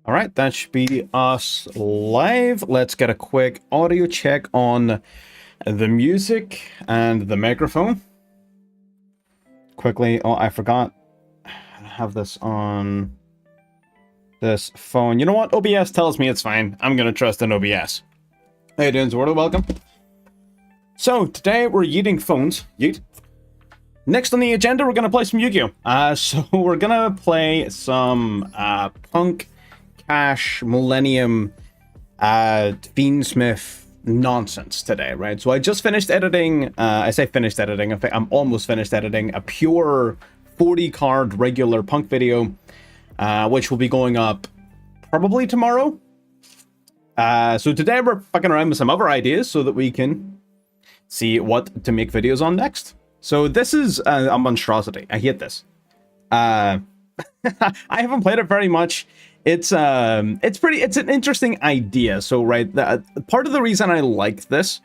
All right, that should be us live. Let's get a quick audio check on the music and the microphone. Quickly, oh, I forgot. I have this on this phone. You know what? OBS tells me it's fine. I'm going to trust in OBS. How you doing, Zordo? Welcome. So, today we're yeeting phones. Yeet. Next on the agenda, we're going to play some Yu-Gi-Oh! So, we're going to play some Punk Cash Millennium Fiendsmith nonsense today, right? So I just finished editing, I say finished editing, in fact, I'm almost finished editing a pure 40 card regular Punk video, which will be going up probably tomorrow. So today we're fucking around with some other ideas so that we can see what to make videos on next. So this is a monstrosity. I hate this. I haven't played it very much. It's an interesting idea. So, right, part of the reason I like this,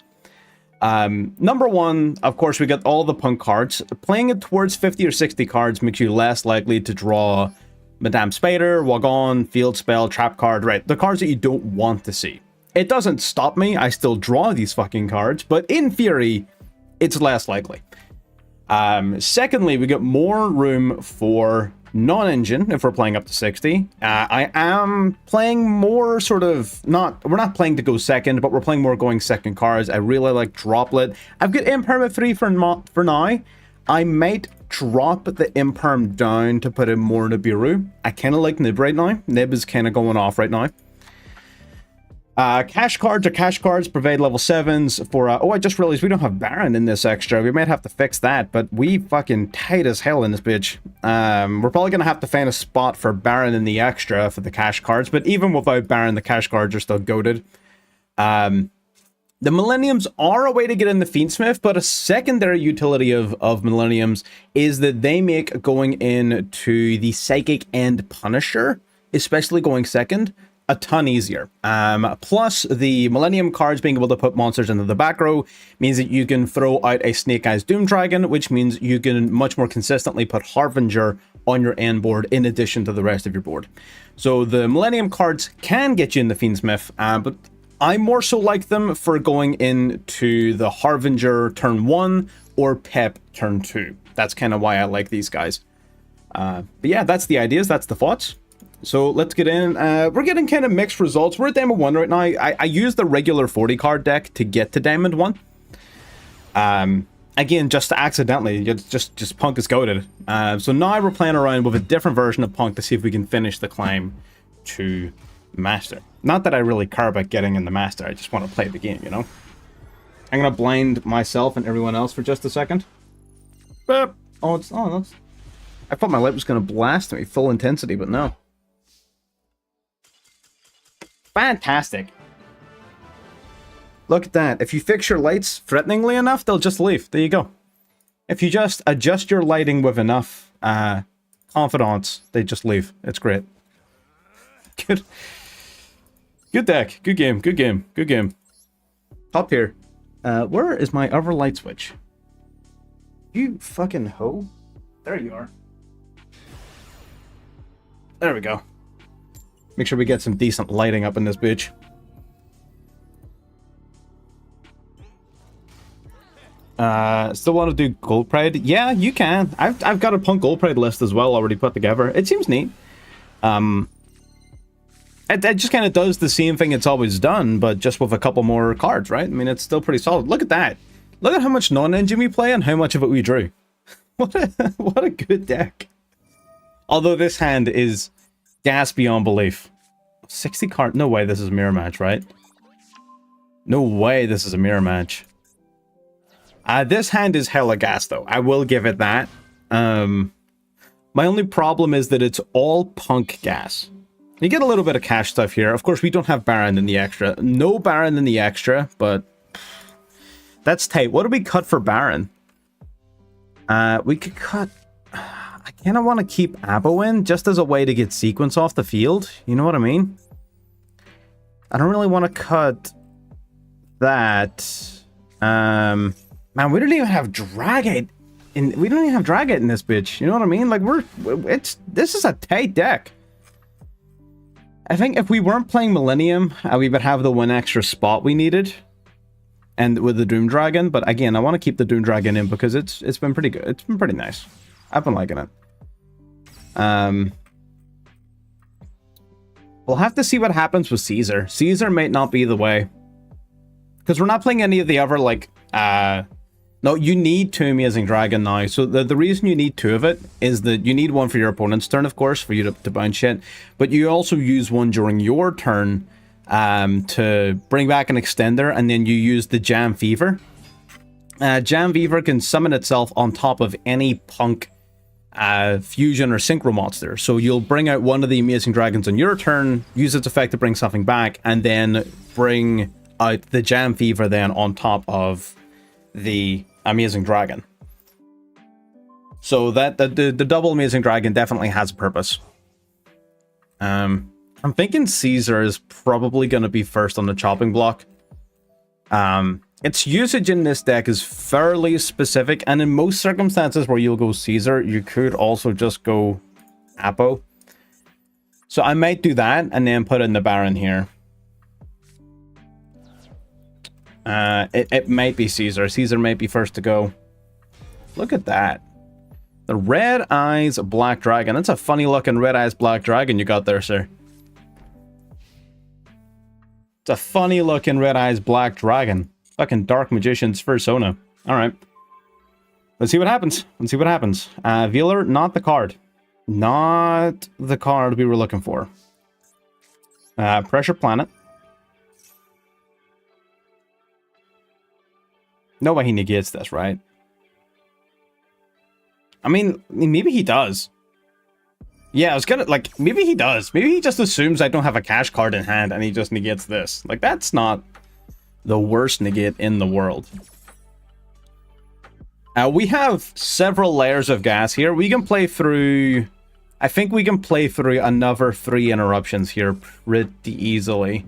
number one, of course, we get all the Punk cards. Playing it towards 50 or 60 cards makes you less likely to draw Madame Spider, Wagon, Field Spell, Trap card, right? The cards that you don't want to see. It doesn't stop me. I still draw these fucking cards, but in theory, it's less likely. Secondly, we get more room for non-engine if we're playing up to 60. I am playing more sort of we're not playing to go second, but we're playing more going second cards. I really like Droplet. I've got Imperm at 3 for now. I might drop the Imperm down to put in more Nibiru. I kind of like Nib right now. Nib is kind of going off right now. Cash cards are cash cards, provide level 7s for, oh, I just realized we don't have Baron in this extra. We might have to fix that, but we fucking tight as hell in this bitch. We're probably going to have to find a spot for Baron in the extra for the cash cards, but even without Baron, the cash cards are still goated. The Millenniums are a way to get in the Fiendsmith, but a secondary utility of Millenniums is that they make going into the Psychic and Punisher, especially going second, a ton easier. Plus, the Millennium cards being able to put monsters into the back row means that you can throw out a Snake Eyes Doom Dragon, which means you can much more consistently put Harbinger on your end board in addition to the rest of your board. So the Millennium cards can get you in the Fiendsmith, but I more so like them for going into the Harbinger turn 1 or Pep turn 2. That's kind of why I like these guys. But yeah, that's the ideas, that's the thoughts. So let's get in. We're getting kind of mixed results. We're at Diamond 1 right now. I used the regular 40 card deck to get to Diamond 1. Again, just accidentally, just Punk is goated. So now we're playing around with a different version of Punk to see if we can finish the climb to Master. Not that I really care about getting in the Master. I just want to play the game, you know? I'm going to blind myself and everyone else for just a second. Boop. Oh, that's... I thought my light was going to blast me full intensity, but no. Fantastic. Look at that. If you fix your lights threateningly enough, they'll just leave. There you go. If you just adjust your lighting with enough confidence, they just leave. It's great. Good. Good deck. Good game. Good game. Good game. Up here. Where is my other light switch? You fucking hoe. There you are. There we go. Make sure we get some decent lighting up in this bitch. Still want to do Gold Pride? Yeah, you can. I've got a Punk Gold Pride list as well already put together. It seems neat. It just kind of does the same thing it's always done, but just with a couple more cards, right? I mean, it's still pretty solid. Look at that. Look at how much non-engine we play and how much of it we drew. What a good deck. Although this hand is gas beyond belief. 60 card. No way this is a mirror match, right? No way this is a mirror match. This hand is hella gas, though. I will give it that. My only problem is that it's all Punk gas. You get a little bit of cash stuff here. Of course, we don't have Baron in the extra. No Baron in the extra, but that's tight. What do we cut for Baron? We could cut... I kind of want to keep Abo in just as a way to get sequence off the field. You know what I mean? I don't really want to cut that. Man, we don't even have Dragate we don't even have Dragate in this bitch. You know what I mean? Like this is a tight deck. I think if we weren't playing Millennium, we would have the one extra spot we needed. And with the Doom Dragon, but again, I want to keep the Doom Dragon in because it's been pretty good. It's been pretty nice. I've been liking it. We'll have to see what happens with Caesar. Caesar might not be the way. Because we're not playing any of the other, like, no, you need 2 Amazing Dragon now. So the reason you need 2 of it is that you need one for your opponent's turn, of course, for you to bounce shit. But you also use one during your turn to bring back an extender, and then you use the Jam Fever. Jam Fever can summon itself on top of any Punk fusion or synchro monster. So you'll bring out one of the Amazing Dragons on your turn, use its effect to bring something back, and then bring out the Jam Fever then on top of the Amazing Dragon. So that the double Amazing Dragon definitely has a purpose. I'm thinking Caesar is probably going to be first on the chopping block. Its usage in this deck is fairly specific, and in most circumstances where you'll go Caesar, you could also just go Apo. So I might do that and then put in the Baron here. It might be Caesar. Caesar might be first to go. Look at that. The Red Eyes Black Dragon. That's a funny looking Red Eyes Black Dragon you got there, sir. It's a funny looking Red Eyes Black Dragon. Fucking Dark Magician's persona. Alright. Let's see what happens. Let's see what happens. Veeler, not the card. Not the card we were looking for. Pressure Planet. No way he negates this, right? I mean, maybe he does. Yeah, I was gonna, like, maybe he does. Maybe he just assumes I don't have a cash card in hand and he just negates this. Like, that's not the worst negate in the world. We have several layers of gas here. We can play through... I think we can play through another 3 interruptions here pretty easily.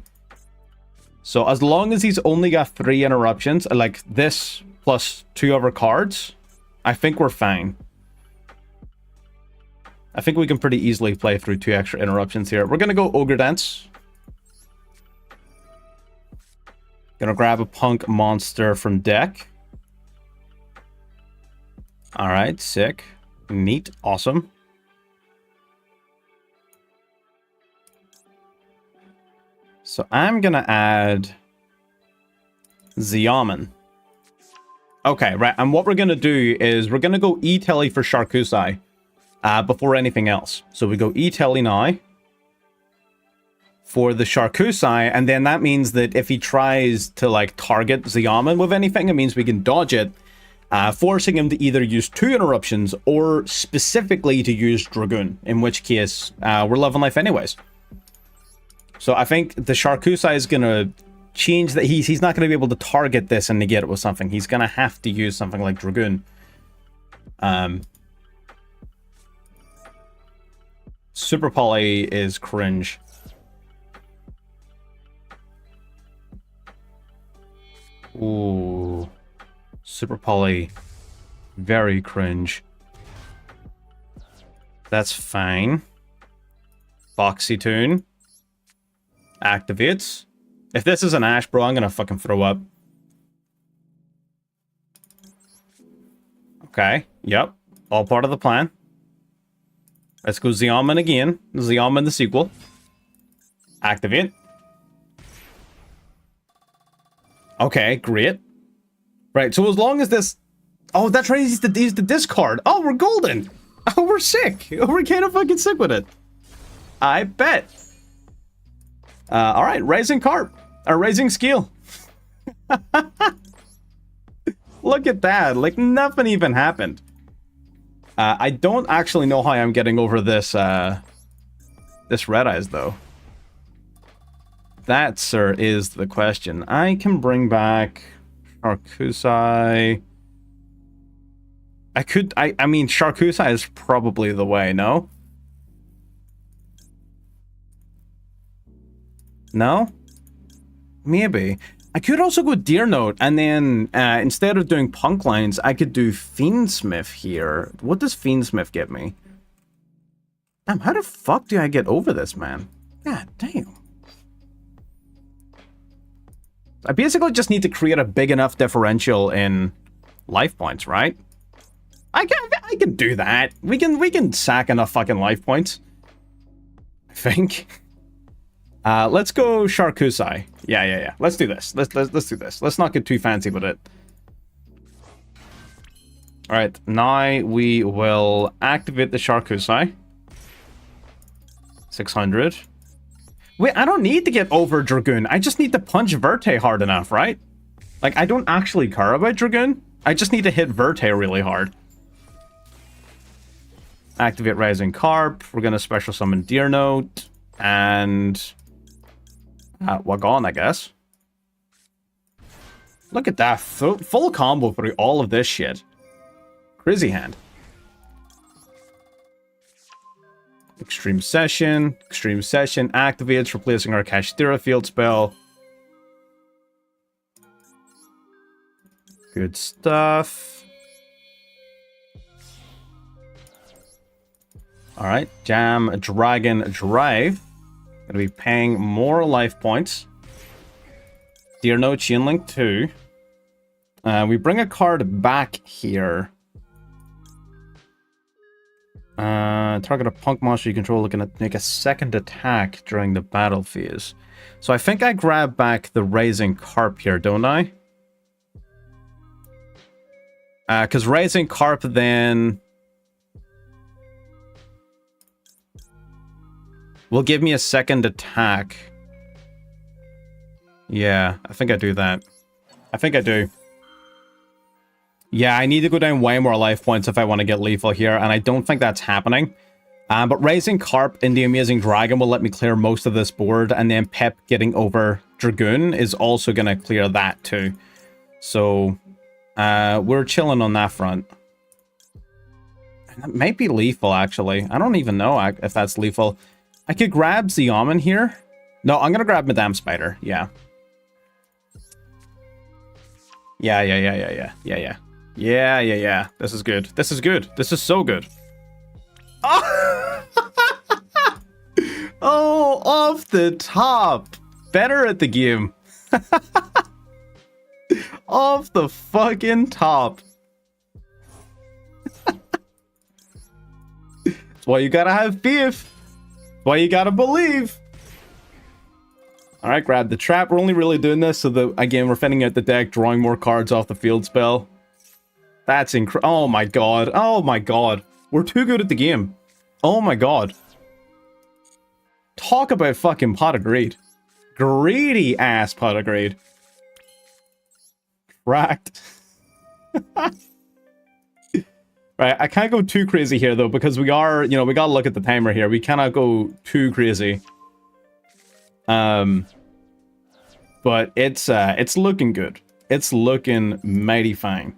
So as long as he's only got 3 interruptions, like this plus 2 other cards, I think we're fine. I think we can pretty easily play through 2 extra interruptions here. We're going to go Ogre Dance. Gonna grab a Punk monster from deck. Alright, sick. Neat. Awesome. So I'm gonna add Xiamen. Okay, right. And what we're gonna do is we're gonna go E-Telly for Sharkusai before anything else. So we go E-Telly now for the Sharkusai, and then that means that if he tries to like target Xiamen with anything, it means we can dodge it, forcing him to either use 2 interruptions or specifically to use Dragoon, in which case we're loving life anyways. So I think the Sharkusai is gonna change that. He's not gonna be able to target this and negate it with something. He's gonna have to use something like Dragoon. Super Poly is cringe. Ooh, Super Poly, very cringe. That's fine. Boxy Tune activates. If this is an Ash, bro, I'm gonna fucking throw up. Okay, yep, all part of the plan. Let's go Xiamen again. Xiamen the sequel. Activate. Okay, great. Right, so as long as this... Oh, that's right, he's the discard. Oh, we're golden. Oh, we're sick. Oh, we're kind of fucking sick with it. I bet. Alright, Rising Carp. Or Rising Scale. Look at that. Like, nothing even happened. I don't actually know how I'm getting over this, this Red Eyes, though. That, sir, is the question. I can bring back Sharkusai. I mean, Sharkusai is probably the way, no? No? Maybe. I could also go Deer Note, and then instead of doing Punk lines, I could do Fiendsmith here. What does Fiendsmith get me? Damn, how the fuck do I get over this, man? God damn. I basically just need to create a big enough differential in life points, right? I can do that. We can sack enough fucking life points. I think. Let's go Charcusai. Yeah. Let's do this. Let's do this. Let's not get too fancy with it. All right, now we will activate the Charcusai. 600. Wait, I don't need to get over Dragoon. I just need to punch Verte hard enough, right? Like, I don't actually care about Dragoon. I just need to hit Verte really hard. Activate Rising Carp. We're going to special summon Deer Note. And... Wagon, I guess. Look at that. Full combo for all of this shit. Crazy hand. Extreme Session activates, replacing our Kashtira field spell. Good stuff. Alright, Jam Dragon Drive. Gonna be paying more life points. Deer Note, Chain Link 2. We bring a card back here. Target a punk monster you control looking to make a second attack during the battle phase. So I think I grab back the Rising Carp here, don't I? Because Rising Carp then will give me a second attack. Yeah, I think I do that. I think I do. Yeah, I need to go down way more life points if I want to get lethal here, and I don't think that's happening. But Rising Carp in the Amazing Dragon will let me clear most of this board, and then Pep getting over Dragoon is also going to clear that too. So, we're chilling on that front. That might be lethal, actually. I don't even know if that's lethal. I could grab Xiamen here. No, I'm going to grab Madame Spider. Yeah. Yeah. This is good. This is good. This is so good. Oh, oh, off the top. Better at the game. Off the fucking top. That's why you gotta have faith. That's why you gotta believe. Alright, grab the trap. We're only really doing this so that, again, we're thinning out the deck, drawing more cards off the field spell. That's incredible. Oh my god. Oh my god. We're too good at the game. Oh my god. Talk about fucking pot of greed. Greedy ass pot of greed. Cracked. Right, I can't go too crazy here though, because we are, you know, we gotta look at the timer here. We cannot go too crazy. But it's looking good. It's looking mighty fine.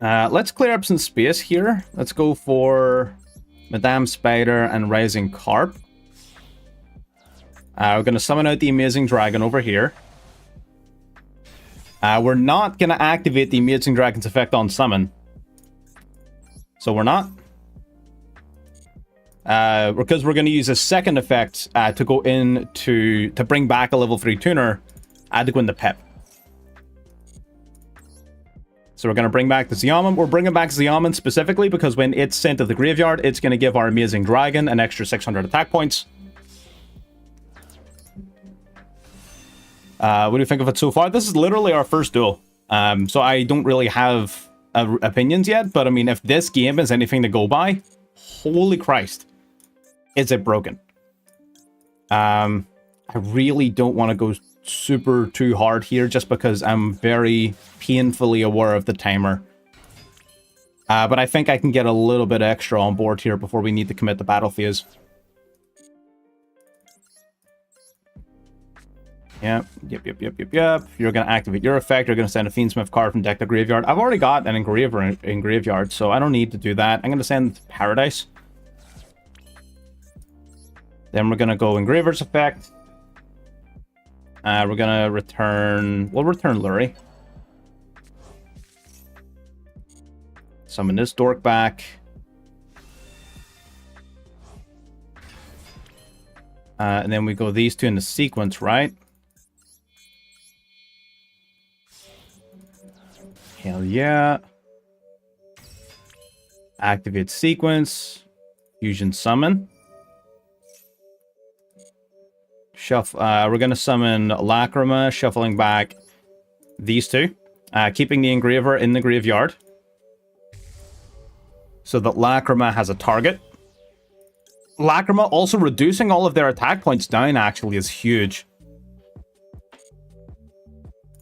Let's clear up some space here. Let's go for Madame Spider and Rising Carp. We're going to summon out the Amazing Dragon over here. We're not going to activate the Amazing Dragon's effect on summon. So we're not. Because we're going to use a second effect to go in to bring back a level 3 tuner to go in the Pep. So we're going to bring back the Xiamen. We're bringing back Xiamen specifically because when it's sent to the graveyard, it's going to give our Amazing Dragon an extra 600 attack points. What do you think of it so far? This is literally our first duel. So I don't really have opinions yet, but I mean, if this game is anything to go by, holy Christ, is it broken? I really don't want to go super too hard here just because I'm very painfully aware of the timer. But I think I can get a little bit extra on board here before we need to commit the battle phase. Yep. You're going to activate your effect. You're going to send a Fiendsmith card from deck to graveyard. I've already got an Engraver in graveyard, so I don't need to do that. I'm going to send Paradise. Then we're going to go Engraver's effect. We're going to return... We'll return Lurie. Summon this dork back. And then we go these two in the sequence, right? Hell yeah. Activate sequence. Fusion summon. Shuffle. We're going to summon Lacrima, shuffling back these two. Keeping the engraver in the graveyard. So that Lacrima has a target. Lacrima also reducing all of their attack points down actually is huge.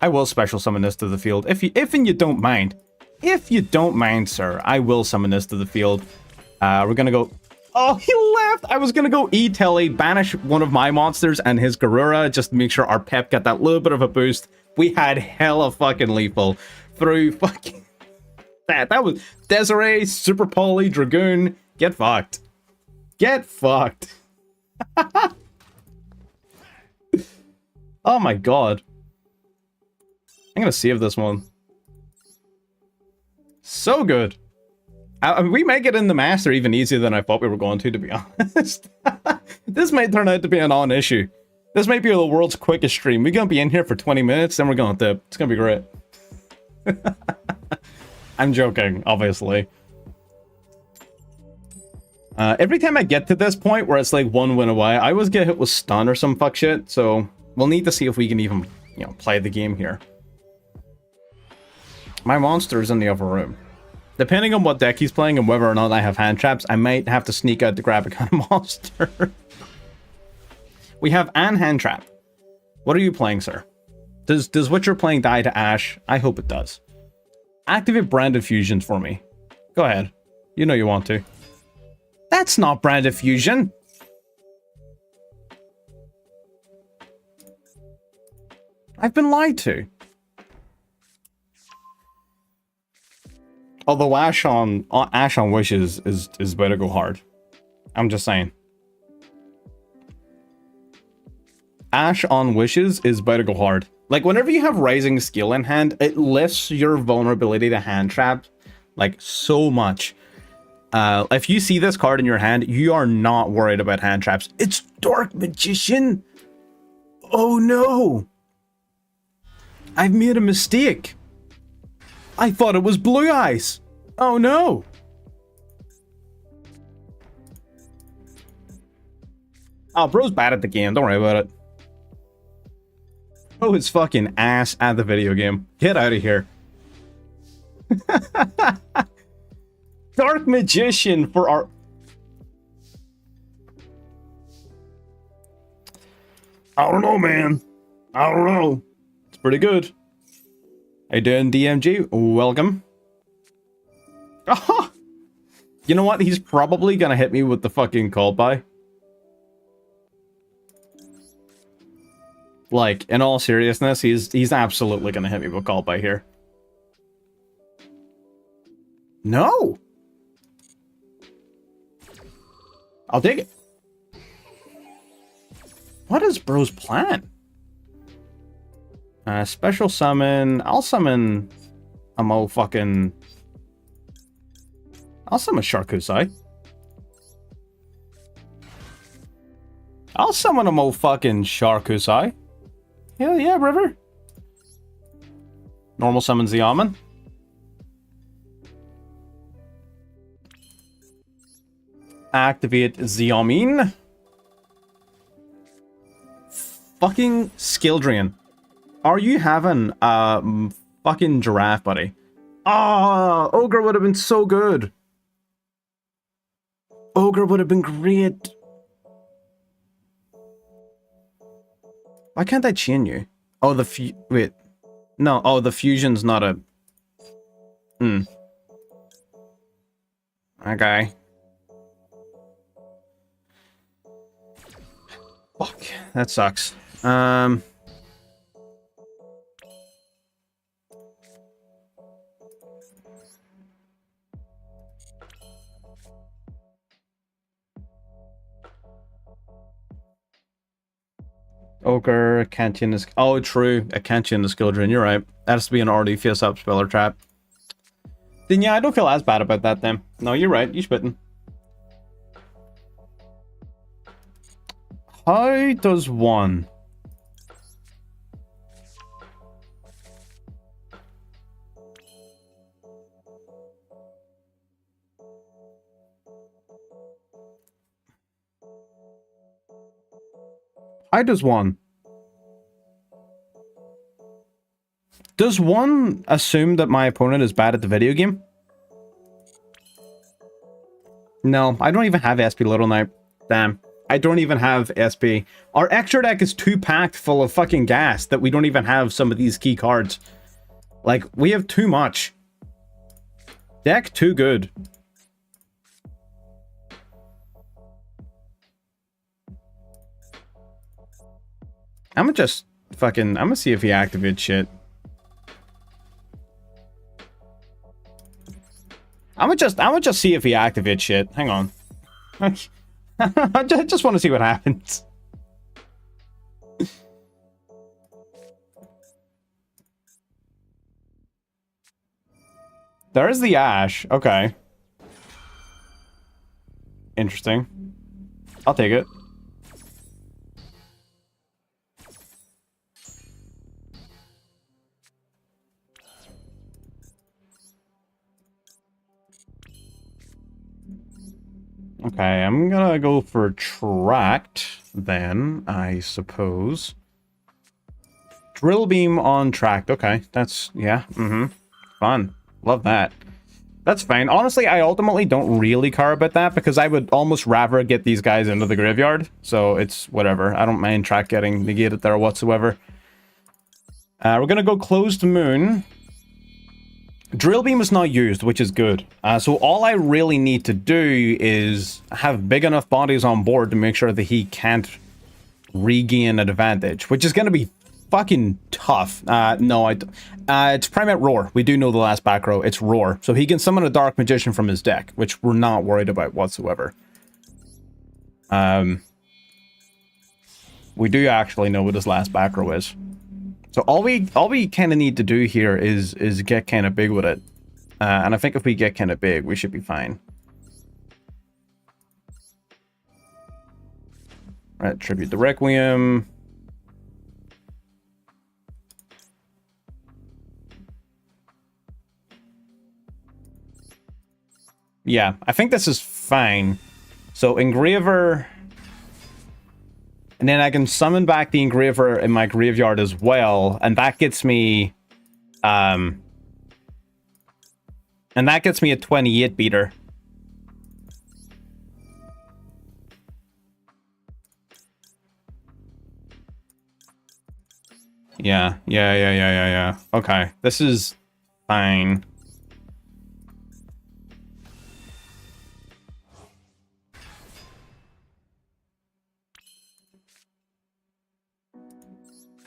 I will special summon this to the field. If you don't mind. If you don't mind, sir, I will summon this to the field. We're gonna go... Oh, he left! I was gonna go E-Telly, banish one of my monsters and his Garura, just to make sure our Pep got that little bit of a boost. We had hella fucking lethal through fucking... That was Desiree, Super Poly, Dragoon. Get fucked. Get fucked. Oh my god. I'm gonna save this one. So good. We make it in the master even easier than I thought we were going to be honest. This might turn out to be a non-issue. This might be the world's quickest stream. We're gonna be in here for 20 minutes, then we're gonna dip. It's gonna be great. I'm joking, obviously. Every time I get to this point where it's like one win away, I always get hit with stun or some fuck shit, so we'll need to see if we can even, you know, play the game here. My monster is in the other room. Depending on what deck he's playing and whether or not I have hand traps, I might have to sneak out to grab a kind of monster. We have an hand trap. What are you playing, sir? Does what you're playing die to Ash? I hope it does. Activate branded fusions for me. Go ahead. You know you want to. That's not branded fusion. I've been lied to. Although Ash on Wishes is about to go hard. I'm just saying. Ash on Wishes is about to go hard. Like, whenever you have Rising skill in hand, it lifts your vulnerability to hand traps, like, so much. If you see this card in your hand, you are not worried about hand traps. It's Dark Magician! Oh no! I've made a mistake! I thought it was Blue Eyes! Oh no! Oh, bro's bad at the game, don't worry about it. Oh, his fucking ass at the video game. Get out of here. Dark Magician for our... I don't know, man. I don't know. It's pretty good. How you doing, DMG? Welcome. Oh! You know what? He's probably gonna hit me with the fucking call by. Like, in all seriousness, he's absolutely gonna hit me with call by here. No! I'll take it. What is bro's plan? Special summon. I'll summon a motherfucking... I'll summon Sharkusai. I'll summon a motherfucking Sharkusai. Hell yeah, River. Normal summons the Almond. Activate Xiaomin. Fucking Skildrian. Are you having a fucking giraffe, buddy? Ah, oh, Ogre would have been so good. Ogre would have been great. Why can't I chain you? Oh, wait. No, oh, the fusion's not a... Okay. Fuck, that sucks. Ogre, Akantian is... Oh, true. Akantian the Skildrian. You're right. That has to be an already face-up speller trap. Then yeah, I don't feel as bad about that then. No, you're right. You're spitting. How does one... How does one... Does one assume that my opponent is bad at the video game? No, I don't even have SP Little Knight. Damn. I don't even have SP. Our extra deck is too packed full of fucking gas that we don't even have some of these key cards. Like, we have too much. Deck too good. I'm gonna see if he activates shit. I'm gonna just see if he activates shit. Hang on. I just want to see what happens. There's the Ash. Okay. Interesting. I'll take it. Okay, I'm gonna go for Tract, then, I suppose. Drill Beam on Tract. Okay, that's... yeah, fun. Love that. That's fine. Honestly, I ultimately don't really care about that, because I would almost rather get these guys into the graveyard. So, it's whatever. I don't mind Tract getting negated there whatsoever. We're gonna go Closed Moon. Drill Beam is not used, which is good. So all I really need to do is have big enough bodies on board to make sure that he can't regain an advantage, which is going to be fucking tough. No, it's Primate Roar. We do know the last back row. It's Roar. So he can summon a Dark Magician from his deck, which we're not worried about whatsoever. We do actually know what his last back row is. So all we kind of need to do here is get kind of big with it. And I think if we get kind of big, we should be fine. Right, Tribute the Requiem. Yeah, I think this is fine. So Engraver... And then I can summon back the Engraver in my graveyard as well, and that gets me... and that gets me a 28 beater. Yeah. Okay, this is fine.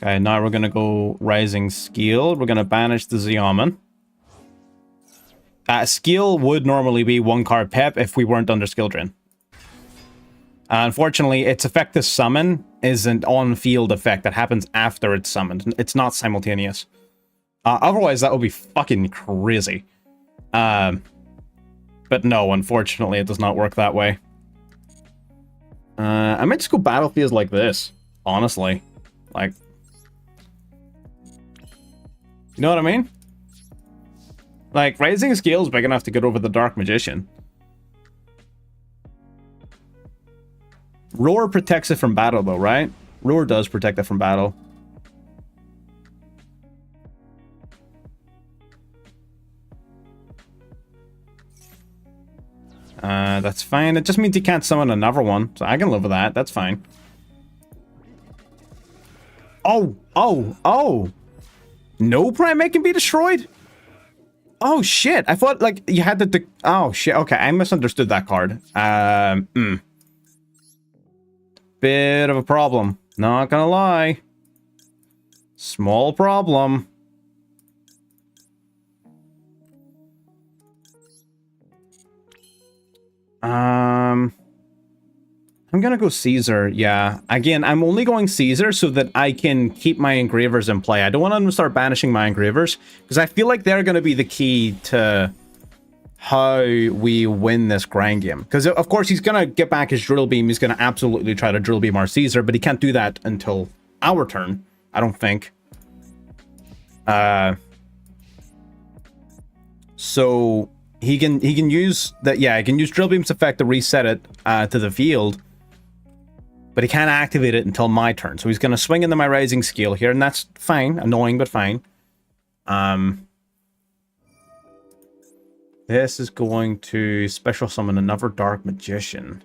Okay, now we're gonna go Rising Scale. We're gonna banish the Xiamen. Skill would normally be 1 card Pep if we weren't under Skill Drain. Unfortunately, its effect to summon is an on-field effect that happens after it's summoned. It's not simultaneous. Otherwise, that would be fucking crazy. But no, unfortunately, it does not work that way. I might just go Battlefields like this, honestly. Like... You know what I mean? Like, Rising Scale is big enough to get over the Dark Magician. Roar protects it from battle, though, right? Roar does protect it from battle. That's fine. It just means you can't summon another one, so I can live with that. That's fine. Oh! No Primate can be destroyed? Oh, shit. I thought, like, you had to... Oh, shit. Okay, I misunderstood that card. Bit of a problem. Not gonna lie. Small problem. I'm gonna go Caesar, yeah. Again, I'm only going Caesar so that I can keep my Engravers in play. I don't want to start banishing my Engravers, because I feel like they're gonna be the key to how we win this grind game. Because, of course, he's going to get back his drill beam. He's going to absolutely try to drill beam our Caesar, but he can't do that until our turn, I don't think. So he can use that. Yeah, he can use drill beam's effect to reset it to the field, but he can't activate it until my turn. So he's going to swing into my rising scale here, and that's fine. Annoying, but fine. This is going to special summon another Dark Magician.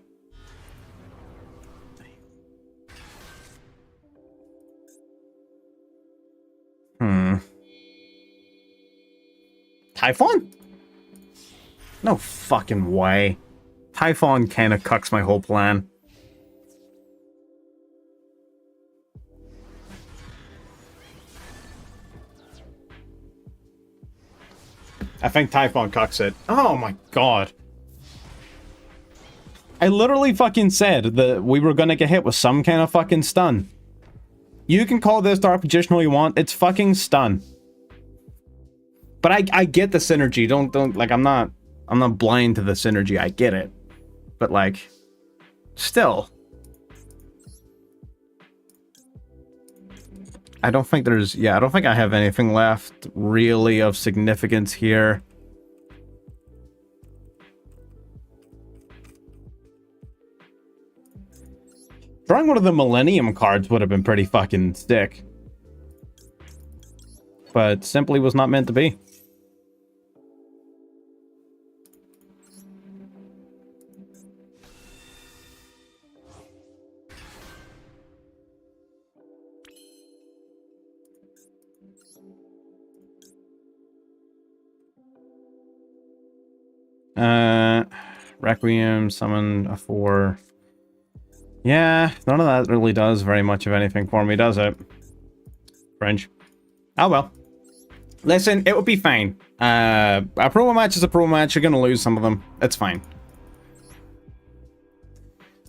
Typhon? No fucking way. Typhon kind of cucks my whole plan. I think Typhon cucks it. Oh my god. I literally fucking said that we were gonna get hit with some kind of fucking stun. You can call this Dark Magician all you want. It's fucking stun. But I get the synergy. Don't like I'm not blind to the synergy. I get it. But like still. I don't think there's I don't think I have anything left really of significance here. Drawing one of the Millennium cards would have been pretty fucking sick. But simply was not meant to be. Requiem, summon a 4. Yeah, none of that really does very much of anything for me, does it? Fringe. Oh well. Listen, it would be fine. A promo match is a promo match. You're gonna lose some of them. It's fine.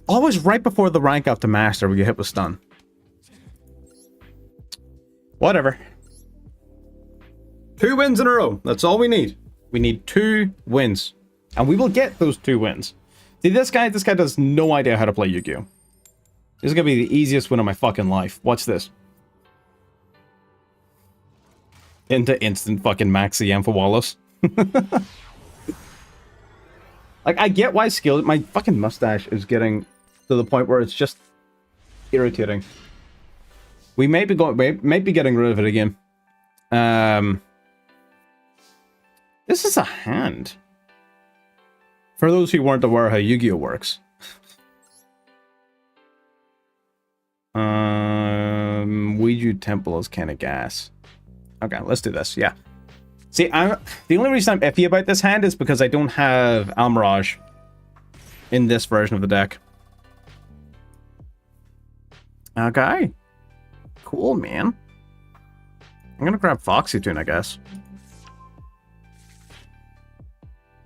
Always right before the rank up to master we get hit with stun. Whatever. 2 wins in a row. That's all we need. We need 2 wins. And we will get those 2 wins. See, this guy does no idea how to play Yu-Gi-Oh! This is gonna be the easiest win of my fucking life. Watch this. Into instant fucking Maxi M for Wallace. Like, I get why skilled. My fucking mustache is getting to the point where it's just irritating. We may be getting rid of it again. This is a hand. For those who weren't aware how Yu-Gi-Oh works. Ouija Temple is kind of gas. Okay, let's do this. Yeah. See, the only reason I'm iffy about this hand is because I don't have Almirage in this version of the deck. Okay. Cool, man. I'm gonna grab Foxy Tune, I guess.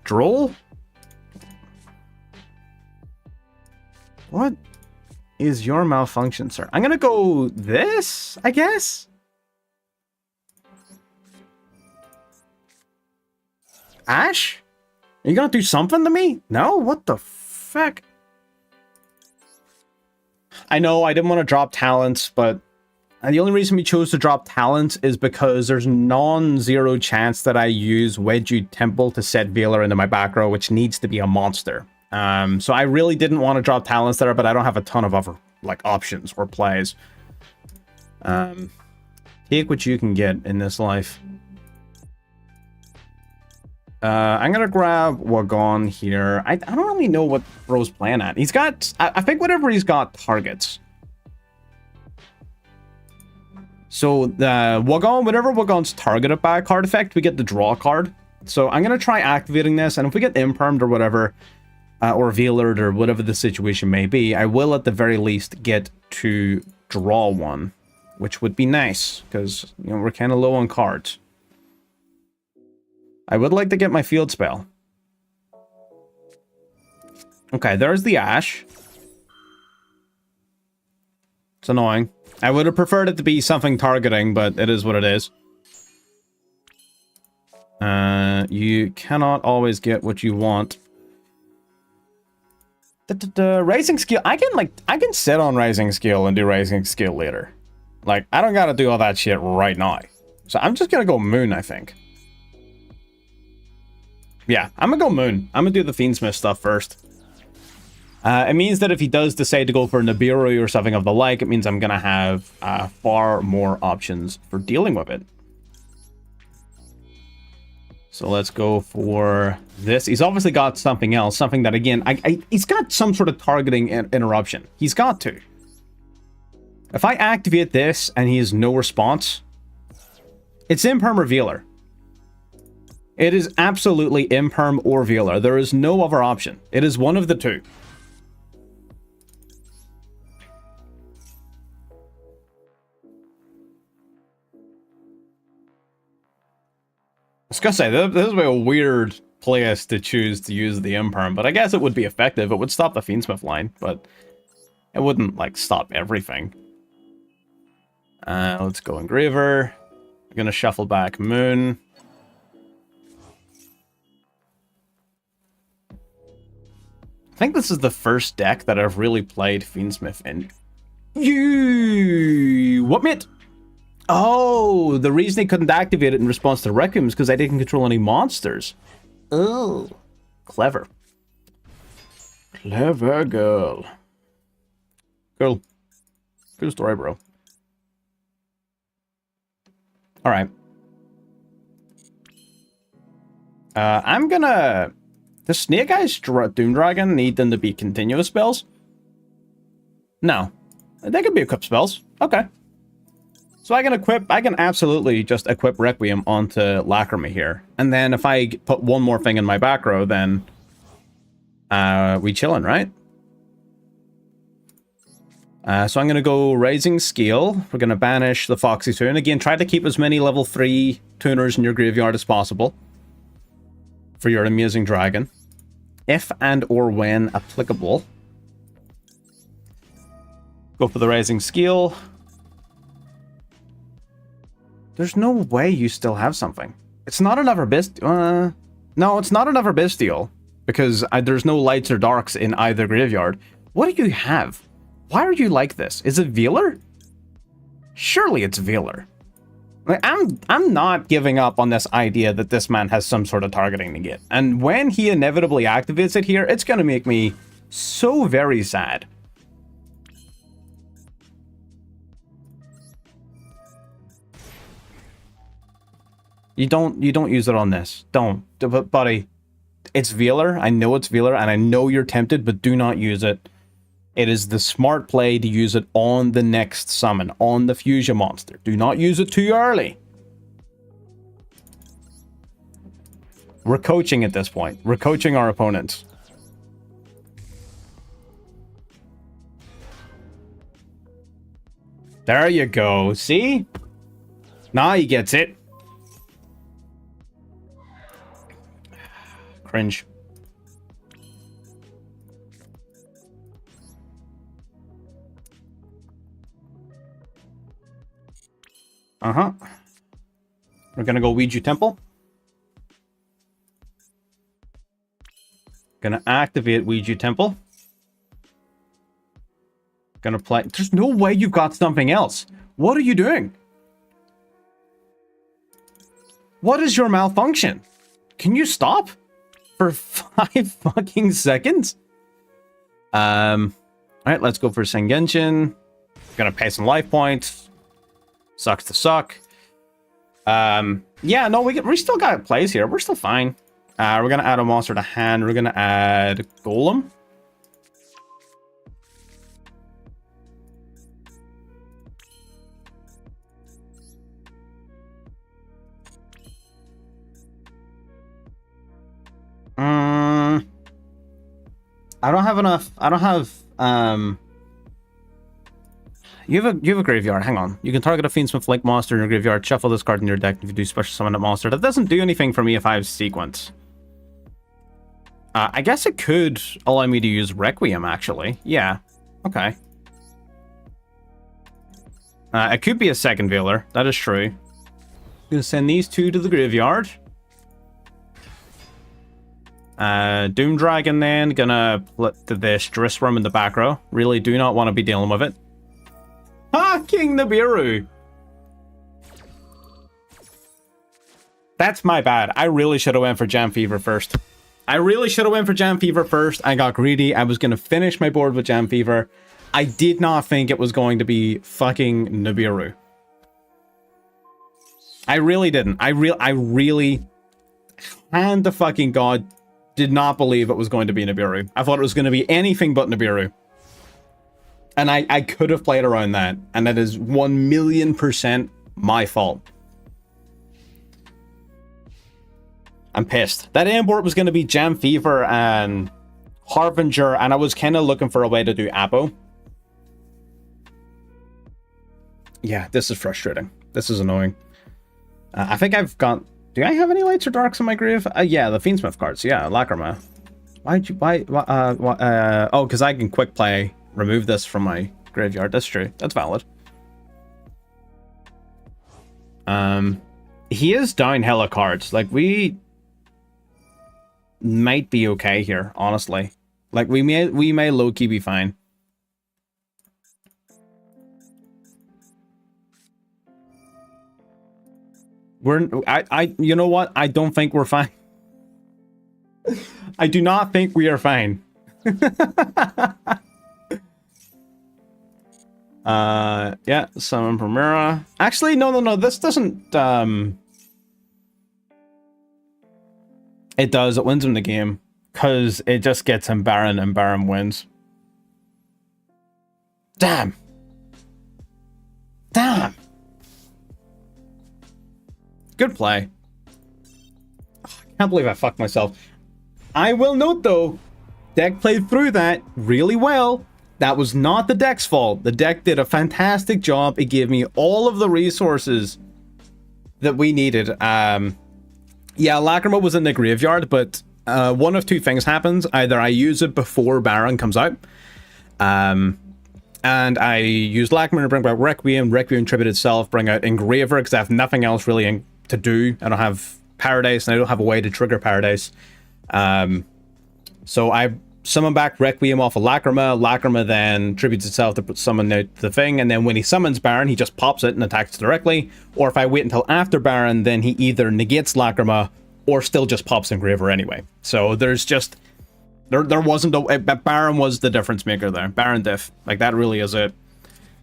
Droll? What is your malfunction, sir? I'm gonna go this, I guess? Ash? Are you gonna do something to me? No? What the fuck? I know I didn't want to drop talents, but the only reason we chose to drop talents is because there's non-zero chance that I use Wedgie Temple to set Veiler into my back row, which needs to be a monster. So I really didn't want to drop talents there, but I don't have a ton of other like options or plays. Take what you can get in this life. I'm gonna grab Wagon here. I don't really know what Bro's playing at. He's got, I think whatever he's got targets. So the Wagon, whenever Wagon's targeted by a card effect, we get the draw card. So I'm gonna try activating this, and if we get impermed or whatever, or Veilered or whatever the situation may be, I will at the very least get to draw one, which would be nice because you know we're kind of low on cards. I would like to get my field spell. Okay, there's the Ash. It's annoying. I would have preferred it to be something targeting, but it is what it is. You cannot always get what you want. Raising skill. I can sit on raising skill and do raising skill later. Like, I don't gotta do all that shit right now. So I'm just gonna go Moon, I think. Yeah, I'm gonna go Moon. I'm gonna do the Fiendsmith stuff first. It means that if he does decide to go for Nibiru or something of the like, it means I'm gonna have far more options for dealing with it. So let's go for this. He's obviously got something else, something that, again, he's got some sort of targeting interruption. He's got to. If I activate this and he has no response, it's Imperm or Vealer. It is absolutely Imperm or Vealer. There is no other option. It is one of the two. I was gonna say, this would be a weird place to choose to use the Imperm, but I guess it would be effective. It would stop the Fiendsmith line, but it wouldn't, like, stop everything. Let's go Engraver. I'm gonna shuffle back Moon. I think this is the first deck that I've really played Fiendsmith in. What, mate? Oh, the reason he couldn't activate it in response to Requiem is because I didn't control any monsters. Oh, clever. Clever girl. Cool. Good story, bro. Alright. I'm gonna... Does Snake Eyes Doom Dragon need them to be continuous spells? No. They could be equipped spells. Okay. So I can absolutely just equip Requiem onto Lacrima here. And then if I put one more thing in my back row, then we chillin', right? So I'm going to go Rising Scale. We're going to banish the Foxy Tune. Again, try to keep as many level 3 tuners in your graveyard as possible for your Amazing Dragon. If and or when applicable. Go for the Rising Scale. There's no way you still have something. It's not another Bestial. No, it's not another Bestial. Because there's no lights or darks in either graveyard. What do you have? Why are you like this? Is it Vealer? Surely it's Vealer. Like, I'm not giving up on this idea that this man has some sort of targeting to get. And when he inevitably activates it here, it's going to make me so very sad. You don't use it on this. Don't. But buddy, it's Vealer. I know it's Vealer, and I know you're tempted, but do not use it. It is the smart play to use it on the next summon, on the fusion monster. Do not use it too early. We're coaching at this point. We're coaching our opponents. There you go. See? Now he gets it. Cringe. Uh-huh. We're gonna go Ouija Temple. Gonna activate Ouija Temple. Gonna play... There's no way you've got something else. What are you doing? What is your malfunction? Can you stop? For 5 fucking seconds? Alright, let's go for Sengenshin. Gonna pay some life points. Sucks to suck. Yeah, no, we still got plays here. We're still fine. We're gonna add a monster to hand. We're gonna add Golem. I don't have enough. I don't have you have a graveyard. Hang on. You can target a Fiendsmith Link monster in your graveyard, shuffle this card in your deck if you do special summon a monster. That doesn't do anything for me if I have sequence. I guess it could allow me to use Requiem, actually. Yeah. Okay. It could be a second Vealer. That is true. I'm gonna send these two to the graveyard. Doom Dragon then, gonna put this Drissworm in the back row. Really do not want to be dealing with it. Ah, King Nibiru! That's my bad. I really should have went for Jam Fever first. I got greedy. I was gonna finish my board with Jam Fever. I did not think it was going to be fucking Nibiru. I really didn't. I really, hand to fucking God, did not believe it was going to be Nibiru. I thought it was going to be anything but Nibiru. And I could have played around that. And that is 1,000,000% my fault. I'm pissed. That import was going to be Jam Fever and Harbinger, and I was kind of looking for a way to do Abo. Yeah, this is frustrating. This is annoying. I think I've got... Do I have any lights or darks in my grave? Yeah, the Fiendsmith cards. Yeah, Lacrima. Oh, because I can quick play, remove this from my graveyard. That's true. That's valid. He is down hella cards. Like, we might be okay here, honestly. Like, we may low-key be fine. You know what? I don't think we're fine. I do not think we are fine. Yeah, summon Primera. Actually, no. This doesn't, It does. It wins him the game. Because it just gets him Baron, and Baron wins. Damn. Good play. I can't believe I fucked myself. I will note, though, deck played through that really well. That was not the deck's fault. The deck did a fantastic job. It gave me all of the resources that we needed. Yeah, Lacrima was in the graveyard, but one of two things happens. Either I use it before Baron comes out, and I use Lacrima to bring back Requiem tribute itself, bring out Engraver, because I have nothing else really to do. I don't have Paradise, and I don't have a way to trigger Paradise. So I summon back Requiem off of Lacrima. Lacrima then tributes itself to summon out the thing, and then when he summons Baron, he just pops it and attacks directly. Or if I wait until after Baron, then he either negates Lacrima or still just pops Engraver anyway. So there's just... There wasn't a... Baron was the difference maker there. Baron diff. Like, that really is it.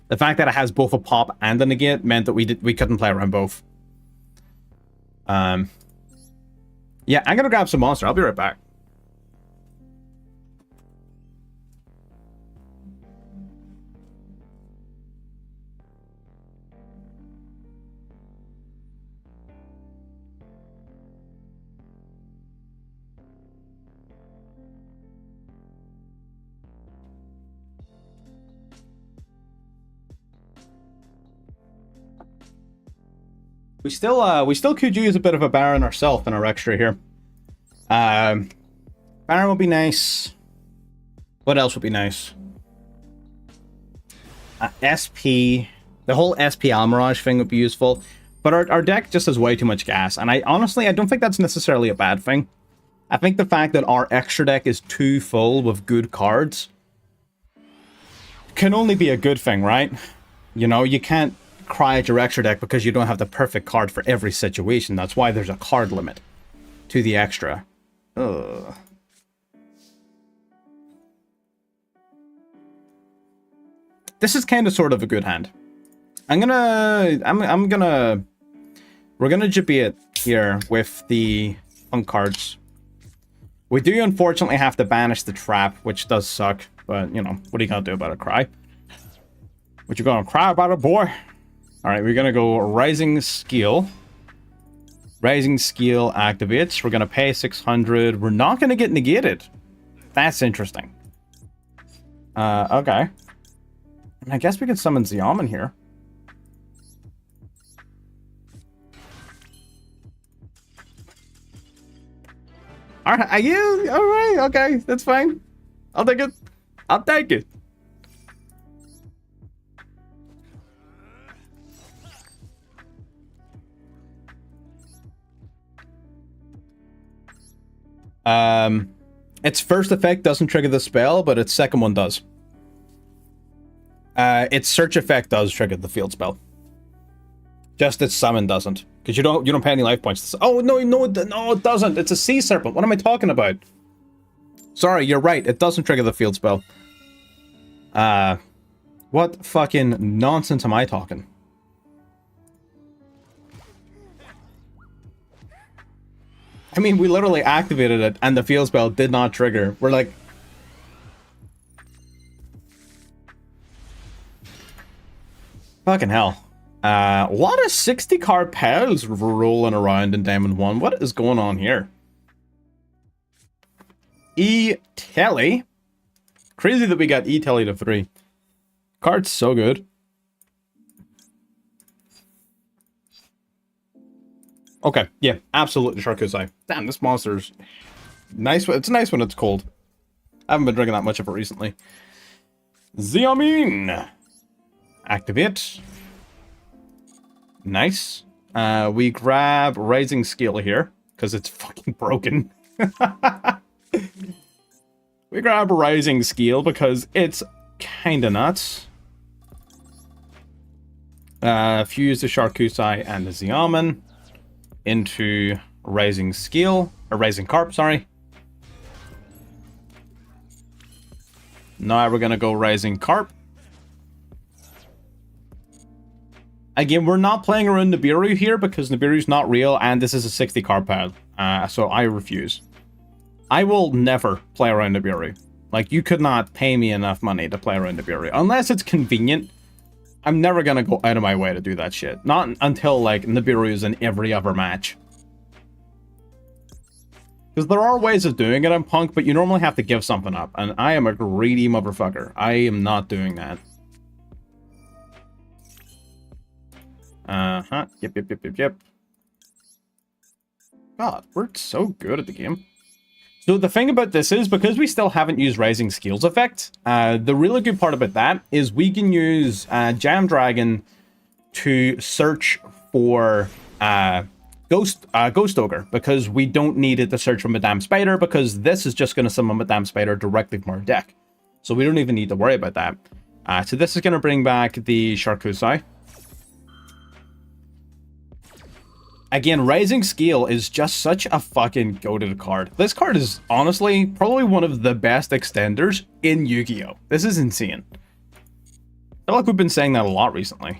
The fact that it has both a pop and a negate meant that we couldn't play around both. Yeah, I'm gonna grab some monster. I'll be right back. We still could use a bit of a Baron ourselves in our extra here. Baron would be nice. What else would be nice? SP. The whole SP Almirage thing would be useful. But our deck just has way too much gas. And I don't think that's necessarily a bad thing. I think the fact that our extra deck is too full with good cards can only be a good thing, right? You know, you can't cry at your extra deck because you don't have the perfect card for every situation. That's why there's a card limit to the extra. Ugh. This is kind of sort of a good hand. We're gonna debate here with the P.U.N.K cards. We do unfortunately have to banish the trap, which does suck, but you know, what are you gonna do about it, cry? What you gonna cry about it, boy? Alright, we're gonna go Rising Skill. Rising Skill activates. We're gonna pay 600. We're not gonna get negated. That's interesting. Okay. And I guess we can summon Xiamen here. Alright, yeah, alright, okay, that's fine. I'll take it. I'll take it. Its first effect doesn't trigger the spell, but its second one does. Its search effect does trigger the field spell. Just its summon doesn't, because you don't pay any life points. Oh no, it doesn't. It's a sea serpent. What am I talking about? Sorry, you're right. It doesn't trigger the field spell. What fucking nonsense am I talking? I mean, we literally activated it, and the field spell did not trigger. We're like, fucking hell. A lot of 60 card pals rolling around in Diamond 1. What is going on here? E-Telly. Crazy that we got E-Telly to 3. Card's so good. Okay, yeah, absolutely Charcuterie. Damn, this monster's nice. It's nice when it's cold. I haven't been drinking that much of it recently. Xiamin! Activate. Nice. We grab Rising Skill here, because it's fucking broken. We grab Rising Skill because it's kinda nuts. Fuse the Charcuterie and the Xiamin into Rising Skill, or Rising Carp, sorry. Now we're gonna go Rising Carp. Again, we're not playing around Nibiru here because Nibiru's not real and this is a 60 card pad. So I refuse. I will never play around Nibiru. Like, you could not pay me enough money to play around Nibiru. Unless it's convenient. I'm never gonna go out of my way to do that shit. Not until, like, Nibiru is in every other match. Because there are ways of doing it in Punk, but you normally have to give something up. And I am a greedy motherfucker. I am not doing that. Yep. God, we're so good at the game. So the thing about this is, because we still haven't used Rising Skills effect, the really good part about that is we can use Jam Dragon to search for Ghost Ogre, because we don't need it to search for Madame Spider, because this is just going to summon Madame Spider directly from our deck. So we don't even need to worry about that. So this is going to bring back the Charcuterie. Again, Rising Scale is just such a fucking goated card. This card is honestly probably one of the best extenders in Yu-Gi-Oh! This is insane. I feel like we've been saying that a lot recently.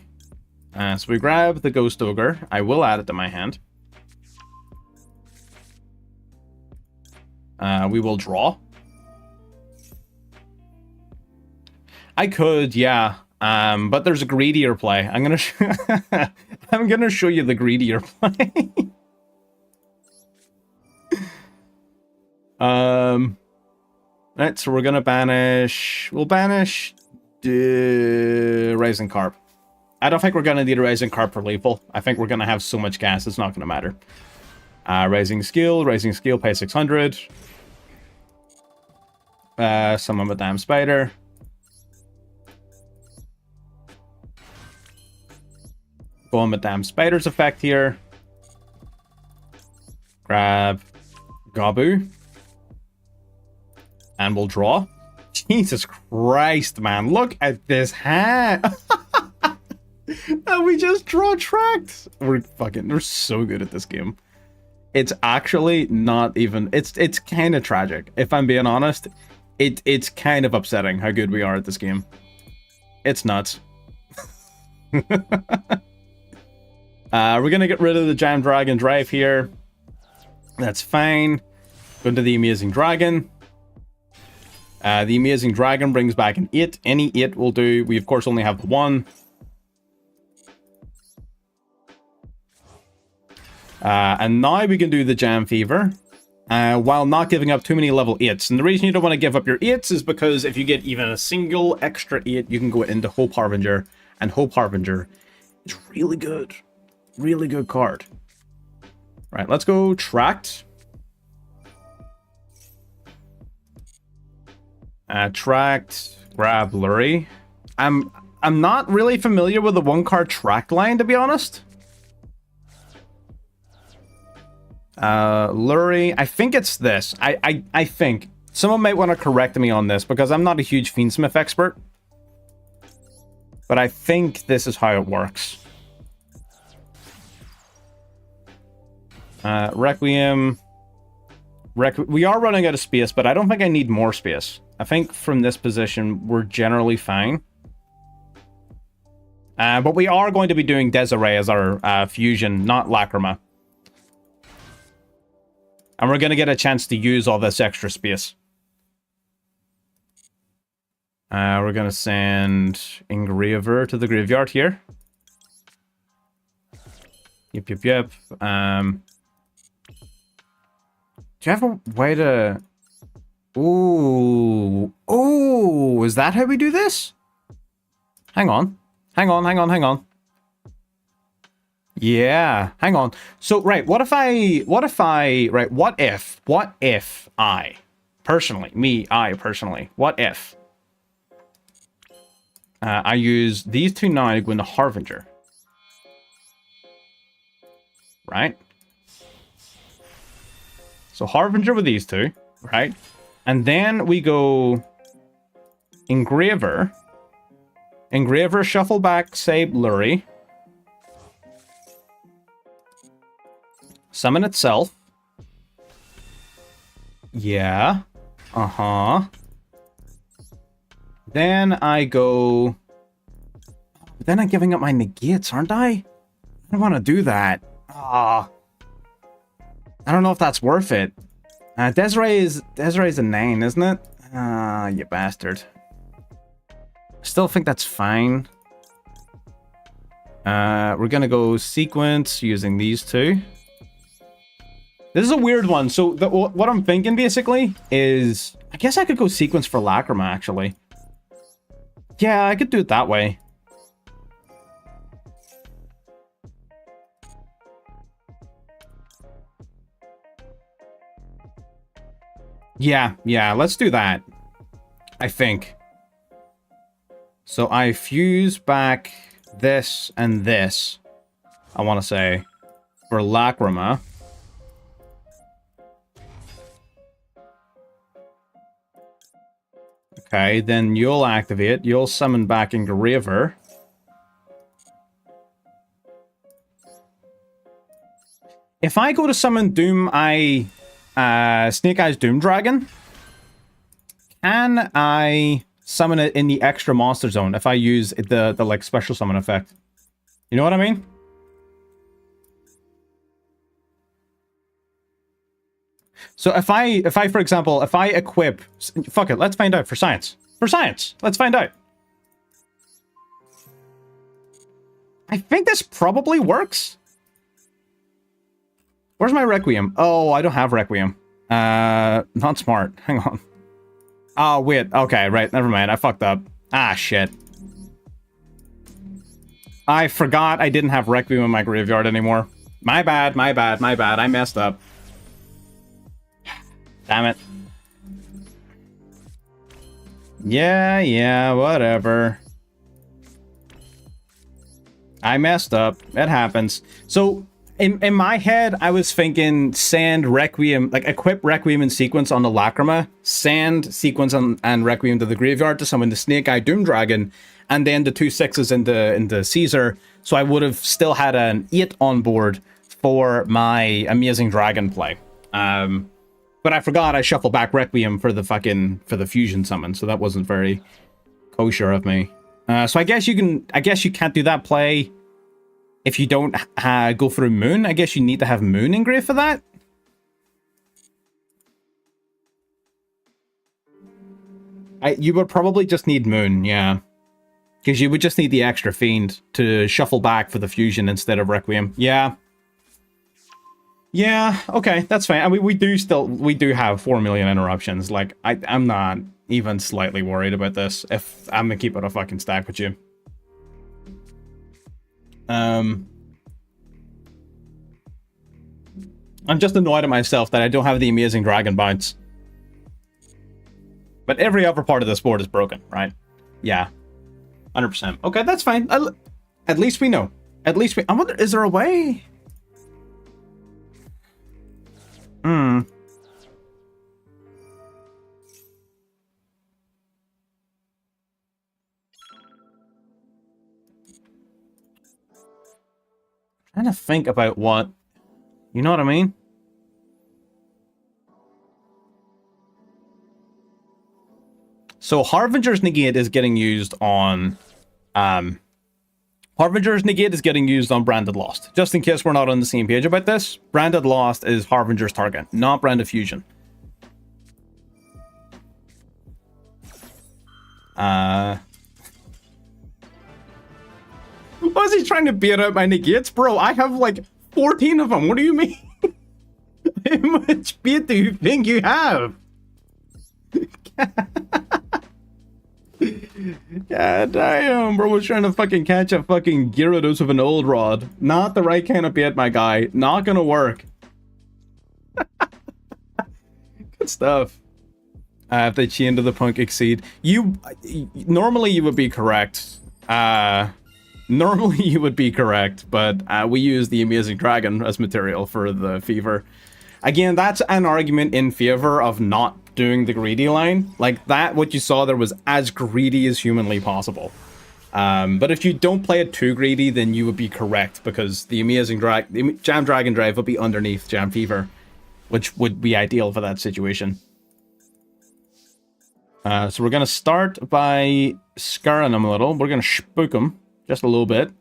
So we grab the Ghost Ogre. I will add it to my hand. We will draw. I could, yeah. But there's a greedier play. I'm gonna show you the greedier play. Right, so we're gonna banish. We'll banish the Rising Carp. I don't think we're gonna need a Rising Carp for lethal. I think we're gonna have so much gas, it's not gonna matter. Rising Skill, pay 600. Summon Madame Spider. Go on Madame Spider's effect here. Grab Gabu. And we'll draw. Jesus Christ, man. Look at this hand. And we just draw tracked. We're so good at this game. It's actually not even... It's kind of tragic. If I'm being honest, it's kind of upsetting how good we are at this game. It's nuts. We're gonna get rid of the Jam Dragon Drive here. That's fine. Go into the Amazing Dragon. The Amazing Dragon brings back an 8. Any 8 will do. We, of course, only have 1. And now we can do the Jam Fever, while not giving up too many level 8s. And the reason you don't want to give up your 8s is because if you get even a single extra 8, you can go into Hope Harbinger. And Hope Harbinger is really good. Really good card. Right, let's go Tract. Tract, grab Lurie. I'm not really familiar with the 1-card Tract line, to be honest. Lurie. I think it's this. I think. Someone might want to correct me on this because I'm not a huge Fiendsmith expert. But I think this is how it works. Requiem. We are running out of space, but I don't think I need more space. I think from this position, we're generally fine. But we are going to be doing Desiree as our fusion, not Lacrima. And we're going to get a chance to use all this extra space. We're going to send Engraver to the graveyard here. Yep. Do you have a way to... Ooh, is that how we do this? Hang on. Yeah, hang on. So, right, what if I, personally, what if I use these two now to go into Harbinger? Right? So Harbinger with these two, right? And then we go Engraver. Engraver, shuffle back, say Lurie. Summon itself. Yeah. Then I go... Then I'm giving up my negates, aren't I? I don't want to do that. I don't know if that's worth it. Desiree's a 9, isn't it? You bastard. Still think that's fine. We're gonna go sequence using these two. This is a weird one. So what I'm thinking basically is, I guess I could go sequence for Lacrima actually. Yeah, I could do it that way. Yeah, let's do that. I think. So I fuse back this and this, I want to say, for Lacrima. Okay, then you'll activate. You'll summon back Engraver. If I go to summon Doom, Snake Eyes Doom Dragon, can I summon it in the extra monster zone if I use the like special summon effect? You know what I mean? So if I for example, if I equip, fuck it, let's find out for science. Let's find out. I think this probably works. Where's my Requiem? Oh, I don't have Requiem. Not smart. Hang on. Oh, wait. Okay, right. Never mind. I fucked up. Ah, shit. I forgot I didn't have Requiem in my graveyard anymore. My bad. I messed up. Damn it. Yeah, whatever. I messed up. It happens. So... In my head, I was thinking send Requiem, like equip Requiem in sequence on the Lacrima, send sequence and Requiem to the graveyard to summon the Snake Eye Doom Dragon, and then the 2/6s into Caesar, so I would have still had an 8 on board for my Amazing Dragon play. But I forgot I shuffled back Requiem for the fusion summon, so that wasn't very kosher of me. So I guess you can't do that play. If you don't go through Moon, I guess you need to have Moon engraved for that? You would probably just need Moon, yeah. Because you would just need the extra Fiend to shuffle back for the fusion instead of Requiem. Yeah. Yeah, okay, that's fine. I mean, we do have 4 million interruptions. Like, I'm not even slightly worried about this if I'm gonna keep it a fucking stack with you. I'm just annoyed at myself that I don't have the Amazing Dragon bounce. But every other part of this board is broken, right? Yeah. 100%. Okay, that's fine. At least we know. I wonder, is there a way? Hmm. Trying to think about what... You know what I mean? So Harbinger's Negate is getting used on... Harbinger's Negate is getting used on Branded Lost. Just in case we're not on the same page about this, Branded Lost is Harbinger's target, not Branded Fusion. Why is he trying to beat out my negates? Bro, I have like 14 of them. What do you mean? How much beat do you think you have? God damn, bro was trying to fucking catch a fucking Gyarados with an old rod. Not the right kind of bait, my guy. Not gonna work. Good stuff. If they chain to the Punk Exceed. Normally you would be correct. Normally you would be correct, but we use the Amazing Dragon as material for the Fever. Again, that's an argument in favor of not doing the greedy line. Like that, what you saw there was as greedy as humanly possible. But if you don't play it too greedy, then you would be correct, because the Jam Dragon Drive would be underneath Jam Fever, which would be ideal for that situation. So we're going to start by scaring him a little. We're going to spook him just a little bit.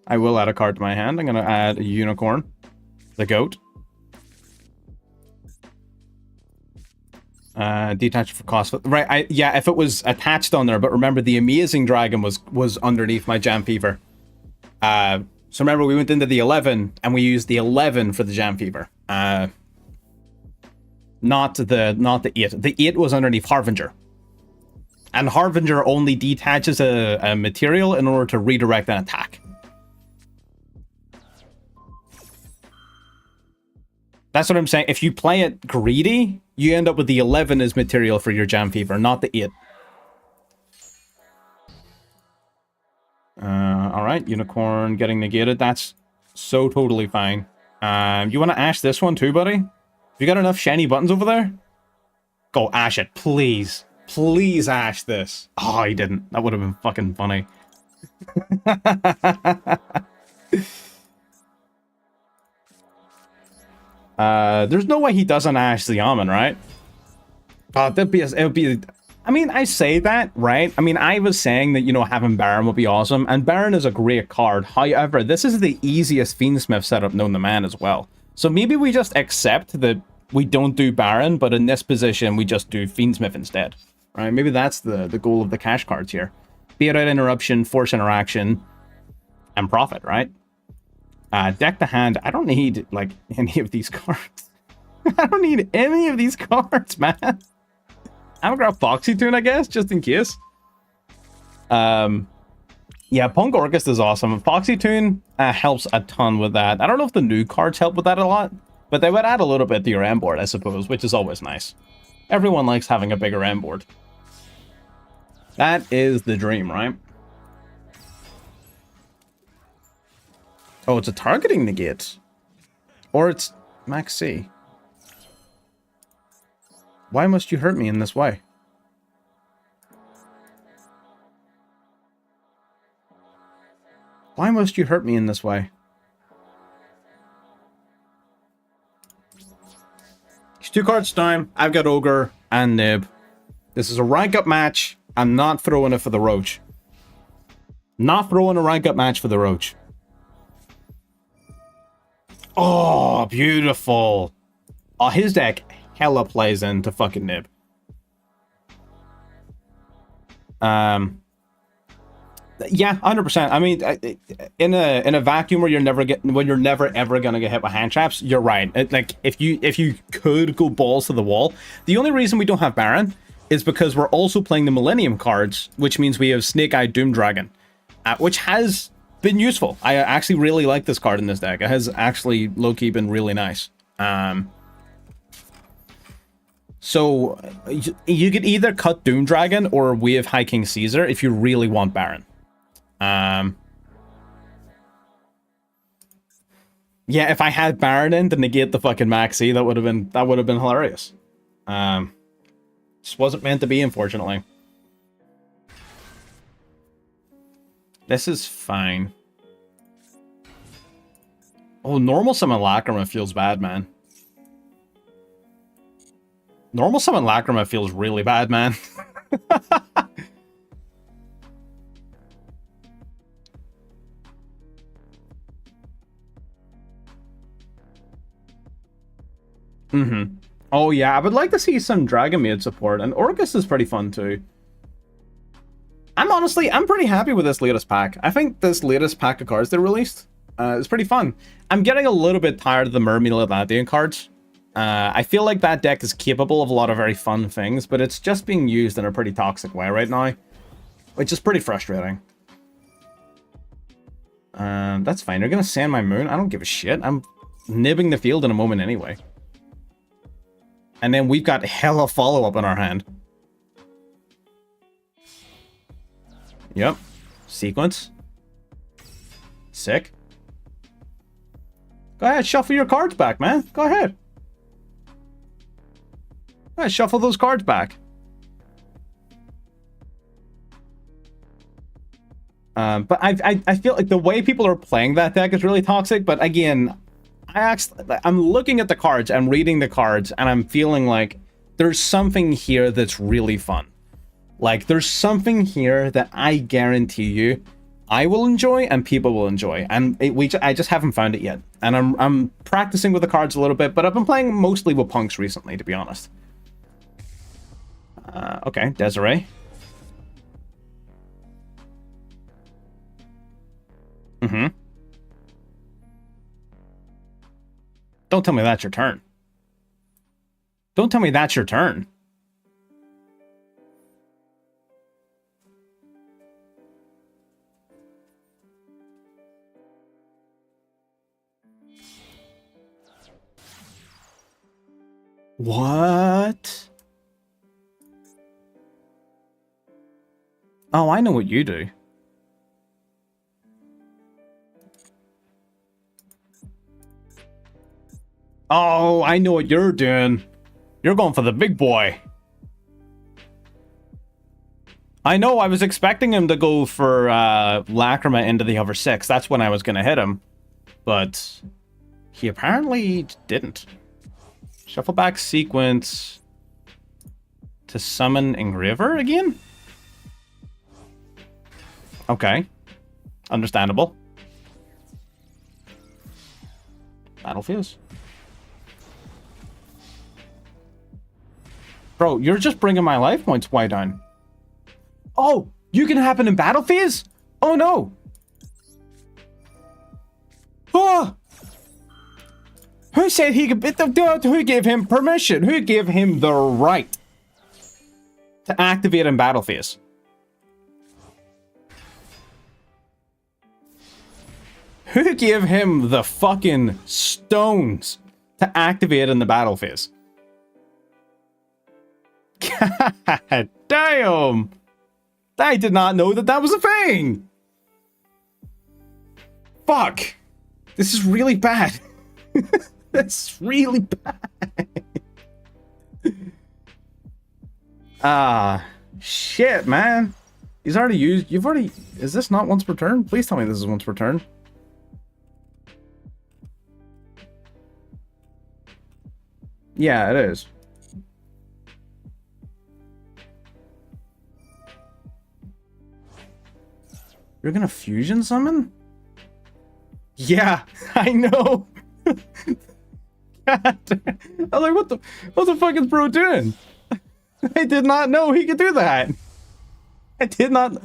I will add a card to my hand. I'm going to add a unicorn. The goat. Detach for cost. Right, yeah, if it was attached on there, but remember the Amazing Dragon was underneath my Jam Fever. So remember we went into the 11 and we used the 11 for the Jam Fever. Not the 8. The 8 was underneath Harbinger. And Harbinger only detaches a material in order to redirect an attack. That's what I'm saying. If you play it greedy, you end up with the 11 as material for your Jam Fever, not the 8. Alright, Unicorn getting negated. That's so totally fine. You want to Ash this one too, buddy? Have you got enough shiny buttons over there? Go Ash it, please. Please Ash this. Oh, he didn't. That would have been fucking funny. There's no way he doesn't Ash the Almond, right? Oh, it would be... I mean, I say that, right? I mean, I was saying that, you know, having Baron would be awesome, and Baron is a great card. However, this is the easiest Fiendsmith setup known to man as well. So maybe we just accept that we don't do Baron, but in this position, we just do Fiendsmith instead. Right? Maybe that's the goal of the cash cards here. Beat out Interruption, Force Interaction, and Profit, right? Deck to hand. I don't need, like, any of these cards. I don't need any of these cards, man. I'm gonna grab Foxy Tune, I guess, just in case. Yeah, Punk Orchestra is awesome. Foxy Tune helps a ton with that. I don't know if the new cards help with that a lot, but they would add a little bit to your end board, I suppose, which is always nice. Everyone likes having a bigger end board. That is the dream, right? Oh, it's a targeting negate. Or it's Max C. Why must you hurt me in this way? Why must you hurt me in this way? It's 2 cards time. I've got Ogre and Nib. This is a rank up match. I'm not throwing it for the Roach. Not throwing a rank up match for the Roach. Oh, beautiful. Oh, his deck hella plays into fucking Nib. Yeah, 100%. I mean, in a vacuum where you're never ever gonna get hit with hand traps, you're right. Like if you could go balls to the wall. The only reason we don't have Baron is because we're also playing the Millennium cards, which means we have Snake-Eyed Doom Dragon, which has been useful. I actually really like this card in this deck. It has actually low-key been really nice. So you could either cut Doom Dragon or wave High King Caesar if you really want Baron. Yeah, if I had Baron in to negate the fucking Maxi, that would have been hilarious. Just wasn't meant to be, unfortunately. This is fine. Oh, normal summon Lacrima feels bad, man. Normal summon Lacrima feels really bad, man. Mm-hmm. Oh yeah, I would like to see some Dragon Maid support, and Orcus is pretty fun too. I'm pretty happy with this latest pack. I think this latest pack of cards they released is pretty fun. I'm getting a little bit tired of the Mermaid Atlantean cards. I feel like that deck is capable of a lot of very fun things, but it's just being used in a pretty toxic way right now, which is pretty frustrating. That's fine. They're gonna sand my moon. I don't give a shit. I'm nibbing the field in a moment anyway. And then we've got hella follow-up in our hand. Yep. Sequence. Sick. Go ahead, shuffle your cards back, man. Go ahead. Go ahead, shuffle those cards back. But I feel like the way people are playing that deck is really toxic, but again, I'm looking at the cards, I'm reading the cards, and I'm feeling like there's something here that's really fun. Like, there's something here that I guarantee you I will enjoy and people will enjoy. And I just haven't found it yet. And I'm practicing with the cards a little bit, but I've been playing mostly with punks recently, to be honest. Okay, Desiree. Mm-hmm. Don't tell me that's your turn. Don't tell me that's your turn. What? Oh, I know what you do. Oh, I know what you're doing. You're going for the big boy. I know, I was expecting him to go for Lacrima into the over 6. That's when I was going to hit him. But he apparently didn't. Shuffle back sequence to summon Engraver again? Okay. Understandable. Battle Fuse. Bro, you're just bringing my life points way down. Oh, you can happen in Battle Phase? Oh no. Oh! Who said he could... Who gave him permission? Who gave him the right to activate in Battle Phase? Who gave him the fucking stones to activate in the Battle Phase? God damn! I did not know that that was a thing! Fuck! This is really bad. That's really bad. Shit, man. He's already used... You've already... Is this not once per turn? Please tell me this is once per turn. Yeah, it is. You're gonna fusion summon? Yeah, I know. God damn. I was like, what the fuck is bro doing? I did not know he could do that. I did not.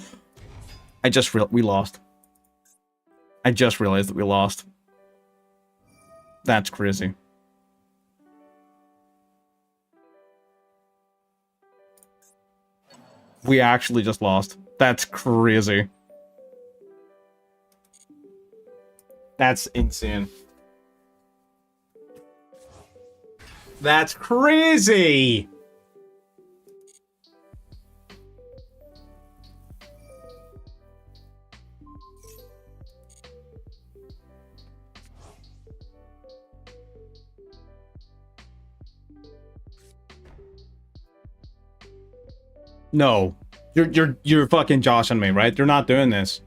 We lost. I just realized that we lost. That's crazy. We actually just lost. That's crazy. That's insane. That's crazy! No. You're fucking joshing me, right? You're not doing this.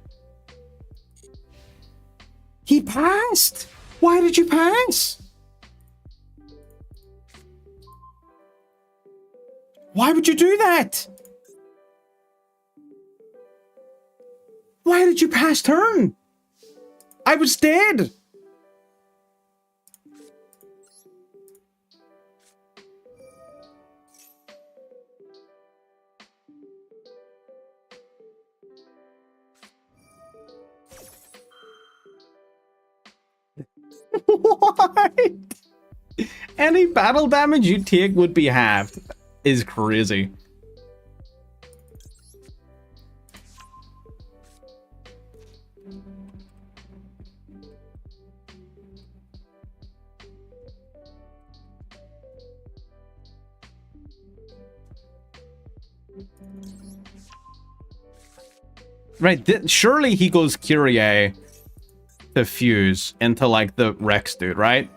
He passed! Why did you pass? Why would you do that? Why did you pass turn? I was dead! What? Any battle damage you take would be halved. Is crazy. Right, surely he goes Kyrie to fuse into, like, the Rex dude, right?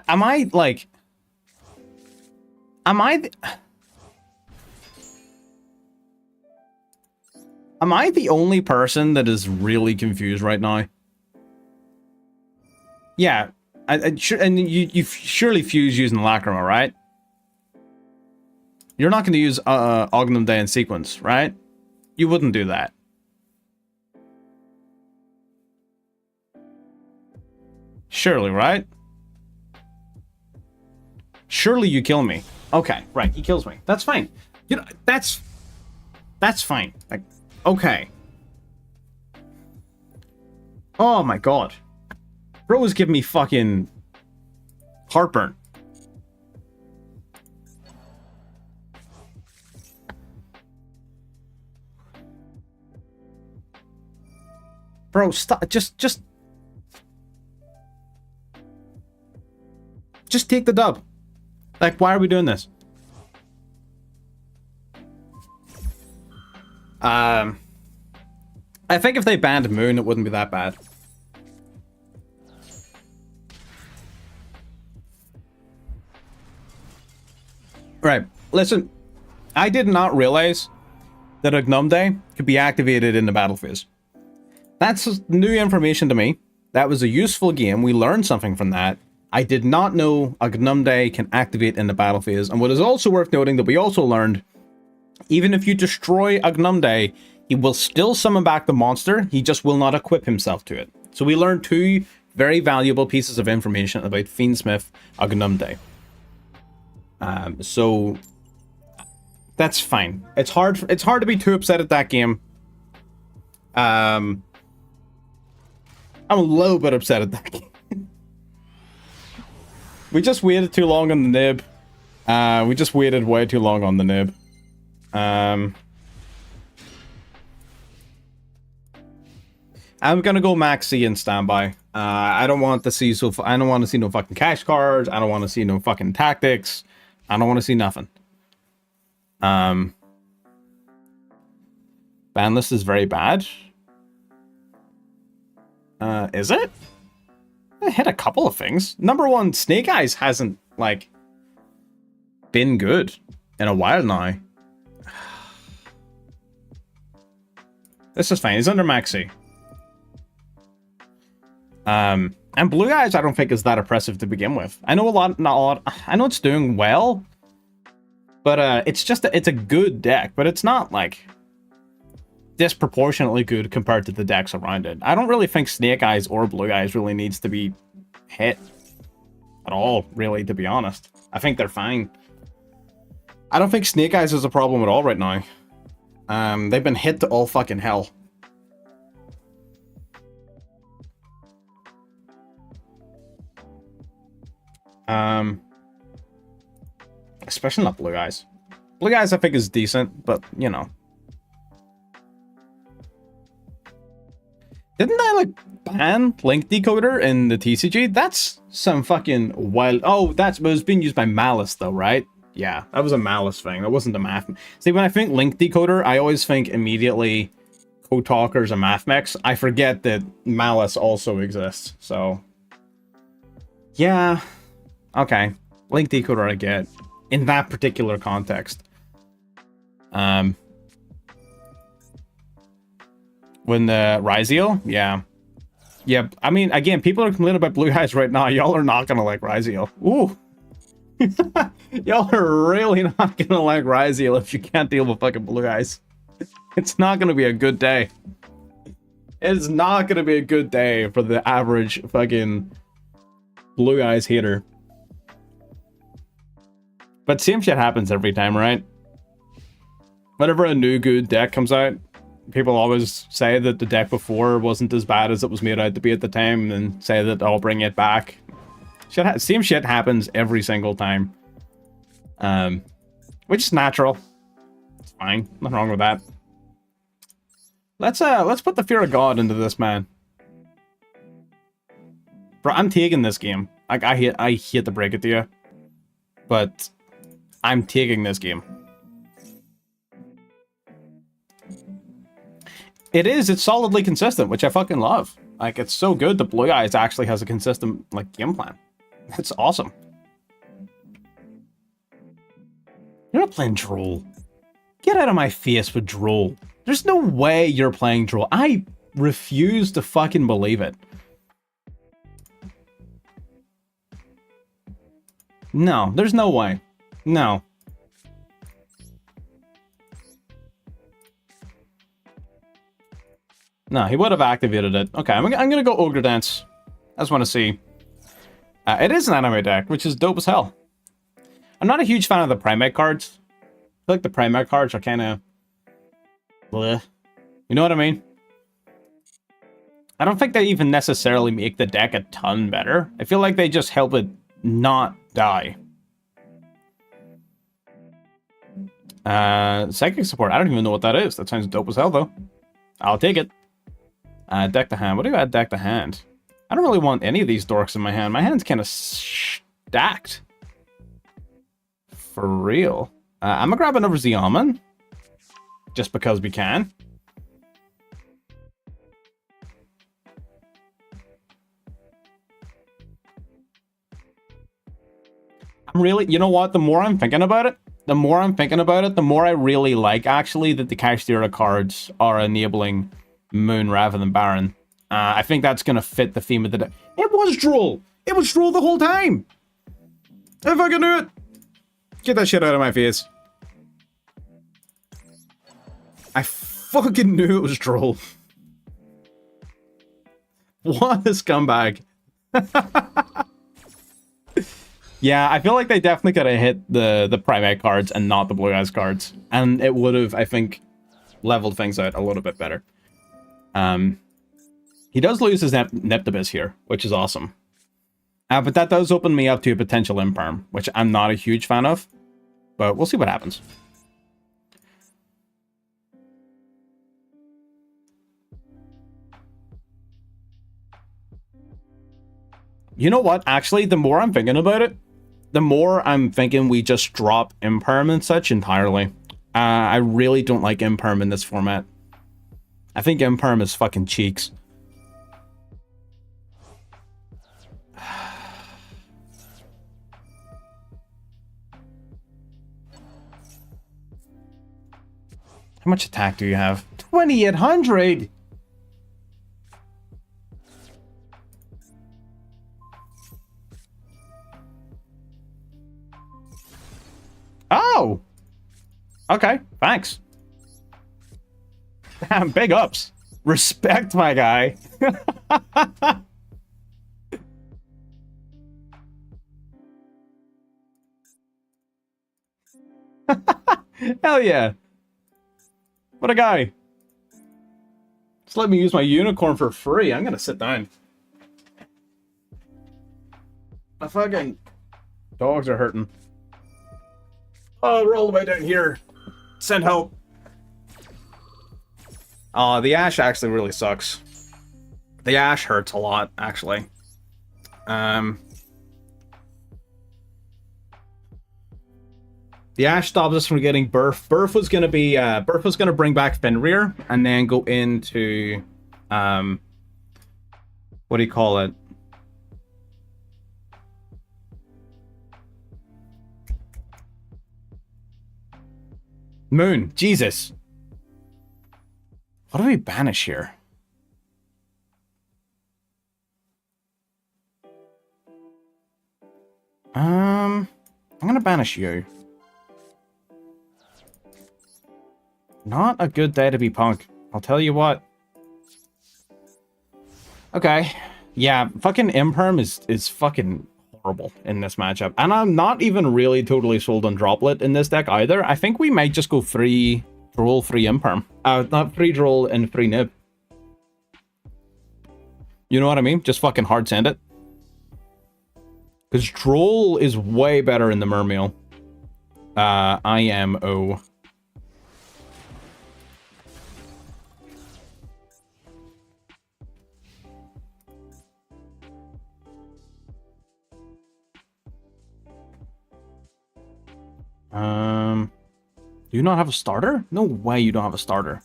Am I, like... Am I the only person that is really confused right now? Yeah, and you surely fuse using Lacrima, right? You're not going to use Ognum Day in sequence, right? You wouldn't do that. Surely, right? Surely you kill me. Okay, right, he kills me. That's fine. You know, that's fine. Like, okay. Oh my god. Bro was giving me fucking heartburn. Bro, stop. Just take the dub. Like, why are we doing this? I think if they banned Moon, it wouldn't be that bad. Right. Listen, I did not realize that Ognum Day could be activated in the battle phase. That's new information to me. That was a useful game. We learned something from that. I did not know Ognum Day can activate in the battle phase. And what is also worth noting that we also learned, even if you destroy Ognum Day, he will still summon back the monster. He just will not equip himself to it. So we learned two very valuable pieces of information about Fiendsmith Ognum Day. So that's fine. It's hard to be too upset at that game. I'm a little bit upset at that game. We just waited too long on the nib. We just waited way too long on the nib. I'm gonna go Max C and standby. I don't want to see no fucking cash cards. I don't want to see no fucking tactics. I don't want to see nothing. Ban list is very bad. Is it? I hit a couple of things. Number one, Snake Eyes hasn't, like, been good in a while now. This is fine. He's under Maxi. And Blue Eyes I don't think is that oppressive to begin with. I know not a lot. I know it's doing well, but it's just it's a good deck, but it's not, like, disproportionately good compared to the decks around it. I don't really think Snake Eyes or Blue Eyes really needs to be hit at all, really, to be honest. I think they're fine. I don't think Snake Eyes is a problem at all right now. They've been hit to all fucking hell. Especially not Blue Eyes. Blue Eyes I think is decent, but, you know. Didn't I, like, ban Link Decoder in the TCG? That's some fucking wild... Oh, it was being used by Malice, though, right? Yeah, that was a Malice thing. That wasn't a math... See, when I think Link Decoder, I always think immediately Potalkers and Math Mix, I forget that Malice also exists. So, yeah, okay. Link Decoder I get in that particular context. When the Ryzeal, yeah. Yeah, I mean, again, people are complaining about Blue Eyes right now. Y'all are not gonna like Ryzeal. Ooh. Y'all are really not gonna like Ryzeal if you can't deal with fucking Blue Eyes. It's not gonna be a good day. It's not gonna be a good day for the average fucking Blue Eyes hater. But same shit happens every time, right? Whenever a new good deck comes out, people always say that the deck before wasn't as bad as it was made out to be at the time, and say that I'll bring it back. Same shit happens every single time. Which is natural. It's fine. Nothing wrong with that. Let's put the fear of God into this man. Bro, I'm taking this game. Like, I hate to break it to you, but I'm taking this game. It's solidly consistent, which I fucking love. Like, it's so good that Blue Eyes actually has a consistent, like, game plan. That's awesome. You're not playing Droll. Get out of my face with Droll. There's no way you're playing Droll. I refuse to fucking believe it. No, there's no way. No. No, he would have activated it. Okay, I'm gonna go Ogre Dance. I just want to see. It is an anime deck, which is dope as hell. I'm not a huge fan of the Primate cards. I feel like the Primate cards are kind of... bleh. You know what I mean? I don't think they even necessarily make the deck a ton better. I feel like they just help it not die. Psychic support. I don't even know what that is. That sounds dope as hell, though. I'll take it. Deck to hand. What do you add deck to hand? I don't really want any of these dorks in my hand. My hand's kind of stacked. For real. I'm gonna grab another Zeoman. Just because we can. I'm really... You know what? The more I'm thinking about it, the more I really like, actually, that the Kashtira cards are enabling Moon rather than Baron. I think that's going to fit the theme of the deck. It was Droll! It was Droll the whole time! I fucking knew it! Get that shit out of my face. I fucking knew it was Droll. What a scumbag. Yeah, I feel like they definitely could have hit the Primate cards and not the Blue Eyes cards. And it would have, I think, leveled things out a little bit better. He does lose his Neptibus here, which is awesome. But that does open me up to a potential Imperm, which I'm not a huge fan of. But we'll see what happens. You know what? Actually, the more I'm thinking about it, the more I'm thinking we just drop Imperm and such entirely. I really don't like Imperm in this format. I think Imperm is fucking cheeks. How much attack do you have? 2,800! Oh! Okay, thanks. Damn, big ups. Respect, my guy. Hell yeah. What a guy. Just let me use my unicorn for free. I'm gonna sit down. My fucking dogs are hurting. Oh, we're all the way down here. Send help. Oh, the Ash actually really sucks. The Ash hurts a lot, actually. The Ash stops us from getting Burf. Burf was gonna be Burf was gonna bring back Fenrir and then go into what do you call it? Moon. Jesus. What do we banish here? I'm gonna banish you. Not a good day to be Punk. I'll tell you what. Okay. Yeah, fucking Imperm is fucking horrible in this matchup. And I'm not even really totally sold on Droplet in this deck either. I think we might just go 3 Droll, 3 Imperm. Not 3 Droll and 3 Nib. You know what I mean? Just fucking hard send it. Because Droll is way better in the Mermeal. IMO. Do you not have a starter? No way you don't have a starter.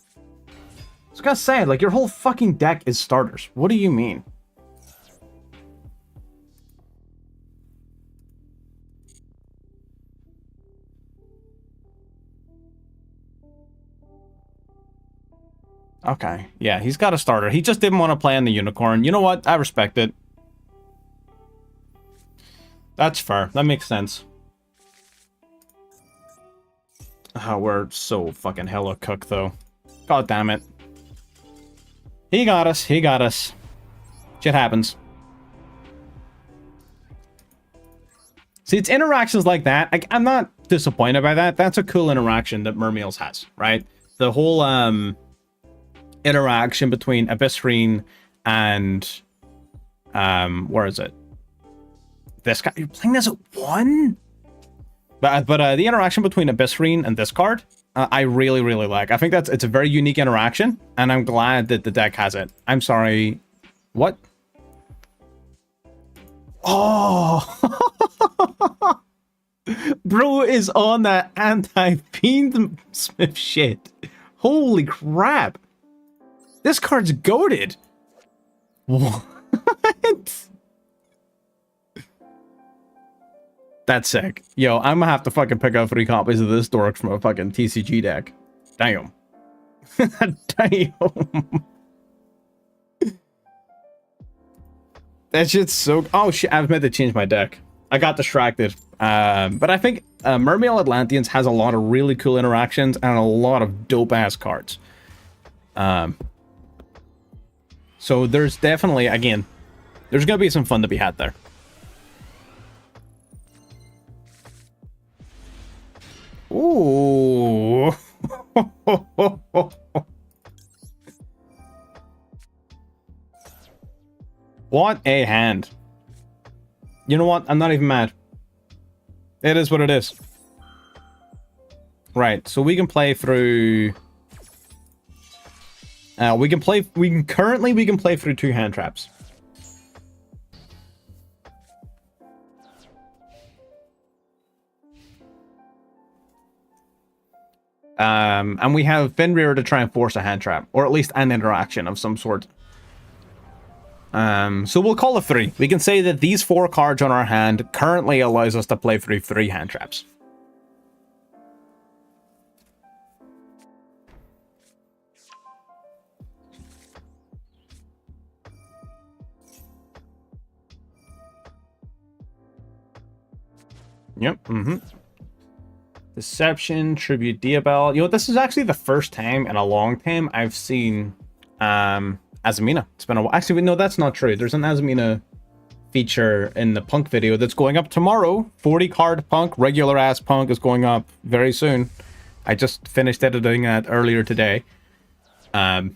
I was gonna say, like, your whole fucking deck is starters. What do you mean? Okay, yeah, he's got a starter. He just didn't want to play on the Unicorn. You know what? I respect it. That's fair. That makes sense. Oh, we're so fucking hella cooked, though. God damn it. He got us. He got us. Shit happens. See, it's interactions like that. I'm not disappointed by that. That's a cool interaction that Mermeals has, right? The whole interaction between Abyssrine and where is it? This guy. You're playing this at 1? But the interaction between Abyssrine and this card, I really, really like. I think it's a very unique interaction, and I'm glad that the deck has it. I'm sorry. What? Oh! Bro is on that anti-Fiend Smith shit. Holy crap. This card's goated. What? That's sick. Yo, I'm gonna have to fucking pick up 3 copies of this dork from a fucking TCG deck. Damn. Damn. That shit's so... Oh shit, I was meant to change my deck. I got distracted. But I think Mermeal Atlanteans has a lot of really cool interactions and a lot of dope-ass cards. So there's definitely, again, there's gonna be some fun to be had there. Ooh. What a hand. You know what? I'm not even mad. It is what it is. Right, so we can play through... we can play through 2 hand traps. And we have Fenrir to try and force a hand trap, or at least an interaction of some sort. So we'll call it 3. We can say that these 4 cards on our hand currently allows us to play through 3 hand traps. Yep, Deception, Tribute Diabel. You know, this is actually the first time in a long time I've seen Azamina. It's been a while. Actually, no, that's not true. There's an Azamina feature in the Punk video that's going up tomorrow. 40 card Punk, regular ass Punk is going up very soon. I just finished editing that earlier today. Or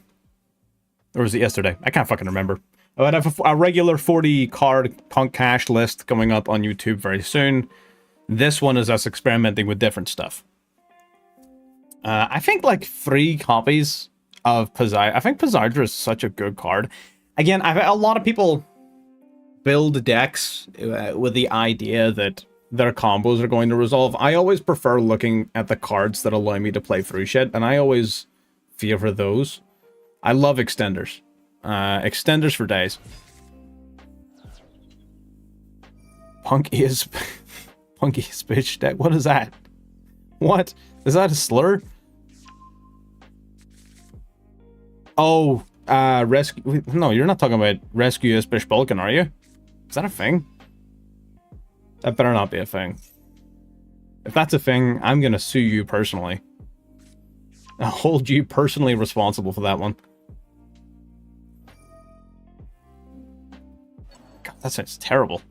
was it yesterday? I can't fucking remember. I would have a regular 40 card Punk cash list going up on YouTube very soon. This one is us experimenting with different stuff. I think like 3 copies of Poseidon. I think Poseidon is such a good card. Again, a lot of people build decks with the idea that their combos are going to resolve. I always prefer looking at the cards that allow me to play through shit, and I always favor those. I love extenders. Extenders for days. Punk is bitch deck. What is that? What? Is that a slur? Oh, rescue. No, you're not talking about rescue is bitch Balkan, are you? Is that a thing? That better not be a thing. If that's a thing, I'm gonna sue you personally. I'll hold you personally responsible for that one. God, that sounds terrible.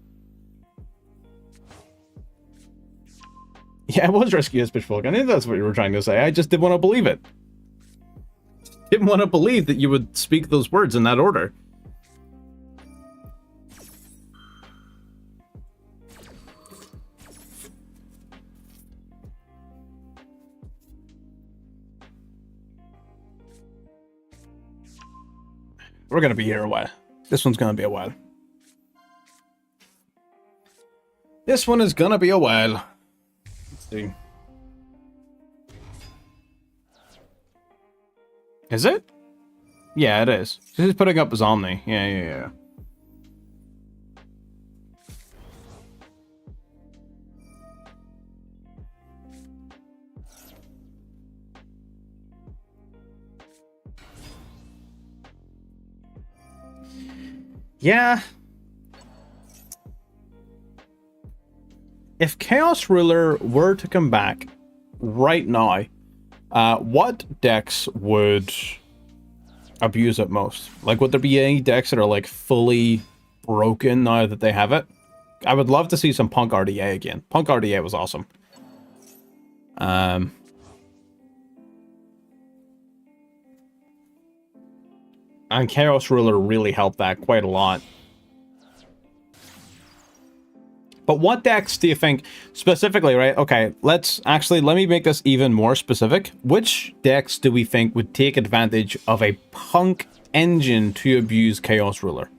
Yeah, it was rescue as bitch folk. I knew that's what you were trying to say. I just didn't want to believe it. Didn't want to believe that you would speak those words in that order. We're gonna be here a while. This one's gonna be a while. This one is gonna be a while. Let's see. Is it? Yeah, it is. She's putting up his Omni. Yeah. Yeah. If Chaos Ruler were to come back right now, what decks would abuse it most? Like, would there be any decks that are like fully broken now that they have it? I would love to see some Punk RDA again. Punk RDA was awesome. And Chaos Ruler really helped that quite a lot. But what decks do you think, specifically, right? Okay, let me make this even more specific. Which decks do we think would take advantage of a Punk engine to abuse Chaos Ruler?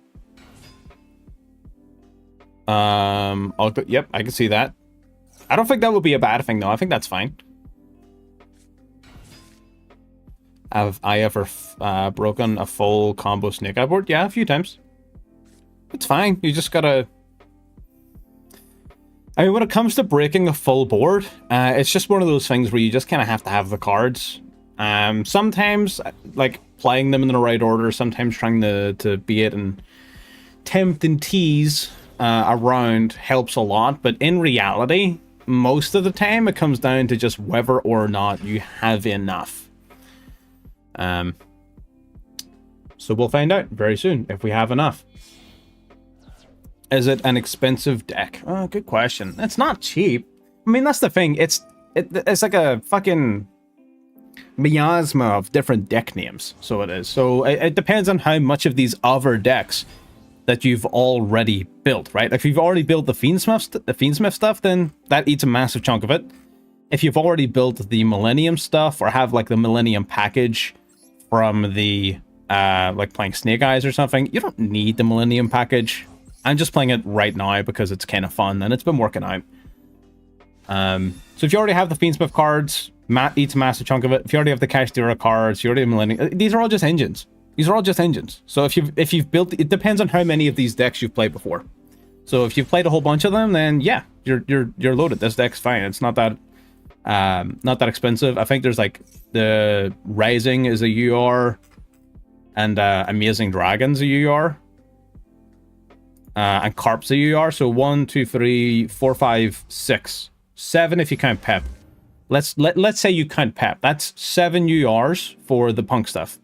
Yep, I can see that. I don't think that would be a bad thing, though. I think that's fine. Have I ever broken a full combo Snake Eye board? Yeah, a few times. It's fine. You just gotta... I mean, when it comes to breaking a full board, it's just one of those things where you just kind of have to have the cards. Sometimes, like, playing them in the right order, sometimes trying to be it and tempt and tease around helps a lot. But in reality, most of the time, it comes down to just whether or not you have enough. So we'll find out very soon if we have enough. Is it an expensive deck? Oh, good question. It's not cheap. I mean, that's the thing. It's like a fucking miasma of different deck names. So it is. So it depends on how much of these other decks that you've already built, right? If you've already built the Fiendsmith stuff, then that eats a massive chunk of it. If you've already built the Millennium stuff or have like the Millennium package from the like playing Snake Eyes or something, you don't need the Millennium package. I'm just playing it right now because it's kind of fun and it's been working out. So if you already have the Fiendsmith cards, Matt eats a massive chunk of it. If you already have the Kashtira cards, you already have Millennium. These are all just engines. These are all just engines. So if you've built, it depends on how many of these decks you've played before. So if you've played a whole bunch of them, then yeah, you're loaded. This deck's fine. It's not that expensive. I think there's like the Rising is a UR and Amazing Dragons a UR. And Carp's a UR, so 1, 2, 3, 4, 5, 6, 7 if you count Pep. Let's say you count Pep. That's 7 URs for the Punk stuff.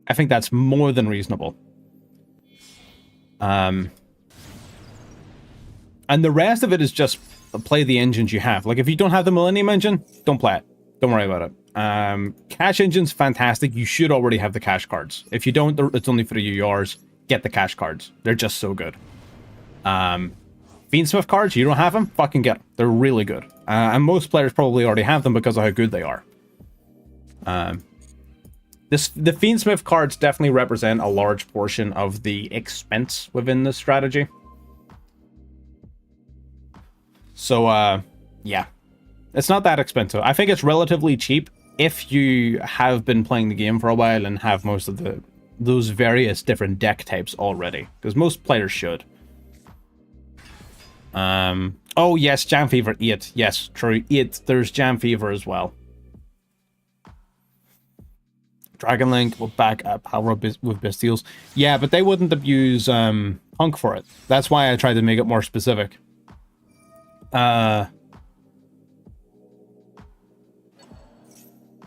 I think that's more than reasonable. And the rest of it is just play the engines you have. Like if you don't have the Millennium engine, don't play it. Don't worry about it. Cash engine's fantastic. You should already have the cash cards. If you don't, it's only for the URs. Get the cash cards. They're just so good. Fiendsmith cards, you don't have them? Fucking get them. They're really good. And most players probably already have them because of how good they are. The Fiendsmith cards definitely represent a large portion of the expense within this strategy. So, yeah. It's not that expensive. I think it's relatively cheap if you have been playing the game for a while and have most of those various different deck types already. Because most players should. Oh, yes, Jam Fever 8. Yes, true. 8. There's Jam Fever as well. Dragon Link will back up power up with Bastiles. Yeah, but they wouldn't abuse P.U.N.K for it. That's why I tried to make it more specific.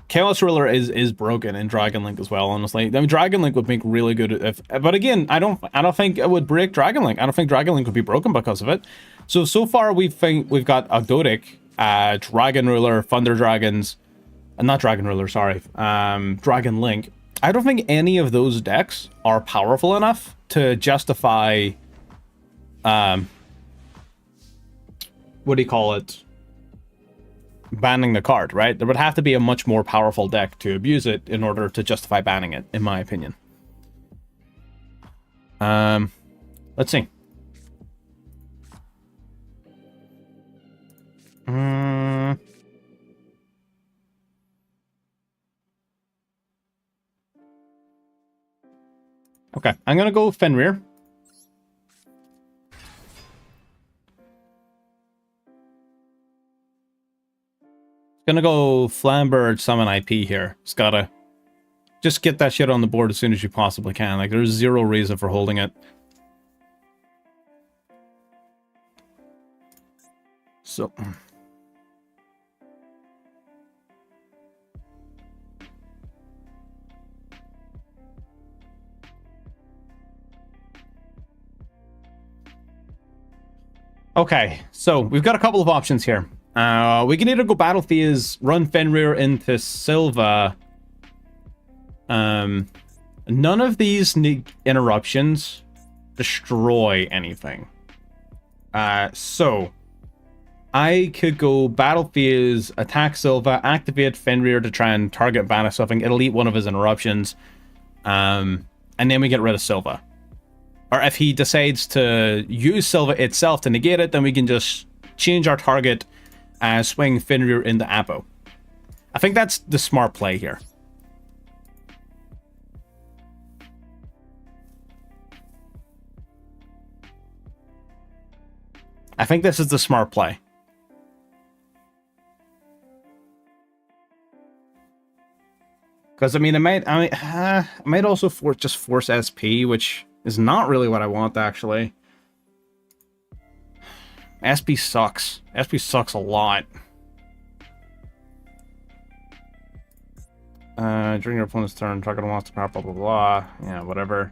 Chaos Ruler is broken in Dragon Link as well, honestly. I mean, Dragon Link would make really good if, but again, I don't think it would break Dragon Link. I don't think Dragon Link would be broken because of it. So far we've got Agodic, Dragon Ruler, Thunder Dragons, not Dragon Ruler, sorry, Dragon Link. I don't think any of those decks are powerful enough to justify, what do you call it? Banning the card, right? There would have to be a much more powerful deck to abuse it in order to justify banning it, in my opinion. Let's see. Okay, I'm gonna go Fenrir. Gonna go Flambird summon IP here. Just gotta get that shit on the board as soon as you possibly can. Like, there's zero reason for holding it. So... Okay, so we've got a couple of options here. We can either go Battle Phase, run Fenrir into Silva. None of these interruptions destroy anything. So I could go Battle Phase, attack Silva, activate Fenrir to try and target Vanish something. It'll eat one of his interruptions. And then we get rid of Silva. Or if he decides to use Silva itself to negate it, then we can just change our target and swing Fenrir into Apo. I think that's the smart play here. I think this is the smart play. Because, I mean, I might also force SP, which is not really what I want, actually. SP sucks. SP sucks a lot. During your opponent's turn, target monster power, blah, blah, blah. Yeah, whatever.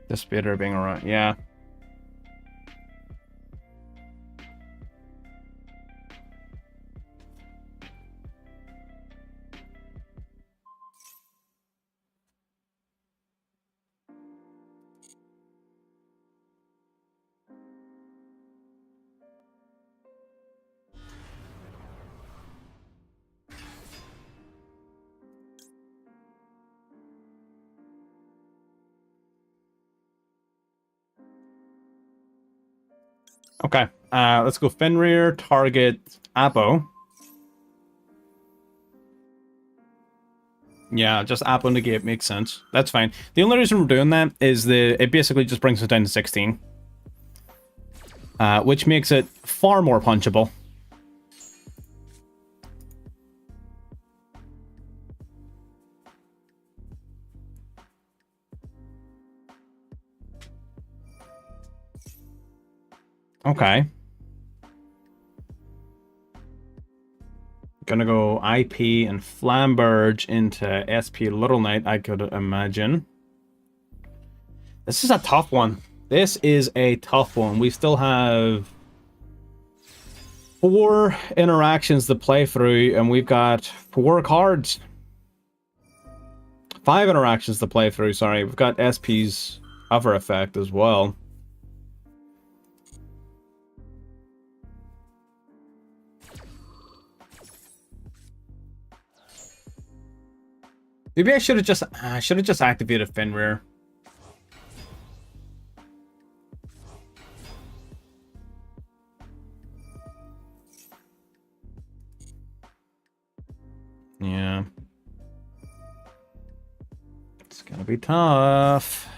This bitter being around, yeah. Okay, let's go Fenrir, target Apo. Yeah, just Apo negate makes sense. That's fine. The only reason we're doing that is it basically just brings it down to 16. Which makes it far more punchable. Okay. Gonna go IP and Flamberge into SP Little Knight, I could imagine. This is a tough one. This is a tough one. We still have 4 interactions to play through, and we've got 4 cards. 5 interactions to play through, sorry. We've got SP's other effect as well. Maybe I should have just activated Fenrir. It's gonna be tough.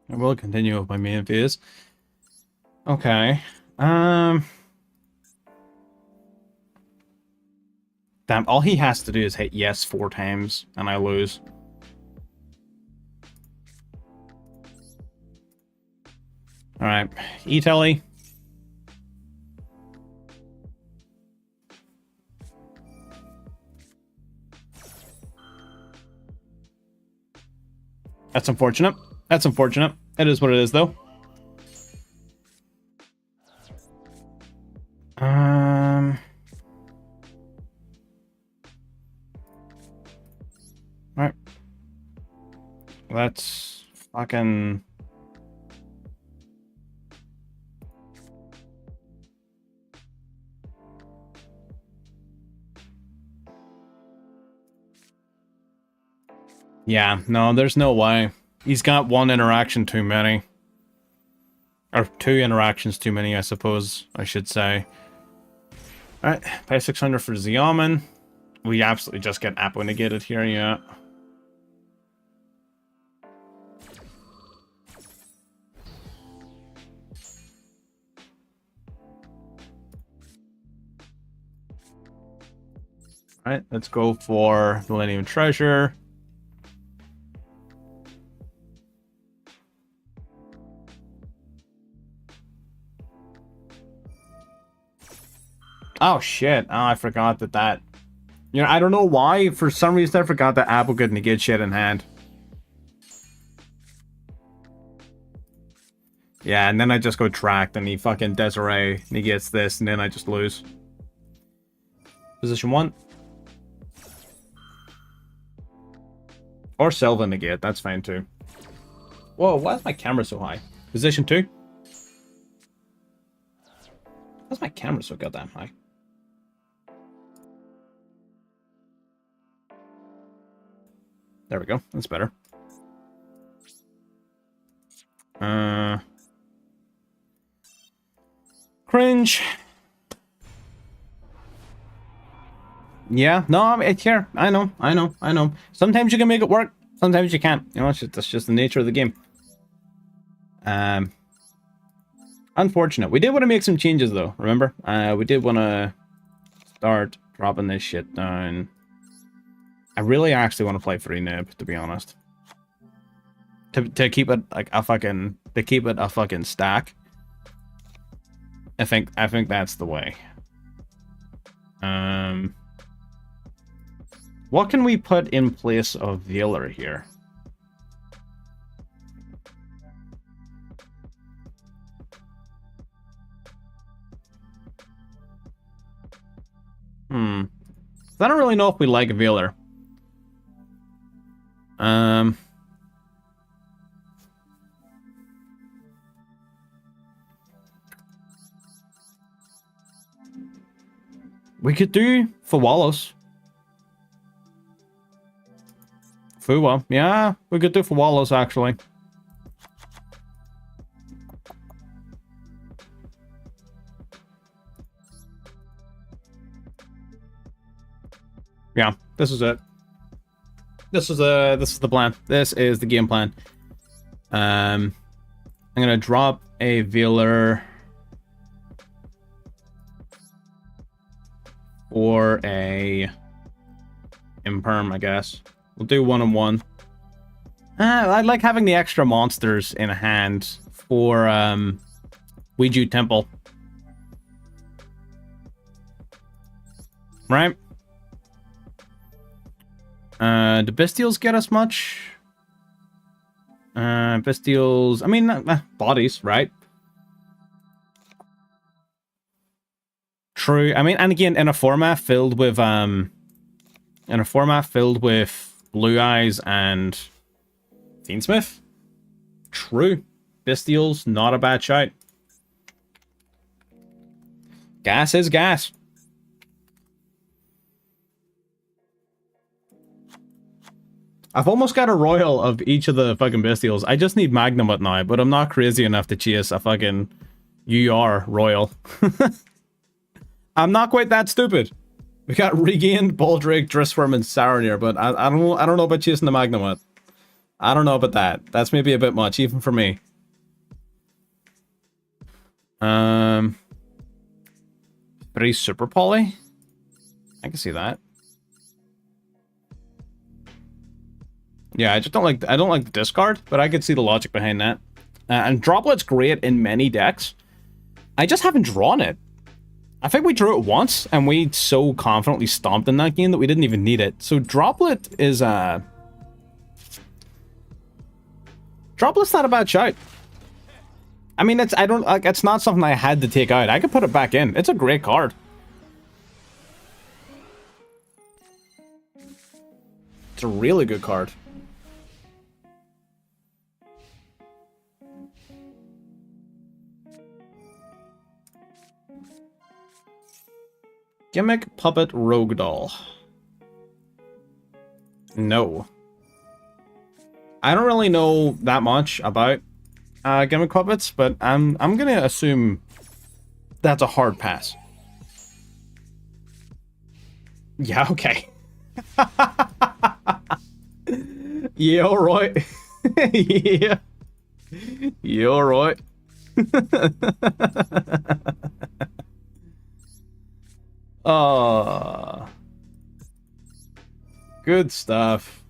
I will continue with my main phase. Okay. Damn, all he has to do is hit yes 4 times, and I lose. Alright. E-Telly. That's unfortunate. That's unfortunate. It is what it is, though. Alright. Let's fucking... Yeah, no, there's no way. He's got 1 interaction too many. Or 2 interactions too many, I suppose, I should say. Alright, pay 600 for Xiamen. We absolutely just get Apo negated here, yeah. Alright, let's go for Millennium Treasure. Oh shit, oh, I forgot that. You know, I don't know why, for some reason I forgot that Apple could negate shit in hand. Yeah, and then I just go tracked and he fucking Desiree negates this and then I just lose. Position 1. Or Selva negate, that's fine too. Whoa, why is my camera so high? Position 2. Why's my camera so goddamn high? There we go, that's better. Cringe. Yeah, no, I mean, here, I know. Sometimes you can make it work, sometimes you can't. You know, that's just the nature of the game. Unfortunate. We did want to make some changes, though, remember? We did want to start dropping this shit down. I really actually want to play free nib, to be honest. To keep it like a fucking... To keep it a fucking stack. I think that's the way. What can we put in place of Veiler here? I don't really know if we like Veiler. We could do Fawalos. Fuwa. Yeah, we could do Fawalos, actually. Yeah, this is it. This is the plan. This is the game plan. I'm gonna drop a Veiler or a Imperm, I guess. We'll do 1-on-1. I like having the extra monsters in hand for Ouija Temple. Right? Do Bestials get us much? Bestials... I mean, bodies, right? True. I mean, and again, in a format filled with Blue Eyes and Fiendsmith. True. Bestials, not a bad shout. Gas is gas. I've almost got a royal of each of the fucking bestials. I just need Magnamut now, but I'm not crazy enough to chase a fucking UR royal. I'm not quite that stupid. We got Regained, Baldrake, Drissworm, and Saronir, but I don't know about chasing the Magnamut. I don't know about that. That's maybe a bit much, even for me. 3 Super Poly? I can see that. Yeah, I don't like the discard, but I could see the logic behind that. And Droplet's great in many decks. I just haven't drawn it. I think we drew it once, and we so confidently stomped in that game that we didn't even need it. So Droplet is Droplet's not a bad shout. I mean, it's not something I had to take out. I could put it back in. It's a great card. It's a really good card. Gimmick Puppet Rogue Doll. No. I don't really know that much about gimmick puppets, but I'm gonna assume that's a hard pass. Yeah, okay. Yeah, alright. Yeah. Yeah, alright. Oh. Good stuff.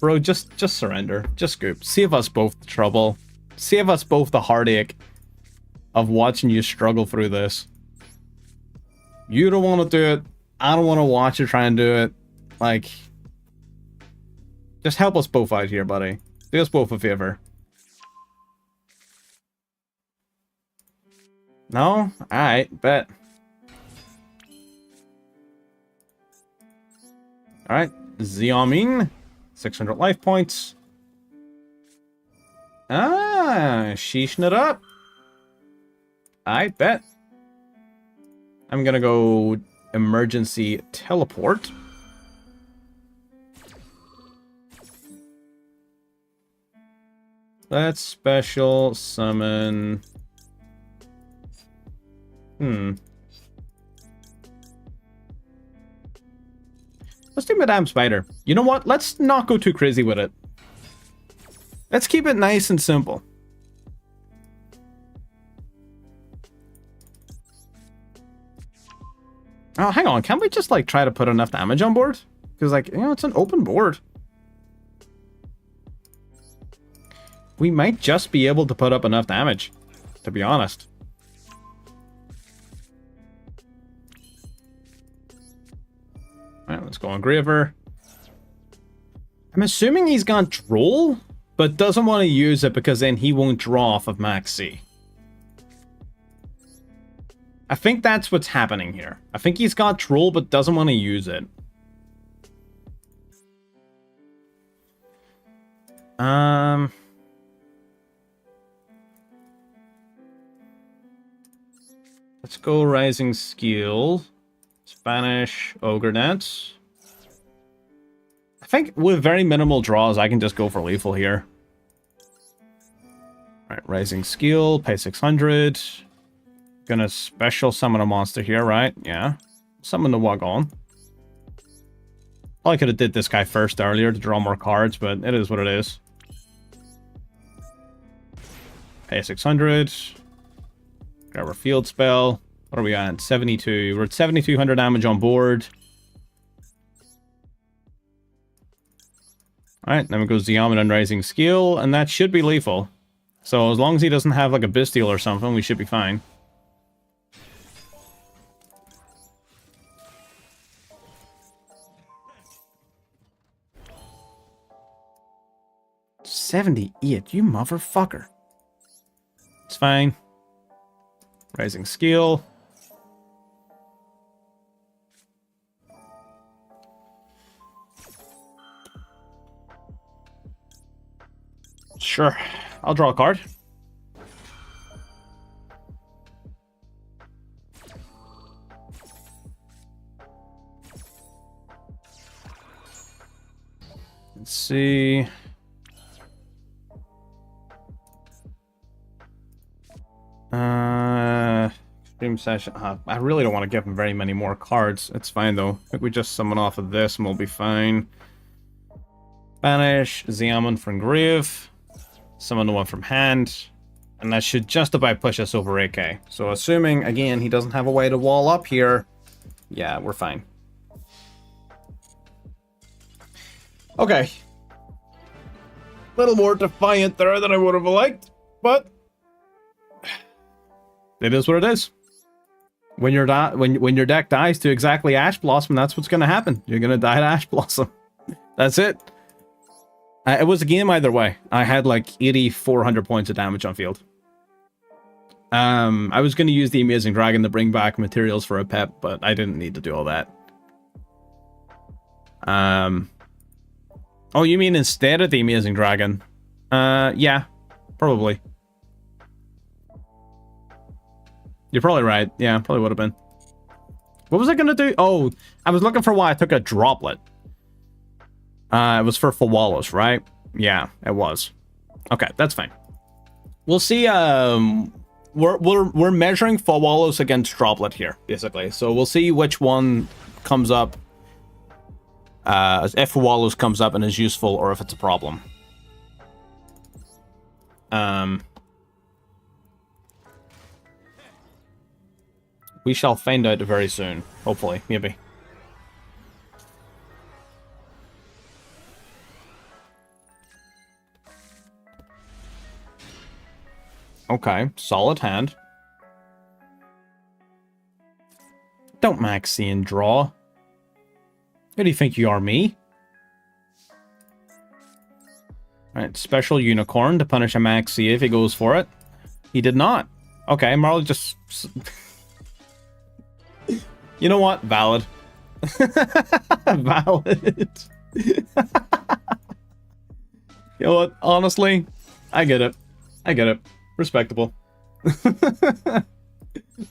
Bro, just surrender. Just scoop. Save us both the trouble. Save us both the heartache of watching you struggle through this. You don't want to do it. I don't want to watch you try and do it. Like, just help us both out here, buddy. Do us both a favor. No? Alright, bet. Alright, Xiaoming. 600 life points. Ah, sheeshing it up. I bet. I'm gonna go emergency teleport. Let's special summon. Let's do Madame Spider. You know what? Let's not go too crazy with it. Let's keep it nice and simple. Oh, hang on. Can't we just, like, try to put enough damage on board? Because, like, you know, it's an open board. We might just be able to put up enough damage, to be honest. Alright, let's go on Graver. I'm assuming he's got Droll, but doesn't want to use it because then he won't draw off of Max C. I think that's what's happening here. I think he's got Droll, but doesn't want to use it. Let's go Rising Skill. Spanish Ogre Dance. I think with very minimal draws, I can just go for Lethal here. Alright, Rising Skill, pay 600. Gonna special summon a monster here, right? Yeah. Summon the Wagon. Probably could have did this guy first earlier to draw more cards, but it is what it is. Pay 600. Grab our field spell. What are we at? 72. We're at 7,200 damage on board. Alright, then we go Xiamen and Rising Skill, and that should be lethal. So as long as he doesn't have like a Bestial or something, we should be fine. $78, you motherfucker. It's fine. Rising skill. Sure, I'll draw a card. Let's see. Stream session. I really don't want to give him very many more cards. It's fine though. I think we just summon off of this and we'll be fine. Banish, Xiamen from Grave. Summon the one from hand. And that should just about push us over 8k. So assuming, again, he doesn't have a way to wall up here. Yeah, we're fine. Okay. A little more defiant there than I would have liked. But it is what it is. When your deck dies to exactly Ash Blossom, that's what's going to happen. You're going to die to Ash Blossom. That's it. It was a game either way. I had like 8,400 points of damage on field. I was going to use the Amazing Dragon to bring back materials for a pep, but I didn't need to do all that. Oh, you mean instead of the Amazing Dragon? Yeah, probably. You're probably right. Yeah, probably would have been. What was I going to do? Oh, I was looking for why I took a droplet. It was for Fawalos, right? Yeah, it was. Okay, that's fine. We'll see. We're measuring Fawalos against droplet here, basically. So we'll see which one comes up. If Fawalos comes up and is useful, or if it's a problem. We shall find out very soon. Hopefully, maybe. Okay, solid hand. Don't Maxine draw. Who do you think you are, me? Alright, special unicorn to punish a Maxie if he goes for it. He did not. Okay, Marley just... You know what? Valid. Valid. You know what? Honestly, I get it. I get it. Respectable.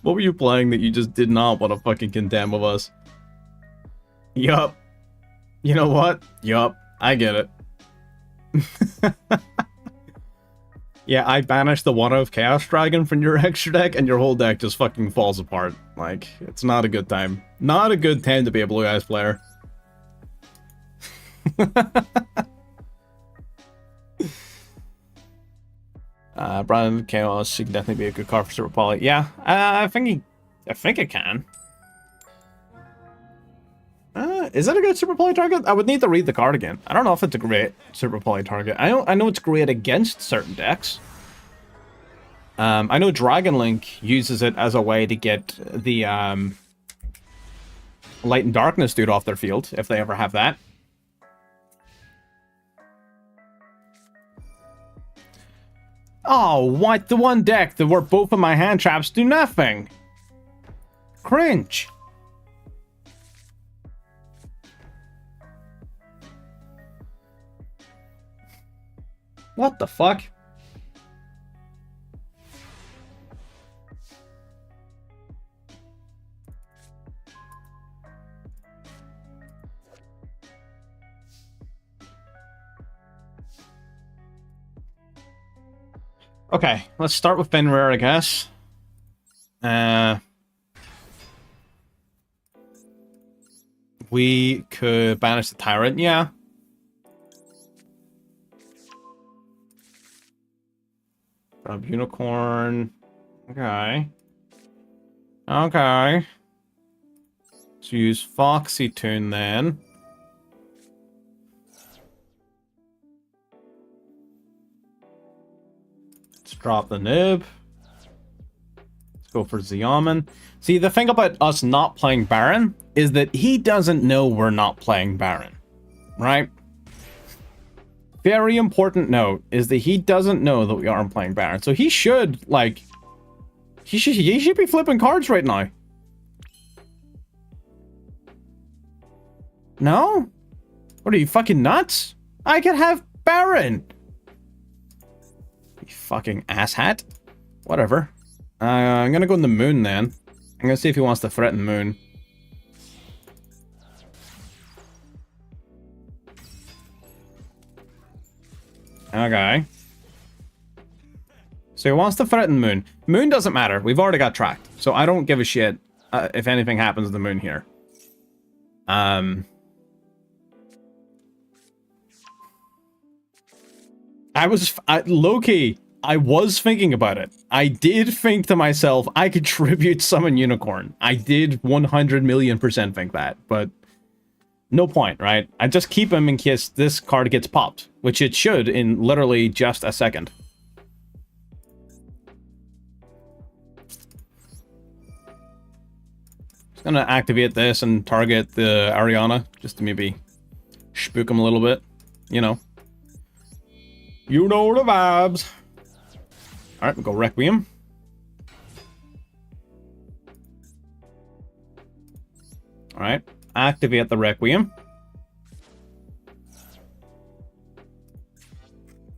What were you playing that you just did not want to fucking contend with us? Yup. You know what? Yup. I get it. Yeah, I banished the One of Chaos Dragon from your extra deck, and your whole deck just fucking falls apart. Like, it's not a good time. Not a good time to be a Blue Eyes player. Brandon Chaos, he can definitely be a good card for Super Poly. Yeah, I think it can. Is it a good Super Poly target? I would need to read the card again. I don't know if it's a great Super Poly target. I know it's great against certain decks. I know Dragon Link uses it as a way to get the Light and Darkness dude off their field, if they ever have that. Oh, what? The one deck that where both of my hand traps do nothing. Cringe. What the fuck? Okay, let's start with Fenrir, I guess. We could banish the Tyrant, yeah. Grab Unicorn. Okay. Okay. Let's use Foxy Tune then. Let's drop the nib. Let's go for Xiamen. See, the thing about us not playing Baron is that he doesn't know we're not playing Baron. Right? Very important note is that he doesn't know that we aren't playing Baron. So he should, like, He should be flipping cards right now. No? What are you, fucking nuts? I could have Baron. You fucking asshat. Whatever. I'm gonna go in the Moon then. I'm gonna see if he wants to threaten Moon. Okay. So he wants to threaten Moon. Moon doesn't matter. We've already got tracked. So I don't give a shit if anything happens to the Moon here. Low-key, I was thinking about it. I did think to myself, I could tribute summon Unicorn. I did 100,000,000% think that, but no point, right? I just keep him in case this card gets popped, which it should in literally just a second. Just gonna activate this and target the Ariana, just to maybe spook him a little bit, you know. You know the vibes. Alright, we'll go Requiem. Alright, activate the Requiem.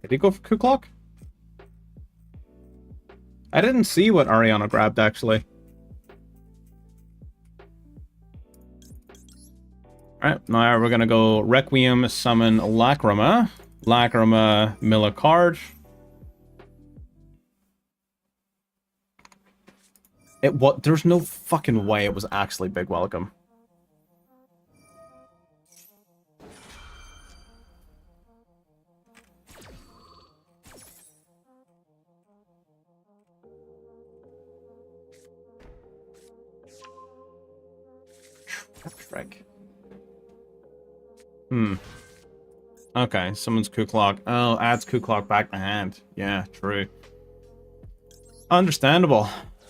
Did he go for P.U.N.K? I didn't see what Ariana grabbed, actually. Alright, now we're gonna go Requiem, summon Lacrima. Lacrima, mill a card. There's no fucking way it was actually Big Welcome. Trick. Okay, summons P.U.N.K. Oh, adds P.U.N.K. back to hand. Yeah, true. Understandable.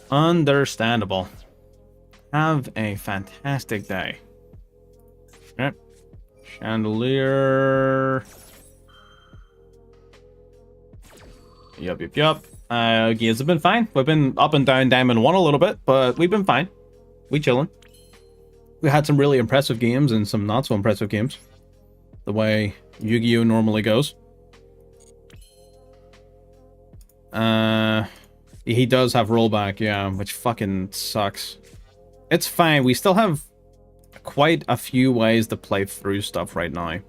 Understandable. Have a fantastic day. Yep. Chandelier. Yup. Games have been fine. We've been up and down Diamond 1 a little bit, but we've been fine. We chilling. We had some really impressive games and some not so impressive games. The way Yu-Gi-Oh! Normally goes. He does have rollback, yeah, which fucking sucks. It's fine, we still have quite a few ways to play through stuff right now.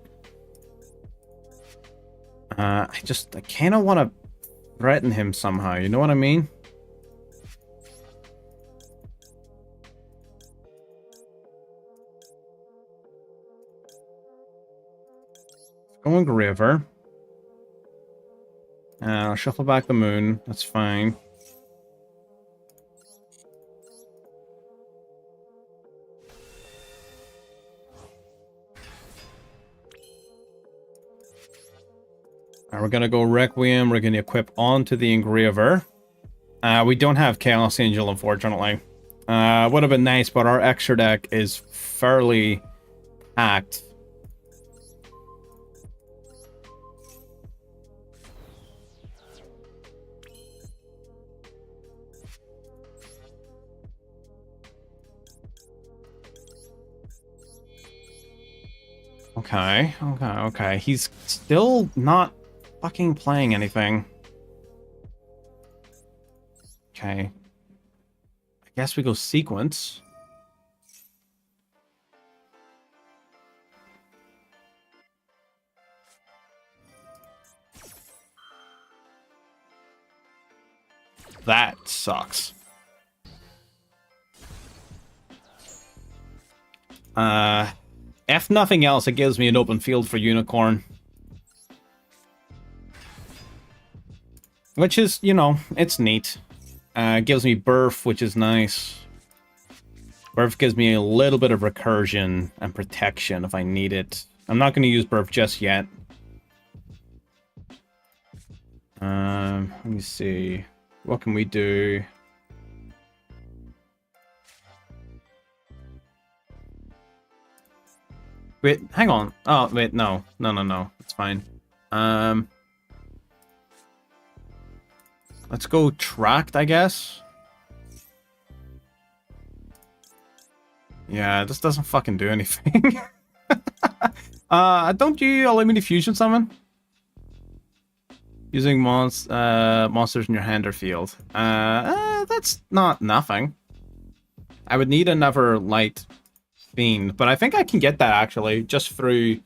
I kinda wanna threaten him somehow, you know what I mean? Going River. I'll shuffle back the Moon. That's fine. We're gonna go Requiem. We're gonna equip onto the Engraver. We don't have Chaos Angel, unfortunately. Would have been nice, but our extra deck is fairly packed. Okay. He's still not fucking playing anything. Okay. I guess we go sequence. That sucks. If nothing else, it gives me an open field for Unicorn. Which is, you know, it's neat. It gives me Birth, which is nice. Birth gives me a little bit of recursion and protection if I need it. I'm not going to use Birth just yet. Let me see. What can we do? Wait, hang on. Oh, wait, no. No. It's fine. Let's go Tracked, I guess. Yeah, this doesn't fucking do anything. Don't you allow me to fusion summon? Using monsters in your hand or field. That's not nothing. I would need another light fiend, but I think I can get that actually just through.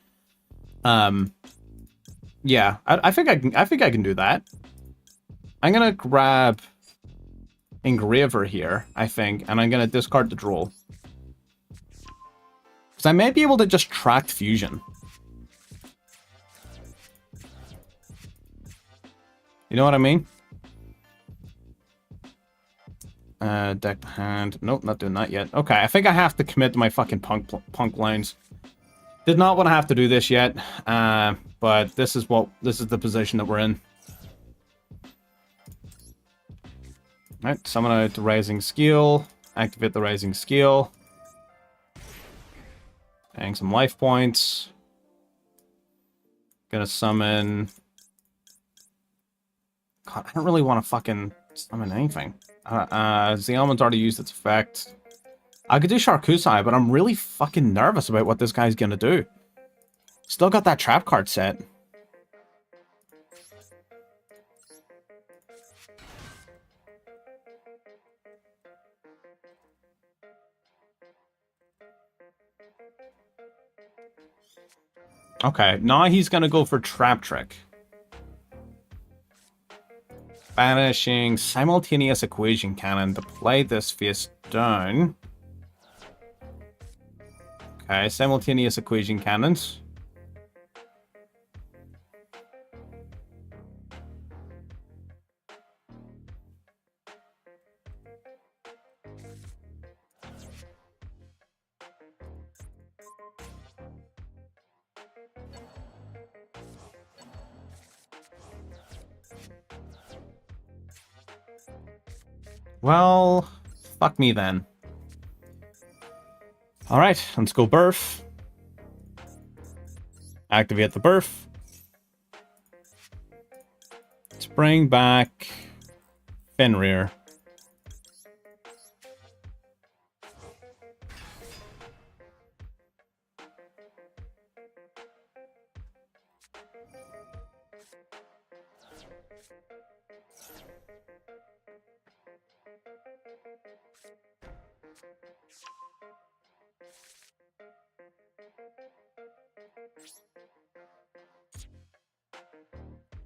Yeah, I think I can. I think I can do that. I'm gonna grab Engraver here, I think, and I'm gonna discard the Duel. Because I may be able to just track fusion. You know what I mean? Deck hand. Nope, not doing that yet. Okay, I think I have to commit to my fucking punk lines. Did not want to have to do this yet, but this is the position that we're in. Alright, summon out the Rising Skill. Activate the Rising Skill. Paying some life points. Gonna summon... God, I don't really want to fucking summon anything. Zealman's already used its effect. I could do Sharkusai, but I'm really fucking nervous about what this guy's gonna do. Still got that trap card set. Okay, now he's gonna go for Trap Trick. Banishing Simultaneous Equation Cannon to play this face down. Okay, Simultaneous Equation Cannons. Well, fuck me then. Alright, let's go Birth. Activate the Birth. Let's bring back Fenrir.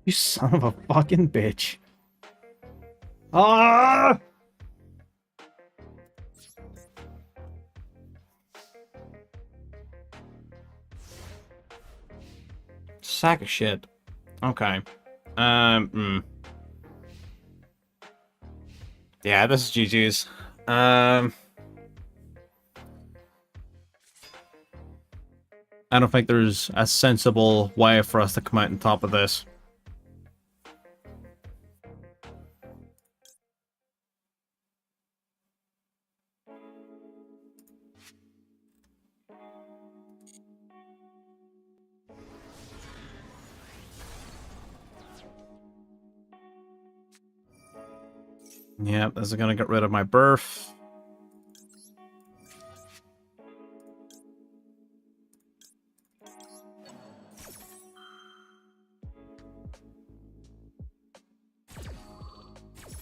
You son of a fucking bitch. Ah! Sack of shit. Okay. Yeah, this is GG's. I don't think there's a sensible way for us to come out on top of this. Yep, this is gonna get rid of my Birth.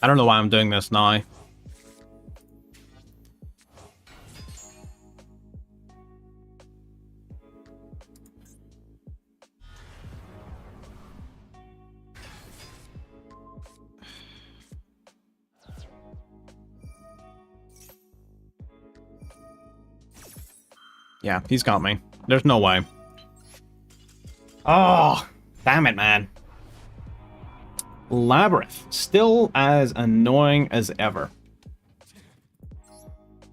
I don't know why I'm doing this now. Yeah, he's got me. There's no way. Oh, damn it, man. Labyrinth. Still as annoying as ever.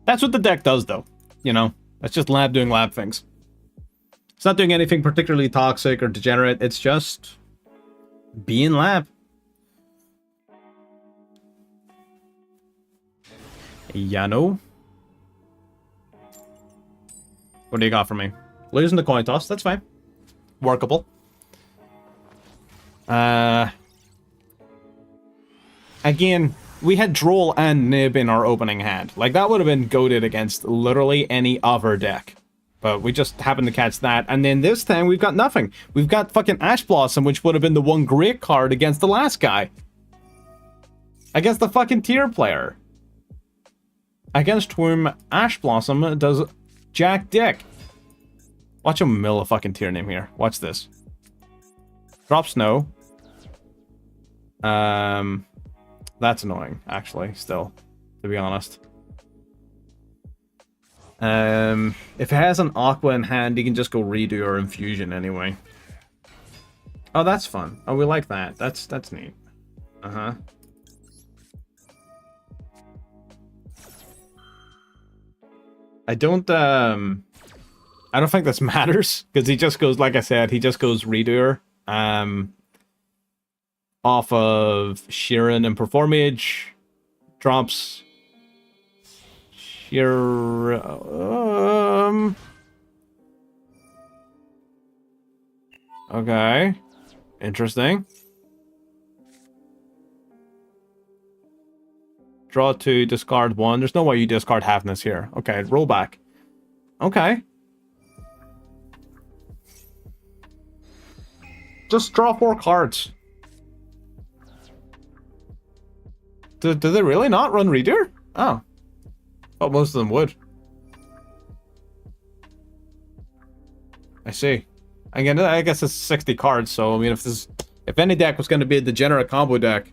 That's what the deck does, though. You know, it's just Lab doing Lab things. It's not doing anything particularly toxic or degenerate. It's just being Lab. Yano. What do you got for me? Losing the coin toss. That's fine. Workable. Again, We had Droll and Nib in our opening hand. Like, that would have been goated against literally any other deck. But we just happened to catch that. And then this time, we've got nothing. We've got fucking Ash Blossom, which would have been the one great card against the last guy. Against the fucking tier player. Against whom Ash Blossom does Jack Dick. Watch him mill a fucking tier name here. Watch this. Drop Snow. That's annoying, actually, still, to be honest. If it has an Aqua in hand, you can just go redo or Infusion anyway. Oh, that's fun. Oh, we like that. That's neat. Uh-huh. I don't think this matters, because he just goes, like I said, he just goes Redoer. Off of Sheeran and Performage. Drops Sheeran. Okay. Interesting. Draw 2, discard 1. There's no way you discard Halfness here. Okay, roll back. Okay. Just draw 4 cards. Do they really not run Reader? Oh. Thought most of them would. I see. Again, I guess it's 60 cards, so I mean, if any deck was going to be a degenerate combo deck.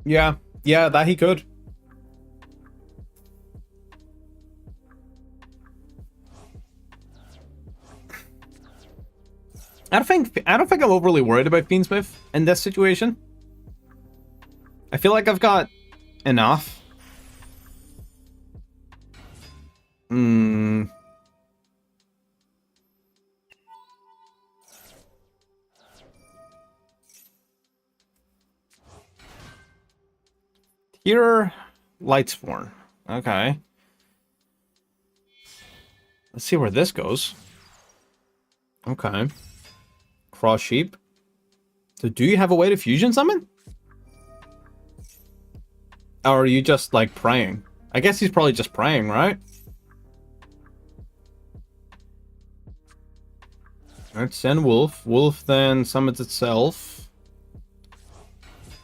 Yeah, that he could. I don't think I'm overly worried about Fiendsmith in this situation. I feel like I've got enough. Here, Lightsworn. Okay. Let's see where this goes. Okay. Cross Sheep. So do you have a way to fusion summon? Or are you just, like, praying? I guess he's probably just praying, right? Alright, send Wolf. Wolf then summons itself.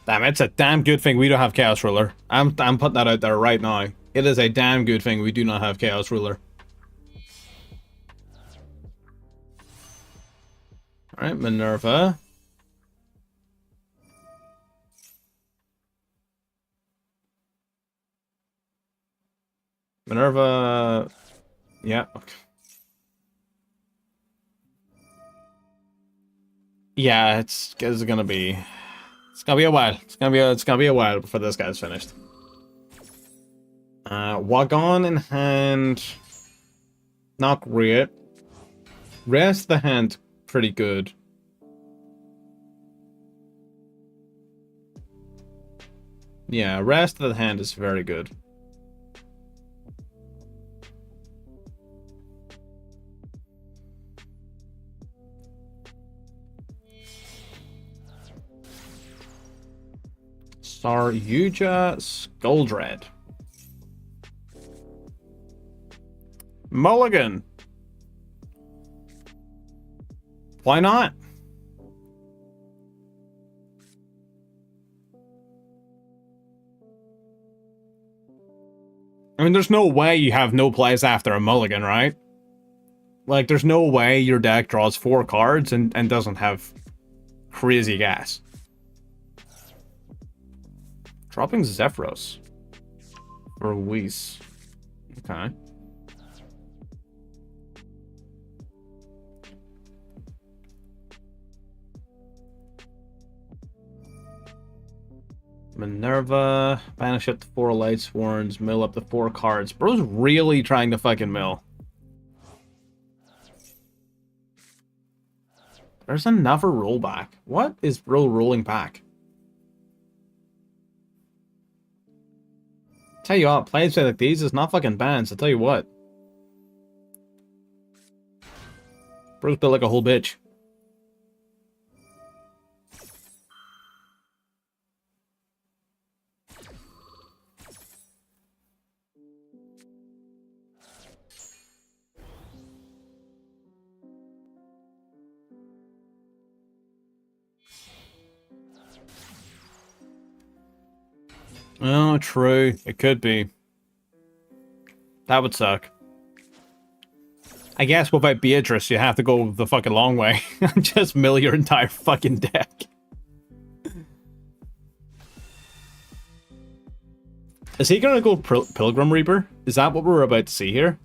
Damn, it's a damn good thing we don't have Chaos Ruler. I'm putting that out there right now. It is a damn good thing we do not have Chaos Ruler. Alright, Minerva. Minerva... Yeah, okay. Yeah, it's gonna be a while. It's gonna be a while before this guy's finished. Wagon in hand. Not great. Rest the hand pretty good. Yeah, rest of the hand is very good. Saryuja Skuldred. Mulligan. Why not? I mean, there's no way you have no plays after a mulligan, right? Like, there's no way your deck draws 4 cards and doesn't have crazy gas. Dropping Zephyros for Whis. Okay. Minerva, banish up to 4 Lightsworns, mill up to 4 cards. Bro's really trying to fucking mill. There's another rollback. What is Bro rolling back? Tell you what, plays like these is not fucking bans, I'll tell you what. Bro's built like a whole bitch. Oh, true. It could be. That would suck. I guess without Beatrice, you have to go the fucking long way and just mill your entire fucking deck. Is he gonna go Pilgrim Reaper? Is that what we're about to see here?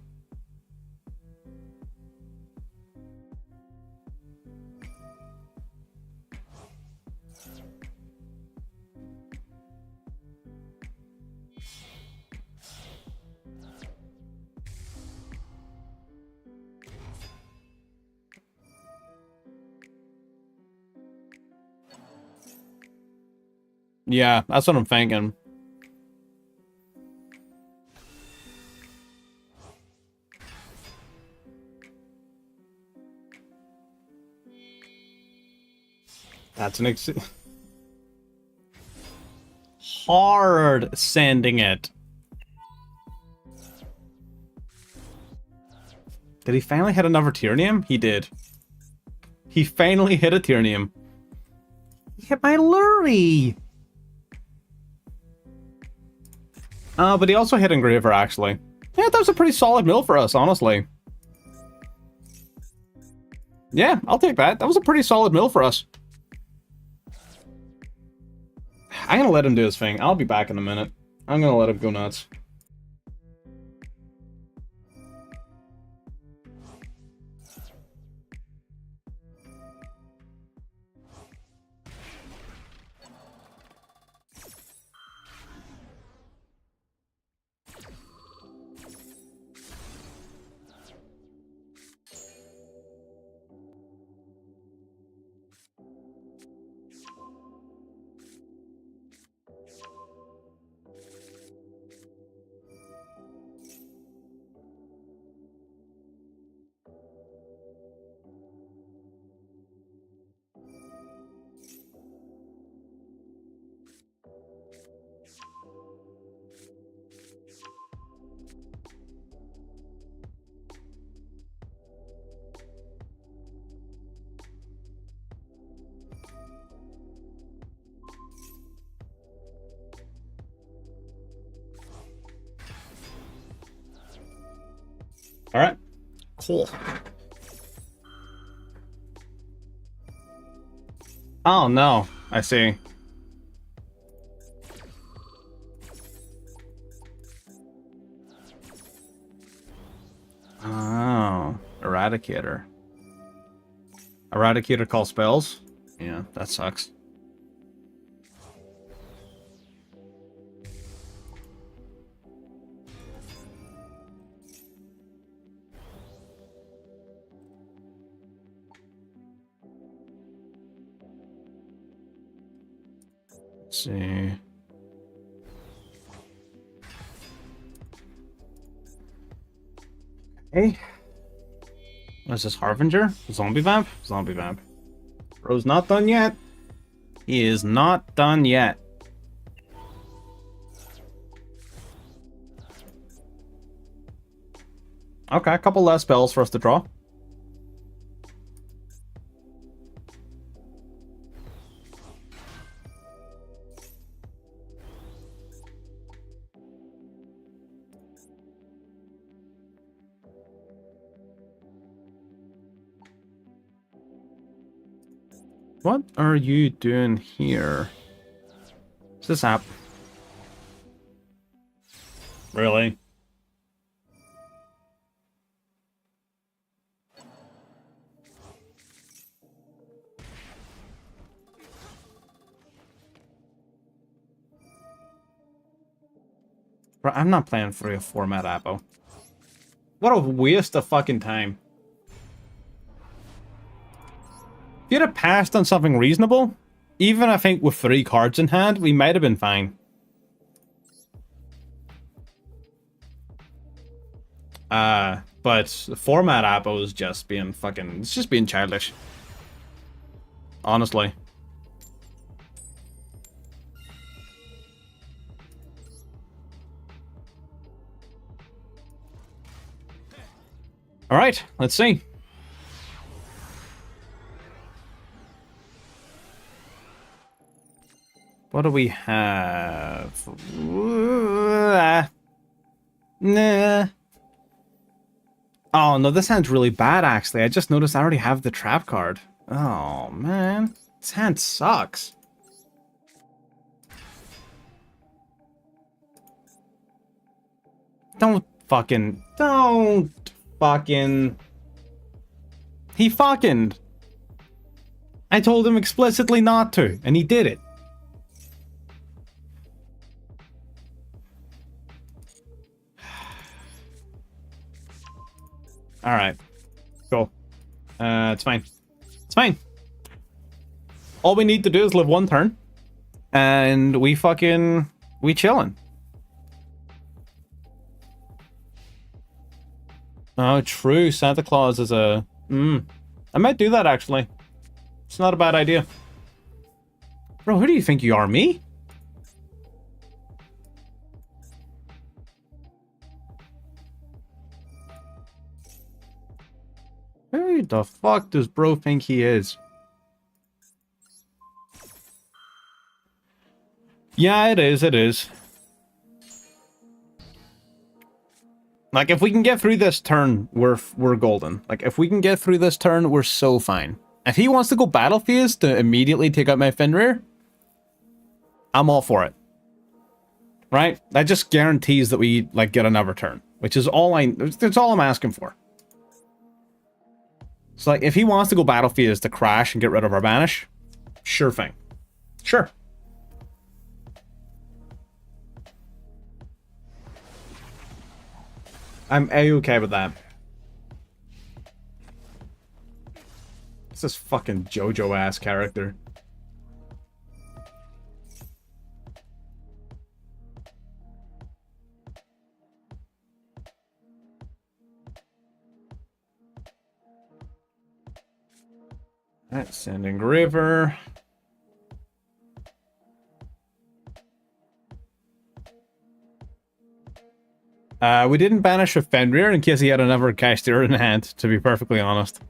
Yeah, that's what I'm thinking. That's an hard sending it. Did he finally hit another Tyrannium? He did. He finally hit a Tyrannium. He hit my Lurie! But he also hit Engraver, actually. Yeah, that was a pretty solid mill for us, honestly. Yeah, I'll take that. That was a pretty solid mill for us. I'm gonna let him do his thing. I'll be back in a minute. I'm gonna let him go nuts. Alright. Cool. Oh, no. I see. Oh. Eradicator. Eradicator calls spells? Yeah, that sucks. Let's see. Hey. What is this, Harbinger? Zombie Vamp? Zombie Vamp. Bro's not done yet. He is not done yet. Okay, a couple less spells for us to draw. What are you doing here? Is this app? Really? Bro, I'm not playing for a format appo. What a waste of fucking time. If you'd have passed on something reasonable, even I think with 3 cards in hand, we might have been fine. But the format appo is just being fucking... It's just being childish. Honestly. Alright, let's see. What do we have? Nah. Oh, no, this hand's really bad, actually. I just noticed I already have the trap card. Oh, man. This hand sucks. Don't fucking... He fucking... I told him explicitly not to, and he did it. Alright. Cool. It's fine. It's fine. All we need to do is live one turn. And we chillin'. Oh, true. Santa Claus is a... I might do that, actually. It's not a bad idea. Bro, who do you think you are? Me? Who the fuck does bro think he is? Yeah, it is, it is. Like, if we can get through this turn, we're golden. Like, if we can get through this turn, we're so fine. If he wants to go Battle Phase to immediately take out my Fenrir, I'm all for it. Right? That just guarantees that we, like, get another turn. Which is that's all I'm asking for. So, like, if he wants to go Battle Phase to crash and get rid of our banish, sure thing. Sure. I'm A-okay with that. It's this fucking JoJo-ass character. Alright, send engraver. We didn't banish with Fenrir in case he had another Kashtira in hand, to be perfectly honest.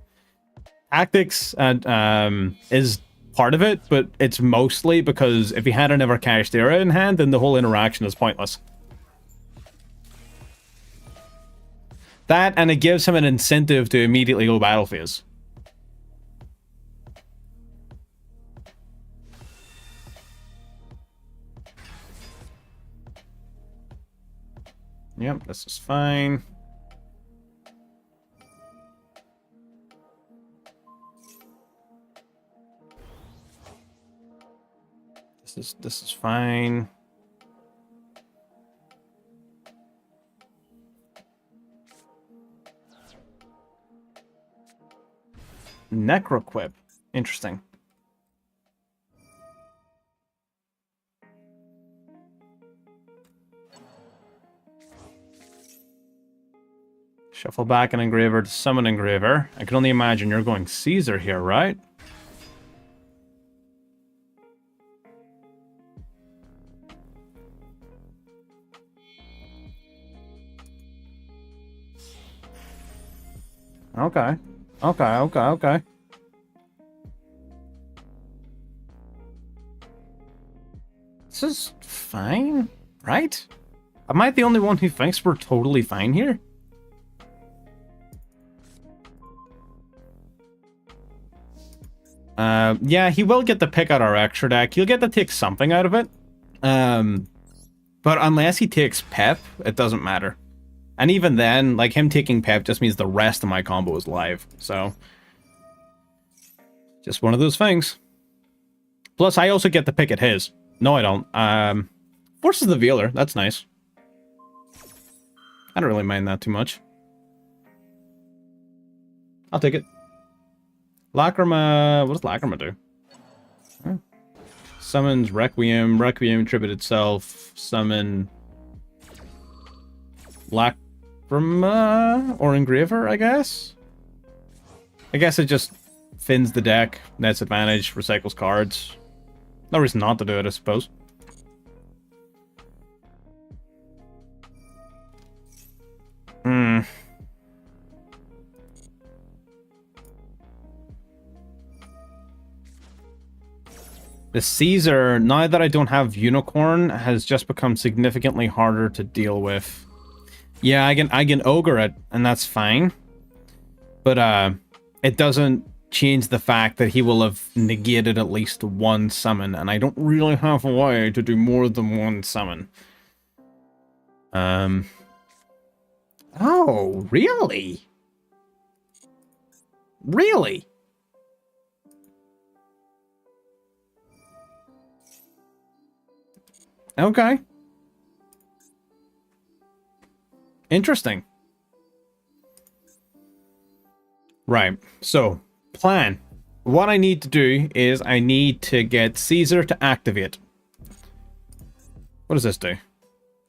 Tactics is part of it, but it's mostly because if he had another Kashtira in hand, then the whole interaction is pointless. That, and it gives him an incentive to immediately go Battle Phase. Yep, this is fine. This is fine. Necroquip. Interesting. Shuffle back an engraver to summon engraver. I can only imagine you're going Caesar here, right? Okay. Okay. This is fine, right? Am I the only one who thinks we're totally fine here? Yeah, he will get to pick out our extra deck. He'll get to take something out of it. But unless he takes Pep, it doesn't matter. And even then, like, him taking Pep just means the rest of my combo is live. So, just one of those things. Plus, I also get to pick at his. No, I don't. Forces the Vealer. That's nice. I don't really mind that too much. I'll take it. Lacrima... What does Lacrima do? Huh. Summons Requiem. Requiem tribute itself. Summon... Lacrima? Or Engraver, I guess? I guess it just thins the deck. Nets advantage. Recycles cards. No reason not to do it, I suppose. The Caesar, now that I don't have Unicorn, has just become significantly harder to deal with. Yeah, I can ogre it, and that's fine. But it doesn't change the fact that he will have negated at least one summon, and I don't really have a way to do more than one summon. Oh, really? Really? Okay. Interesting. Right, so, plan. What I need to do is I need to get Caesar to activate. What does this do?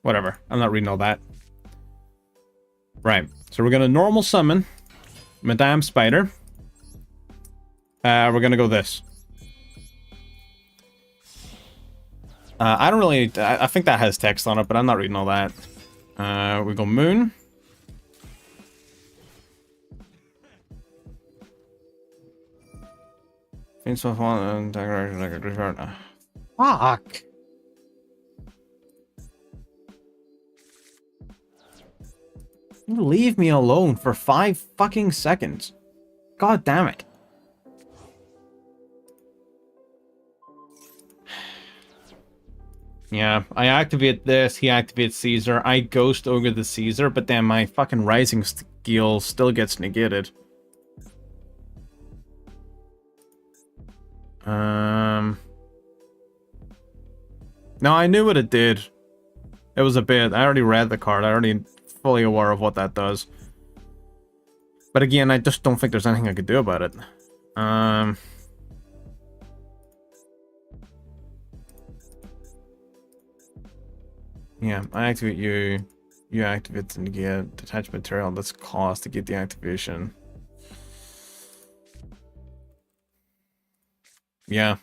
Whatever, I'm not reading all that. Right, so we're gonna normal summon Madame Spider. We're gonna go this. I don't really... I think that has text on it, but I'm not reading all that. We go Moon. Fuck. You leave me alone for 5 fucking seconds. God damn it. Yeah, I activate this, he activates Caesar, I ghost ogre the Caesar, but then my fucking rising skill still gets negated. No, I knew what it did. It was a bit. I already read the card. I already fully aware of what that does. But again, I just don't think there's anything I could do about it. Yeah, I activate you. You activate and get detached material. That's cost to get the activation. Yeah.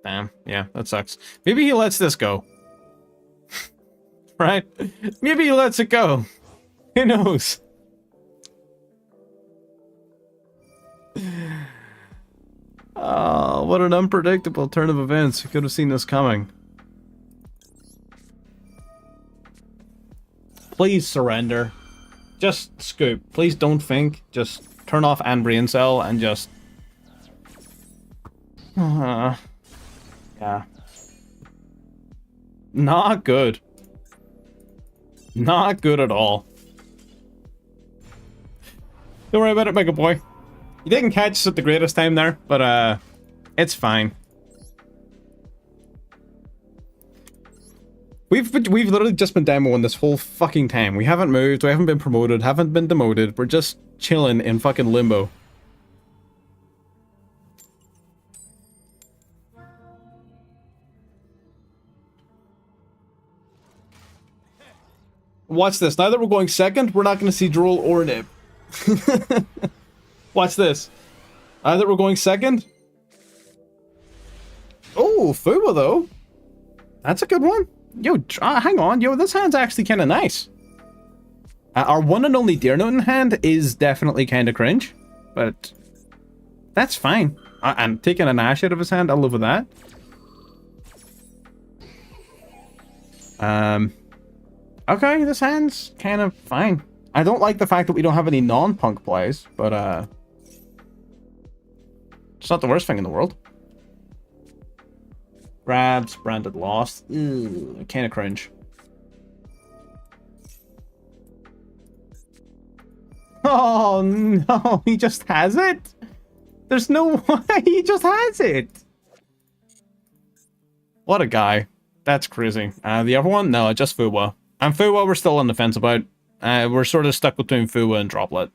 Damn, yeah, that sucks. Maybe he lets this go. Right? Maybe he lets it go. Who knows? Oh, what an unpredictable turn of events. You could have seen this coming. Please surrender. Just scoop. Please don't think. Just turn off and brain cell and just... yeah. Not good. Not good at all. Don't worry about it, Mega Boy. You didn't catch us at the greatest time there, but it's fine. We've literally just been demoing this whole fucking time. We haven't moved, we haven't been promoted, haven't been demoted. We're just chilling in fucking limbo. Watch this. Now that we're going second, we're not going to see Duel or Nib. Watch this. Now that we're going second. Oh, Fuwa though. That's a good one. Yo, hang on. Yo, this hand's actually kind of nice. Our one and only Deer Note in hand is definitely kind of cringe. But that's fine. I'm taking an Ash out of his hand. I'll live with that. Okay, this hand's kind of fine. I don't like the fact that we don't have any non-punk plays, but it's not the worst thing in the world. Grabs, branded lost. Ew, kind of cringe. Oh no, he just has it? There's no way, he just has it. What a guy. That's crazy. The other one? No, just Fuwa. And Fuwa we're still on the fence about. We're sort of stuck between Fuwa and Droplet.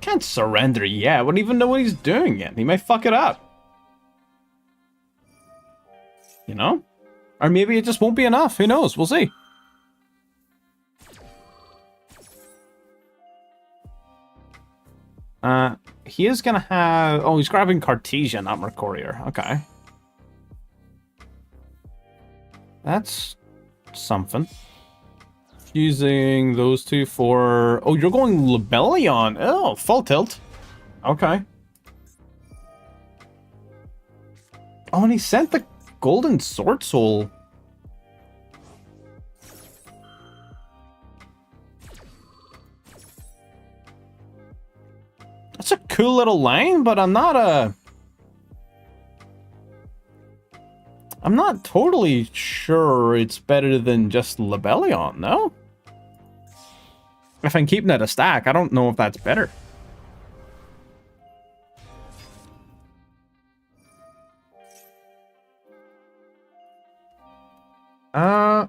Can't surrender yet. Wouldn't even know what he's doing yet. He might fuck it up. You know? Or maybe it just won't be enough. Who knows? We'll see. he is gonna have... Oh, he's grabbing Cartesian, not Mercurier. Okay. That's something. Using those two for... Oh, you're going Lebellion. Oh, full tilt. Okay. Oh, and he sent the Golden Sword Soul. That's a cool little line, but I'm not totally sure it's better than just Lebellion, no? If I'm keeping it a stack, I don't know if that's better. I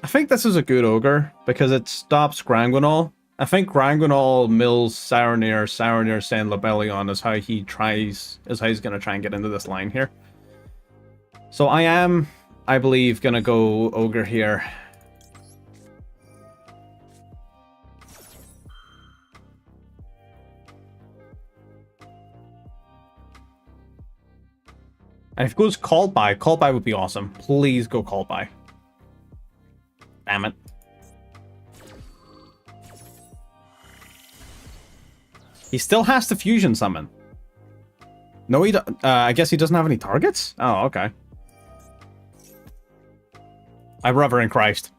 think this is a good ogre because it stops Granguinol. I think Granguinol mills Saronir, Saronir saying Lebellion is how he's gonna try and get into this line here. So I am, I believe, gonna go ogre here. And if it goes called by would be awesome. Please go called by. Damn it. He still has to fusion summon. No, I guess he doesn't have any targets? Oh, okay. I rever in Christ.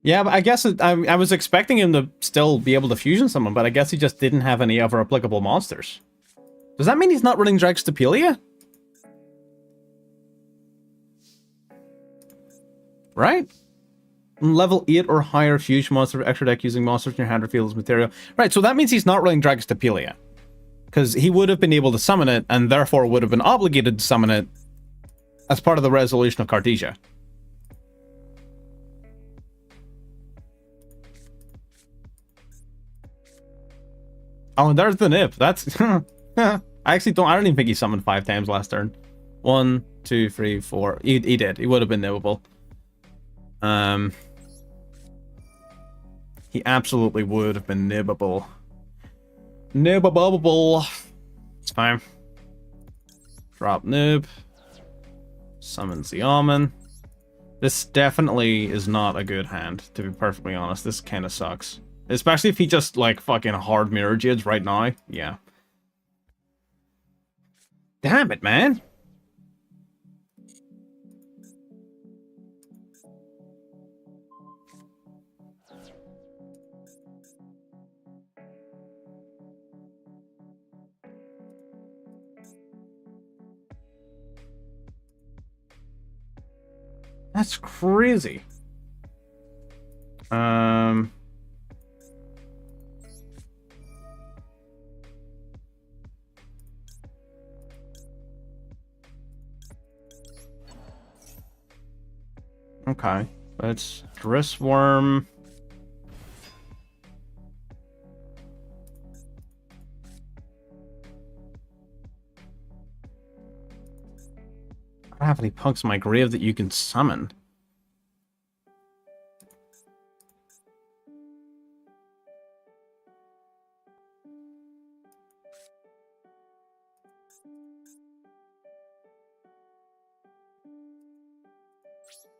Yeah, but I guess I was expecting him to still be able to fusion summon, but I guess he just didn't have any other applicable monsters. Does that mean he's not running Dragstapelia? Right? Level 8 or higher fusion monster extra deck using monsters in your hand or field as material. Right, so that means he's not running Dragstapelia. Because he would have been able to summon it, and therefore would have been obligated to summon it as part of the resolution of Cartesia. Oh, and there's the nip. That's... I don't even think he summoned 5 times last turn. 1, 2, 3, 4. He did. He would have been nibbable. He absolutely would have been nibbable. Nibbable. It's fine. Drop nib. Summons the almond. This definitely is not a good hand, to be perfectly honest. This kind of sucks. Especially if he just, like, fucking hard mirror jades right now. Yeah. Damn it, man. That's crazy. Okay, let's Drissworm. I don't have any punks in my grave that you can summon.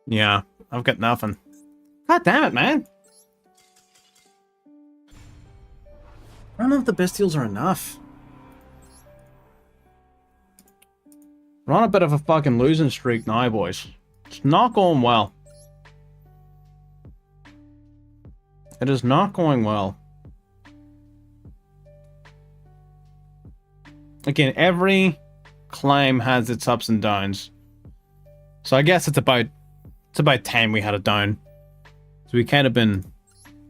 Yeah, I've got nothing. God damn it, man. I don't know if the bestials are enough. We're on a bit of a fucking losing streak now, boys. It's not going well. It is not going well. Again, every climb has its ups and downs. So I guess it's about time we had it down. So we kind of been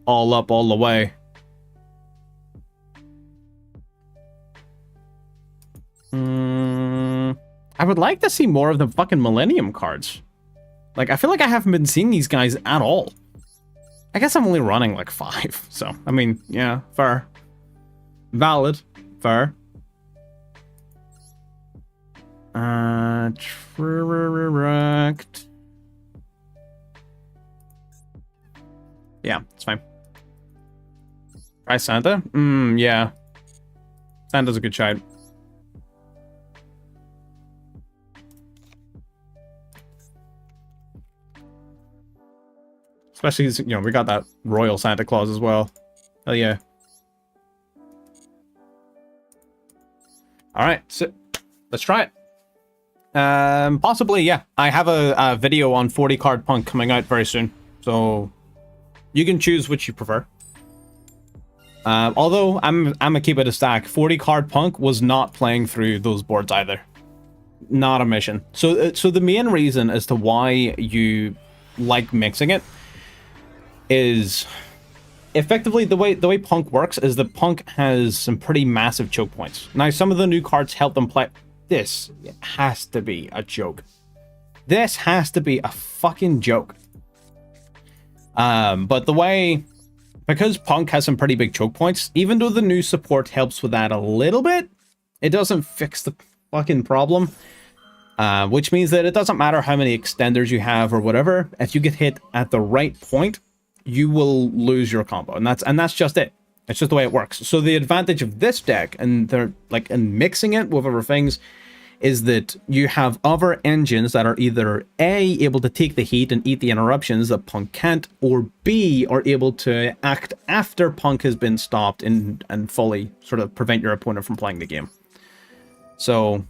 all up all the way. I would like to see more of the fucking Millennium cards. Like, I feel like I haven't been seeing these guys at all. I guess I'm only running like 5, so I mean, yeah, fair. Valid. Fair. Correct. Yeah, it's fine. Try Santa? Yeah. Santa's a good shot. Especially, you know, we got that Royal Santa Claus as well. Hell yeah. Alright, so let's try it. Possibly, yeah. I have a video on 40 card Punk coming out very soon. So you can choose which you prefer. Although I'm gonna keep it a stack. 40 card Punk was not playing through those boards either. Not a mission. So the main reason as to why you like mixing it is effectively the way Punk works is that Punk has some pretty massive choke points. Now some of the new cards help them play. This has to be a joke. This has to be a fucking joke. But the way, because Punk has some pretty big choke points, even though the new support helps with that a little bit, it doesn't fix the fucking problem. Which means that it doesn't matter how many extenders you have or whatever, if you get hit at the right point, you will lose your combo. And that's just it. It's just the way it works. So the advantage of this deck, and they're like in mixing it with other things, is that you have other engines that are either A, able to take the heat and eat the interruptions that Punk can't, or B, are able to act after Punk has been stopped and fully sort of prevent your opponent from playing the game. So,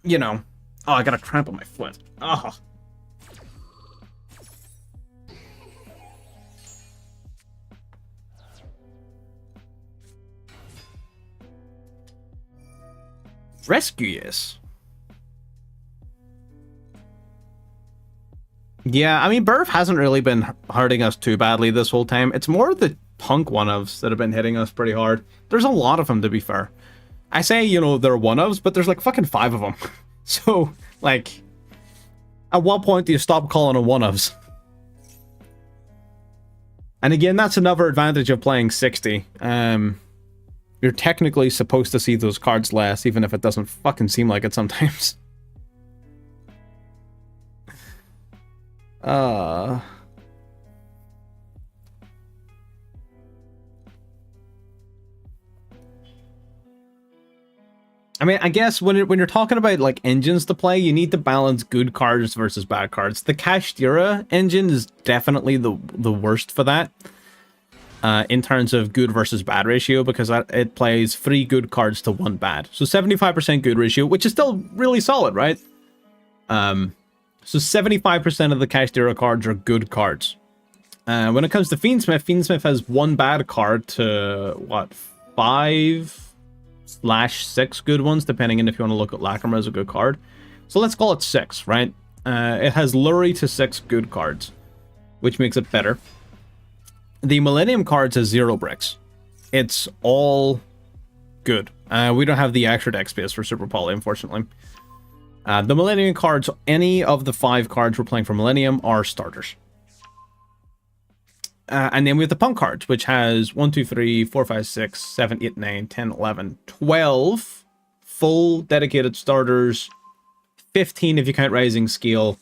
you know, oh, I got a cramp on my foot. Oh. Rescuers. Yeah, I mean, Burf hasn't really been hurting us too badly this whole time. It's more the Punk one-ofs that have been hitting us pretty hard. There's a lot of them, to be fair. I say, you know, they're one-ofs, but there's like fucking 5 of them. So, like, at what point do you stop calling them one-ofs? And again, that's another advantage of playing 60. You're technically supposed to see those cards less, even if it doesn't fucking seem like it sometimes. I mean, I guess when you're talking about like engines to play, you need to balance good cards versus bad cards. The Kashtira engine is definitely the worst for that. In terms of good versus bad ratio, because it plays 3 good cards to 1 bad. So 75% good ratio, which is still really solid, right? So 75% of the Kashtira cards are good cards. When it comes to Fiendsmith, Fiendsmith has 1 bad card to, what, 5/6 good ones, depending on if you want to look at Lacrima as a good card. So let's call it 6, right? It has Lurie to 6 good cards, which makes it better. The Millennium cards has 0 bricks. It's all good. We don't have the extra deck space for Super Poly, unfortunately. The Millennium cards, any of the 5 cards we're playing for Millennium are starters. And then we have the Punk cards, which has 1, 2, 3, 4, 5, 6, 7, 8, 9, 10, 11, 12 full dedicated starters, 15 if you count Rising Scale.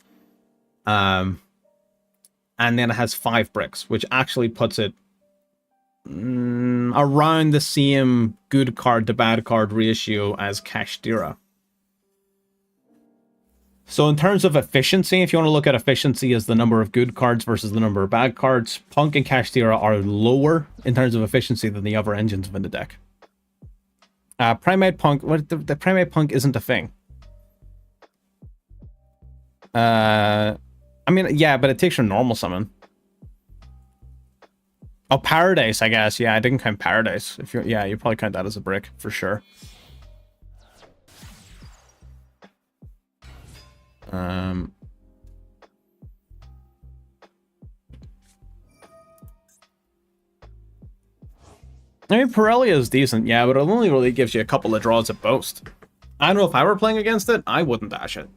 And then it has 5 bricks, which actually puts it around the same good card to bad card ratio as Kashtira. So in terms of efficiency, if you want to look at efficiency as the number of good cards versus the number of bad cards, Punk and Kashtira are lower in terms of efficiency than the other engines within the deck. Primate Punk, the Primate Punk isn't a thing. I mean, yeah, but it takes your normal summon. Oh, Paradise, I guess. Yeah, I didn't count Paradise. If yeah, you probably count that as a brick for sure. I mean, Pirelli is decent, yeah, but it only really gives you a couple of draws at most. I don't know if I were playing against it, I wouldn't dash it.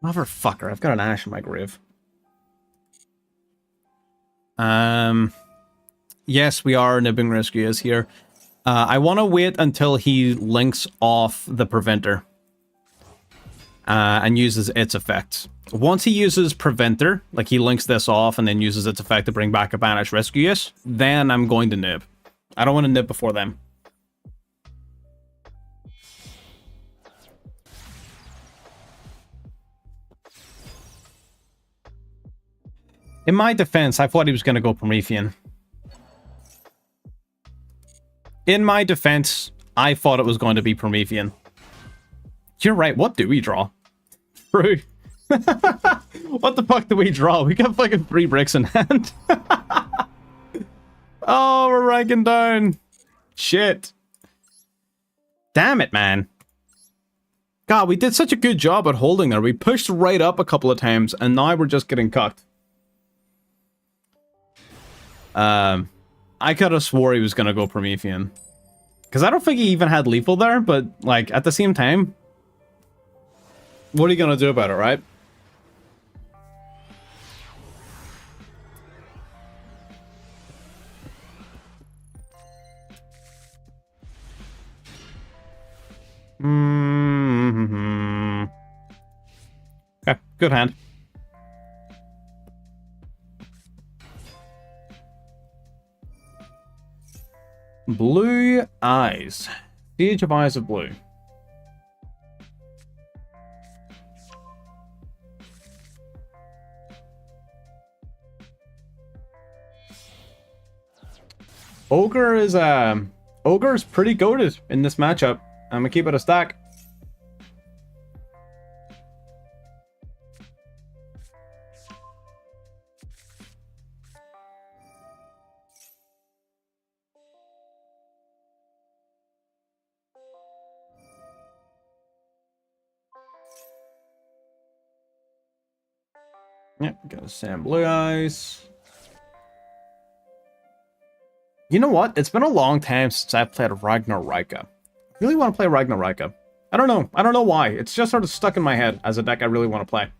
Motherfucker, I've got an ash in my grave. Yes, we are nibbing rescuers here. I want to wait until he links off the preventer. And uses its effect. Once he uses preventer, like he links this off and then uses its effect to bring back a banished rescuers, then I'm going to nib. I don't want to nib before them. In my defense, I thought he was going to go Promethean. In my defense, I thought it was going to be Promethean. You're right, what do we draw? True. What the fuck do we draw? We got fucking 3 bricks in hand. Oh, we're ranking down. Shit. Damn it, man. God, we did such a good job at holding there. We pushed right up a couple of times, and now we're just getting cucked. I could have swore he was going to go Promethean. Because I don't think he even had lethal there, but, like, at the same time, what are you going to do about it, right? Okay, good hand. Blue Eyes. Siege of Eyes of Blue. Ogre is pretty goated in this matchup. I'm gonna keep it a stack. Yep, got a Sam Blue Eyes. You know what? It's been a long time since I played Ragnaraka. I really want to play Ragnaraka. I don't know. I don't know why. It's just sort of stuck in my head as a deck I really want to play.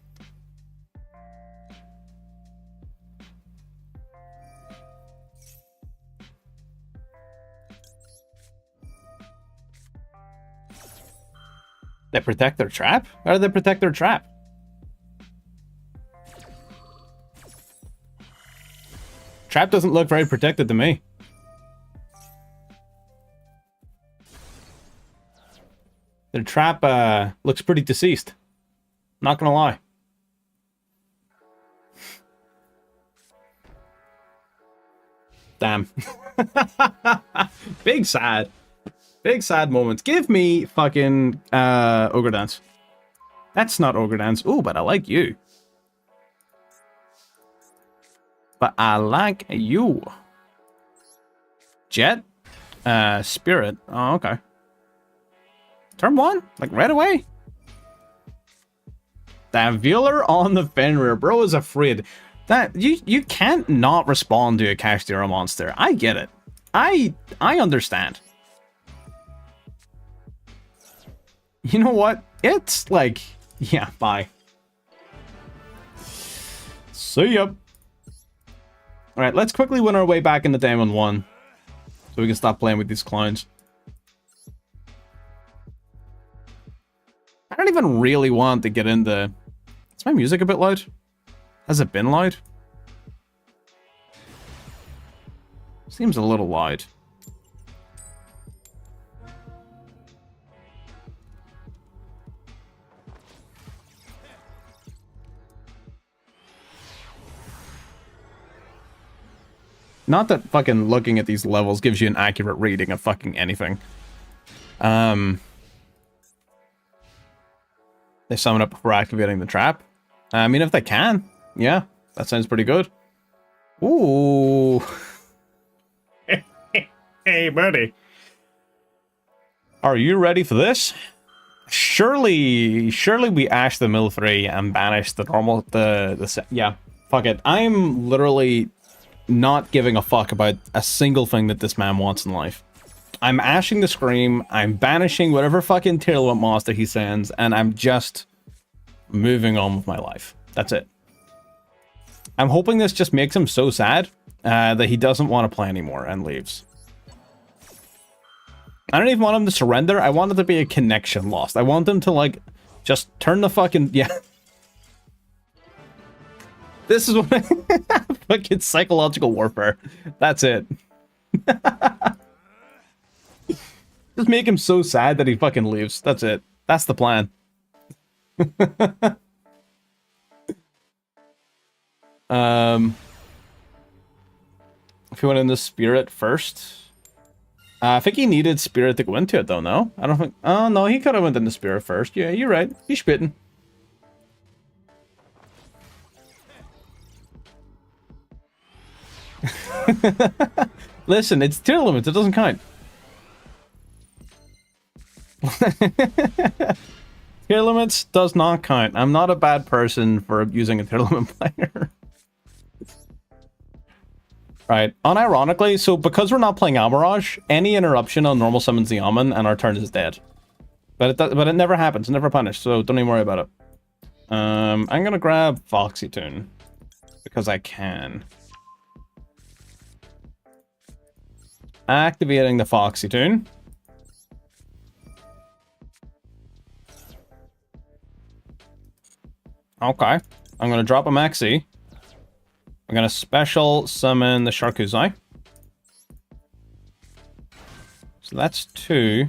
They protect their trap? How do they protect their trap? Trap doesn't look very protected to me. Their trap looks pretty deceased. Not gonna lie. Damn. Big sad. Big sad moments. Give me fucking Ogre Dance. That's not Ogre Dance. Ooh, but I like you. But I like you. Jet? Spirit. Oh, okay. Turn 1? Like right away? That Veiler on the Fenrir. Bro is afraid. That you can't not respond to a Kashtira monster. I get it. I understand. You know what? It's like, yeah, bye. See ya. Alright, let's quickly win our way back into Diamond 1. So we can stop playing with these clowns. I don't even really want to get into... Is my music a bit loud? Has it been loud? Seems a little loud. Not that fucking looking at these levels gives you an accurate reading of fucking anything. They summon up before activating the trap. I mean, if they can, yeah, that sounds pretty good. Ooh. Hey, buddy. Are you ready for this? Surely we ash the mill 3 and banish the normal, yeah, fuck it. I'm literally not giving a fuck about a single thing that this man wants in life. I'm ashing the Scream, I'm banishing whatever fucking Tailwind monster he sends, and I'm just moving on with my life. That's it. I'm hoping this just makes him so sad that he doesn't want to play anymore and leaves. I don't even want him to surrender. I want it to be a connection lost. I want them to, like, just turn the fucking... Yeah. This is what... fucking psychological warfare. That's it. Just make him so sad that he fucking leaves. That's it. That's the plan. If he went in the spirit first... I think he needed spirit to go into it, though, no? I don't think... Oh, no, he could have went in the spirit first. Yeah, you're right. He's spitting. Listen, it's tier limits. It doesn't count. Tier limits does not count. I'm not a bad person for using a tier limit player. Right, unironically, so because we're not playing Almirage, any interruption on normal summons the Almond and our turn is dead. But it never happens, never punished, so don't even worry about it. I'm gonna grab Foxy Tune because I can. Activating the Foxy Tune. Okay, I'm gonna drop a Maxi. I'm gonna special summon the Sharkuzai. So that's 2.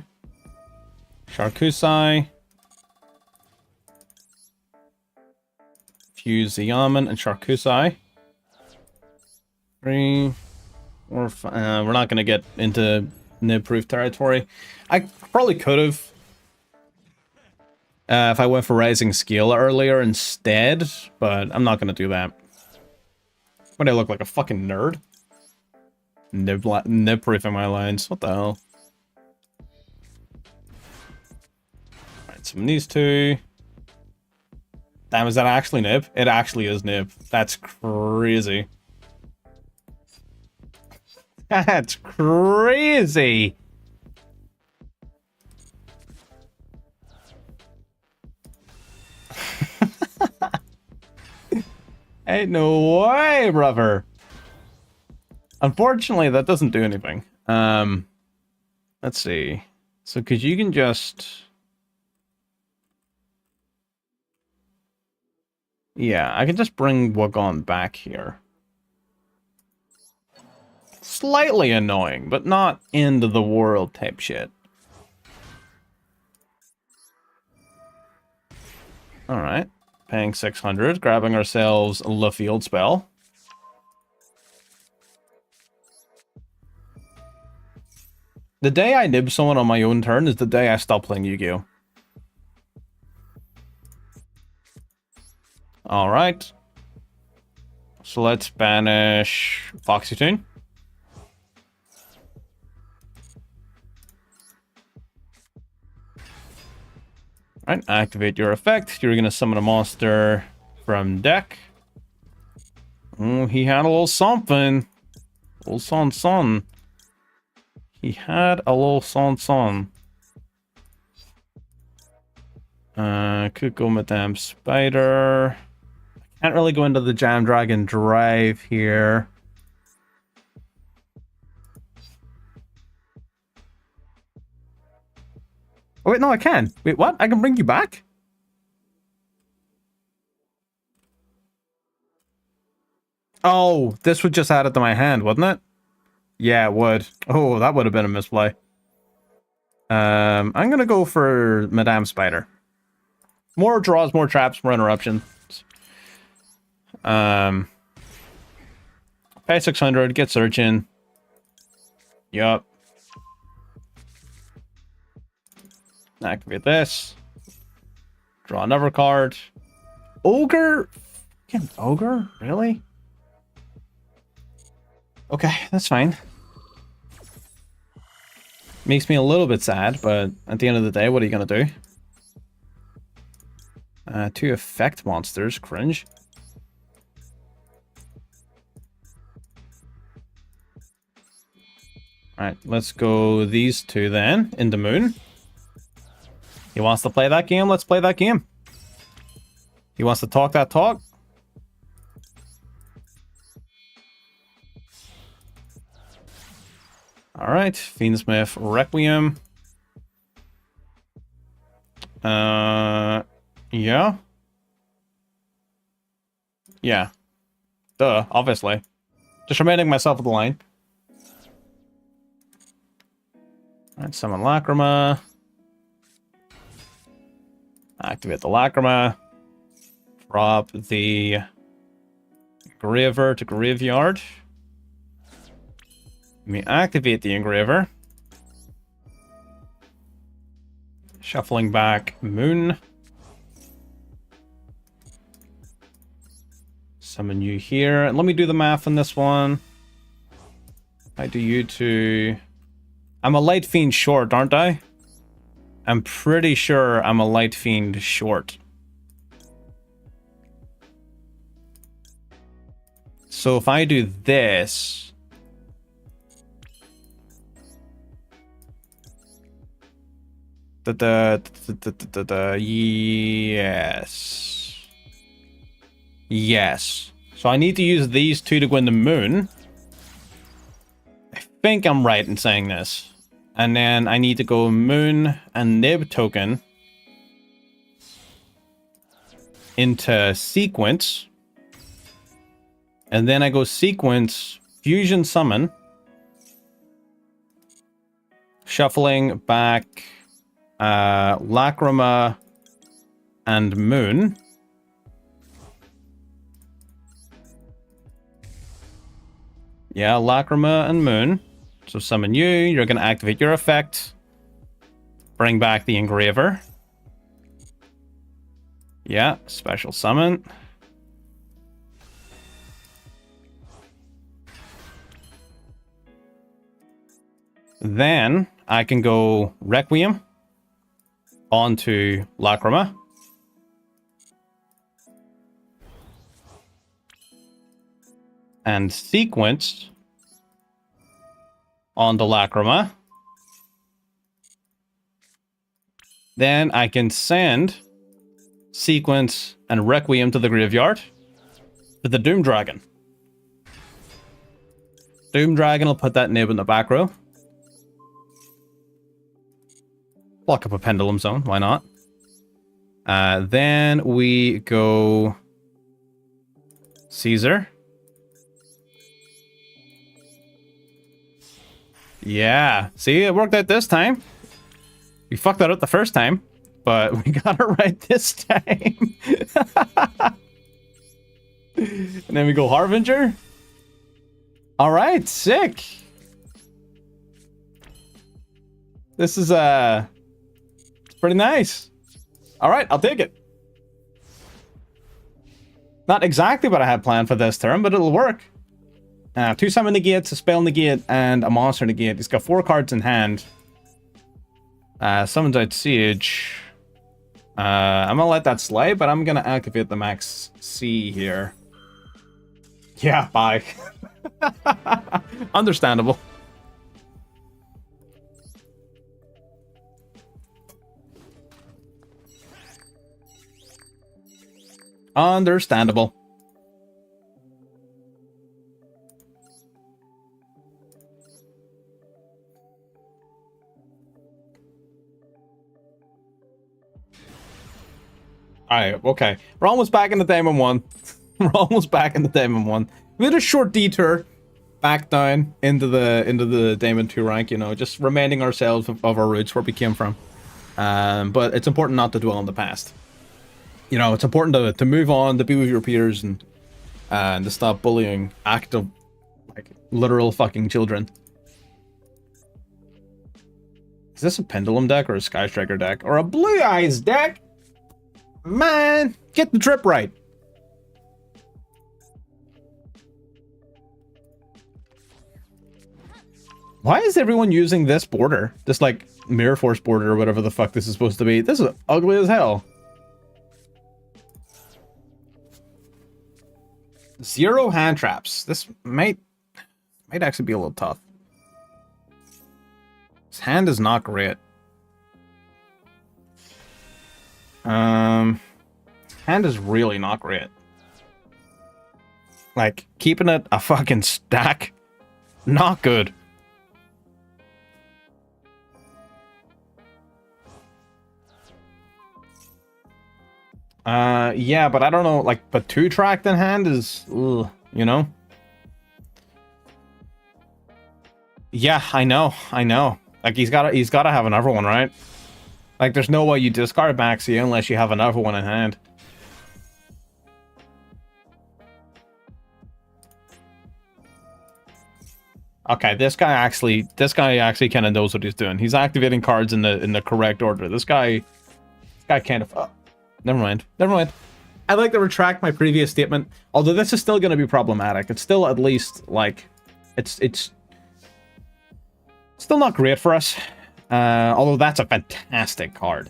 Sharkuzai. Fuse the Yaman and Sharkuzai. 3, 4, 5. We're not gonna get into nib-proof territory. I probably could have. If I went for Rising Scale earlier instead, but I'm not gonna do that. What do I look like, a fucking nerd? Nib-proofing my lines. What the hell? Alright, summon these 2. Damn, is that actually nib? It actually is nib. That's crazy. That's crazy! Ain't no way, brother. Unfortunately, that doesn't do anything. Let's see. So, because you can just... Yeah, I can just bring Wagon back here. Slightly annoying, but not end of the world type shit. Alright. Paying 600, grabbing ourselves a field spell. The day I nib someone on my own turn is the day I stop playing Yu-Gi-Oh! Alright. So let's banish Foxy Tune. Alright, activate your effect. You're gonna summon a monster from deck. Oh, he had a little something. Little son. He had a little son. Could go Madame Spider. Can't really go into the Jam Dragon Drive here. Oh, wait, no, I can. Wait, what? I can bring you back? Oh, this would just add it to my hand, wouldn't it? Yeah, it would. Oh, that would have been a misplay. I'm gonna go for Madame Spider. More draws, more traps, more interruptions. Pay 600, get searching. Yup. Activate this. Draw another card. Ogre? Fucking Ogre? Really? Okay, that's fine. Makes me a little bit sad, but at the end of the day, what are you gonna do? 2 effect monsters, cringe. Alright, let's go these 2 then, into Moon. He wants to play that game, let's play that game. He wants to talk that talk. All right, Fiendsmith Requiem. Yeah. Yeah. Duh, obviously. Just reminding myself of the line. Alright, summon Lacrima. Activate the Lacrima. Drop the Engraver to Graveyard. Let me activate the Engraver. Shuffling back Moon. Summon you here. And let me do the math on this one. I do you to... I'm a Light Fiend short, aren't I? I'm pretty sure I'm a Light Fiend short. So if I do this... Yes. Yes. So I need to use these two to win the Moon. I think I'm right in saying this. And then I need to go Moon and Nib token into sequence. And then I go sequence, fusion summon. Shuffling back Lacrima and Moon. Yeah, Lacrima and Moon. So summon you. You're going to activate your effect. Bring back the Engraver. Yeah, special summon. Then I can go Requiem onto Lacrima. And sequence on the Lacrima. Then I can send sequence and Requiem to the graveyard with the Doom Dragon. Doom Dragon will put that Nib in the back row. Block up a Pendulum Zone, why not? Then we go Caesar. Yeah, see, it worked out this time. We fucked that up the first time, but we got it right this time. And then we go Harbinger. All right, sick. This is it's pretty nice. All right, I'll take it. Not exactly what I had planned for this turn, but it'll work. 2 summon negates, a spell negate, and a monster negate. He's got 4 cards in hand. Summons out Siege. I'm gonna let that slide, but I'm gonna activate the Max C here. Yeah, bye. Understandable. Understandable. Alright, okay. We're almost back in the Diamond 1. We're almost back in the Diamond 1. We had a short detour back down into the Diamond 2 rank, you know, just reminding ourselves of our roots, where we came from. But it's important not to dwell on the past. You know, it's important to move on, to be with your peers, and to stop bullying active, like, literal fucking children. Is this a Pendulum deck or a Sky Striker deck? Or a Blue Eyes deck? Man, get the drip right. Why is everyone using this border? This, like, Mirror Force border or whatever the fuck this is supposed to be. This is ugly as hell. 0 hand traps. This might actually be a little tough. His hand is not great. Hand is really not great. Like, keeping it a fucking stack, not good. Yeah, but I don't know, like, but 2-tracked in hand is, ugh, you know? Yeah, I know. Like, he's gotta have another one, right? Like, there's no way you discard Maxi unless you have another one in hand. Okay, this guy actually kind of knows what he's doing. He's activating cards in the correct order. This guy kind of. Oh, never mind. I'd like to retract my previous statement. Although this is still going to be problematic. It's still at least like, it's still not great for us. Although that's a fantastic card.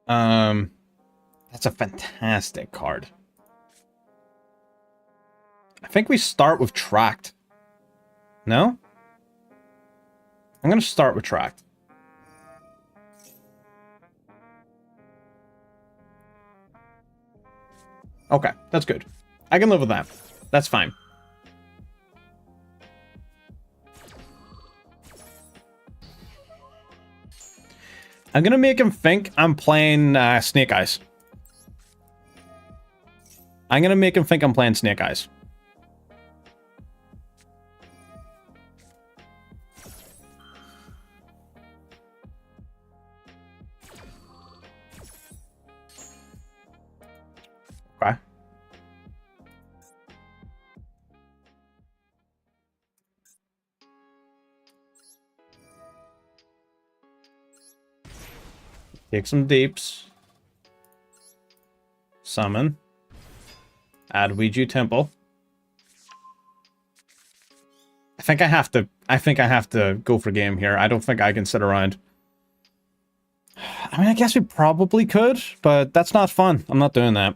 That's a fantastic card. I think we start with Tract. No? I'm going to start with Tract. Okay, that's good. I can live with that. That's fine. I'm going to make him think I'm playing Snake Eyes. I'm going to make him think I'm playing Snake Eyes. Okay. Take some deeps. Summon. Add Ouija Temple. I think I have to go for game here. I don't think I can sit around. I mean, I guess we probably could, but that's not fun. I'm not doing that.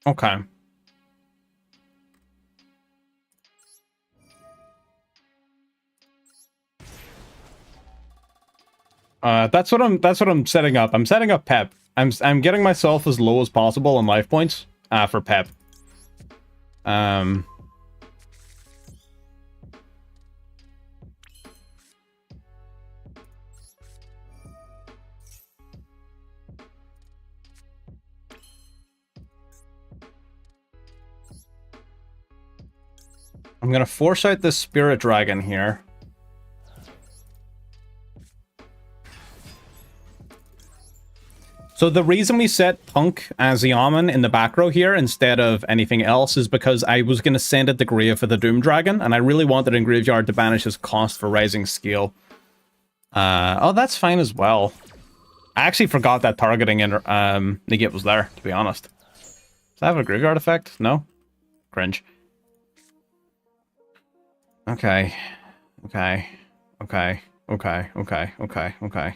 Okay. That's what I'm setting up. I'm setting up Pep. I'm getting myself as low as possible on life points for Pep. I'm gonna force out this Spirit Dragon here. So the reason we set P.U.N.K as Yaman in the back row here instead of anything else is because I was going to send it to grave for the Doom Dragon, and I really wanted in Graveyard to banish his cost for Rising Scale. Oh, that's fine as well. I actually forgot that targeting negate was there, to be honest. Does that have a Graveyard effect? No? Cringe. Okay. Okay. Okay. Okay. Okay. Okay. Okay.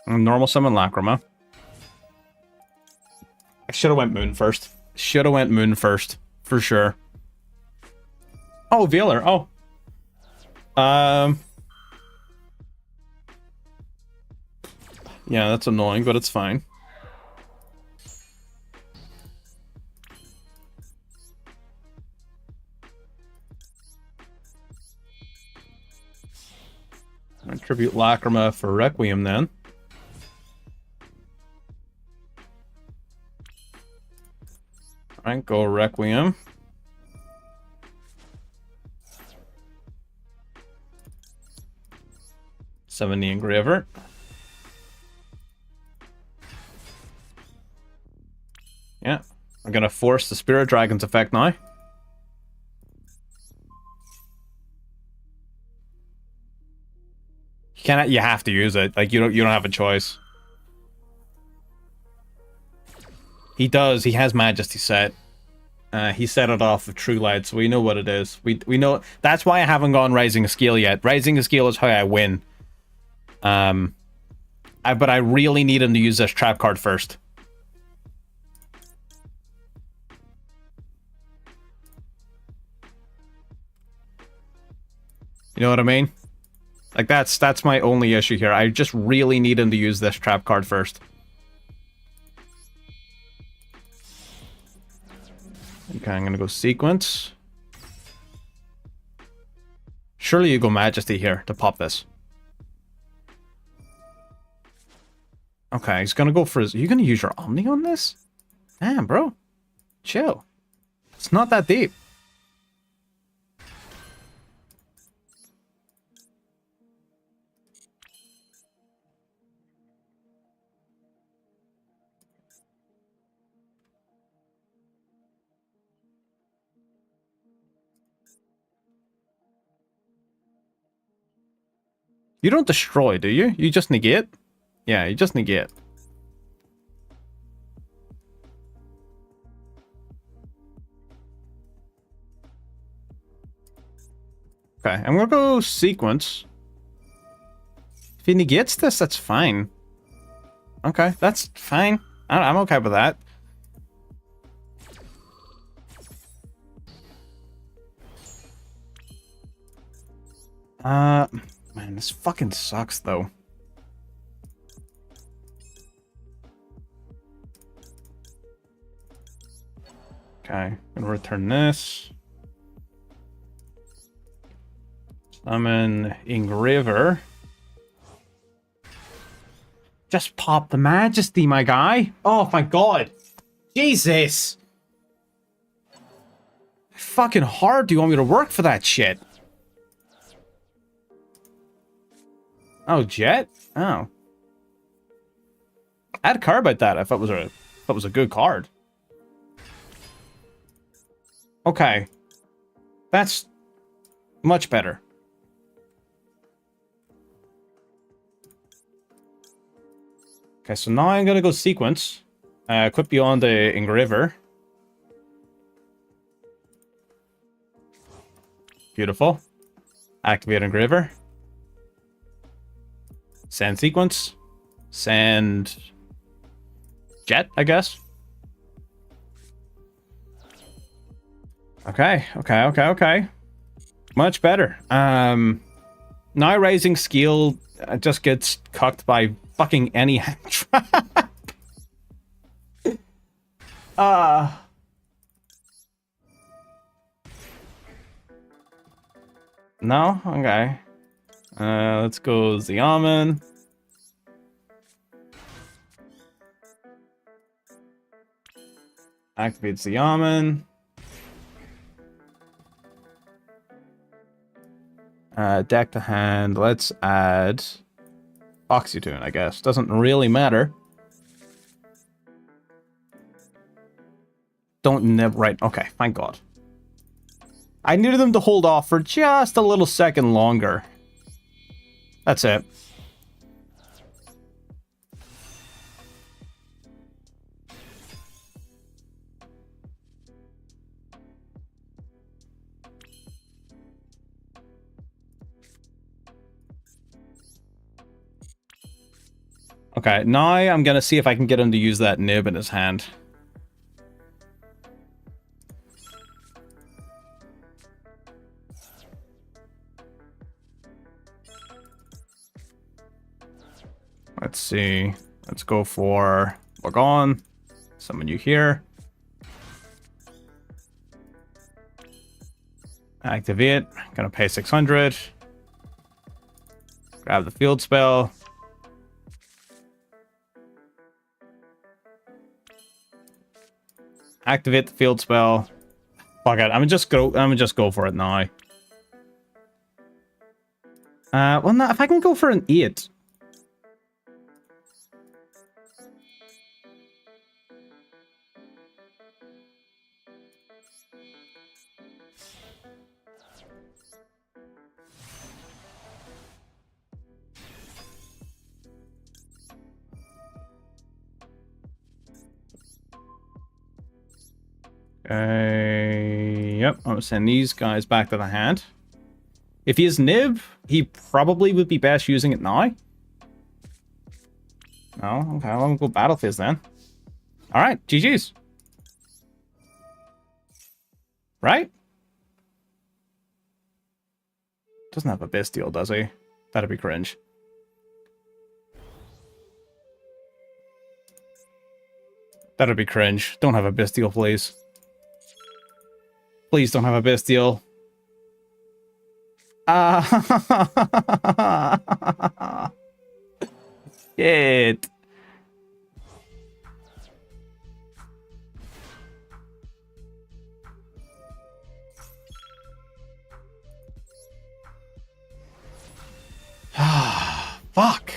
Normal summon Lacrima. I should have went Moon first. Should have went Moon first. For sure. Oh, Veeler. Oh. Yeah, that's annoying, but it's fine. I tribute Lacrima for Requiem then. Alright, go Requiem. Summon the Engraver. Yeah. I'm gonna force the Spirit Dragon's effect now. You have to use it. Like, you don't have a choice. He does. He has Majesty set. He set it off of True Light, so we know what it is. We know. That's why I haven't gone Rising a Scale yet. Rising a Scale is how I win. But I really need him to use this trap card first. You know what I mean? Like, that's my only issue here. I just really need him to use this trap card first. Okay, I'm gonna go Sequence. Surely you go Majesty here to pop this. Okay, he's gonna go for his... Are you gonna use your Omni on this? Damn, bro. Chill. It's not that deep. You don't destroy, do you? You just negate? Yeah, you just negate. Okay, I'm gonna go Sequence. If he negates this, that's fine. Okay, that's fine. I'm okay with that. Man, this fucking sucks, though. Okay, gonna return this. Summon Engraver. Just pop the Majesty, my guy. Oh my god. Jesus. Fucking hard do you want me to work for that shit? Oh, Jet? Oh. I'd care about that if it was a good card. Okay. That's much better. Okay, so now I'm gonna go Sequence. Equip you on the Engraver. Beautiful. Activate Engraver. Send Sequence. Send Jet, I guess. Okay. Much better. Now Rising Scale just gets cucked by fucking any hand trap. No? Okay. Let's go Xiamen. Activate Xiamen. Deck to hand. Let's add Foxy Tune, I guess. Doesn't really matter. Right. Okay, thank God. I needed them to hold off for just a little second longer. That's it. Okay, now I'm gonna see if I can get him to use that nib in his hand. Let's see. Let's go for Wagon. Summon you here. Activate. Gonna pay 600. Grab the field spell. Activate the field spell. Fuck it. I'm gonna just go for it now. Well, no, if I can go for an 8. Yep, I'm gonna send these guys back to the hand. If he is Nib, he probably would be best using it now. Oh, okay, well, I'm gonna go Battle Fizz then. Alright, GG's. Right? Doesn't have a Bestial, does he? That'd be cringe. That'd be cringe. Don't have a Bestial, please. Please don't have a Bestial. Shit. Fuck.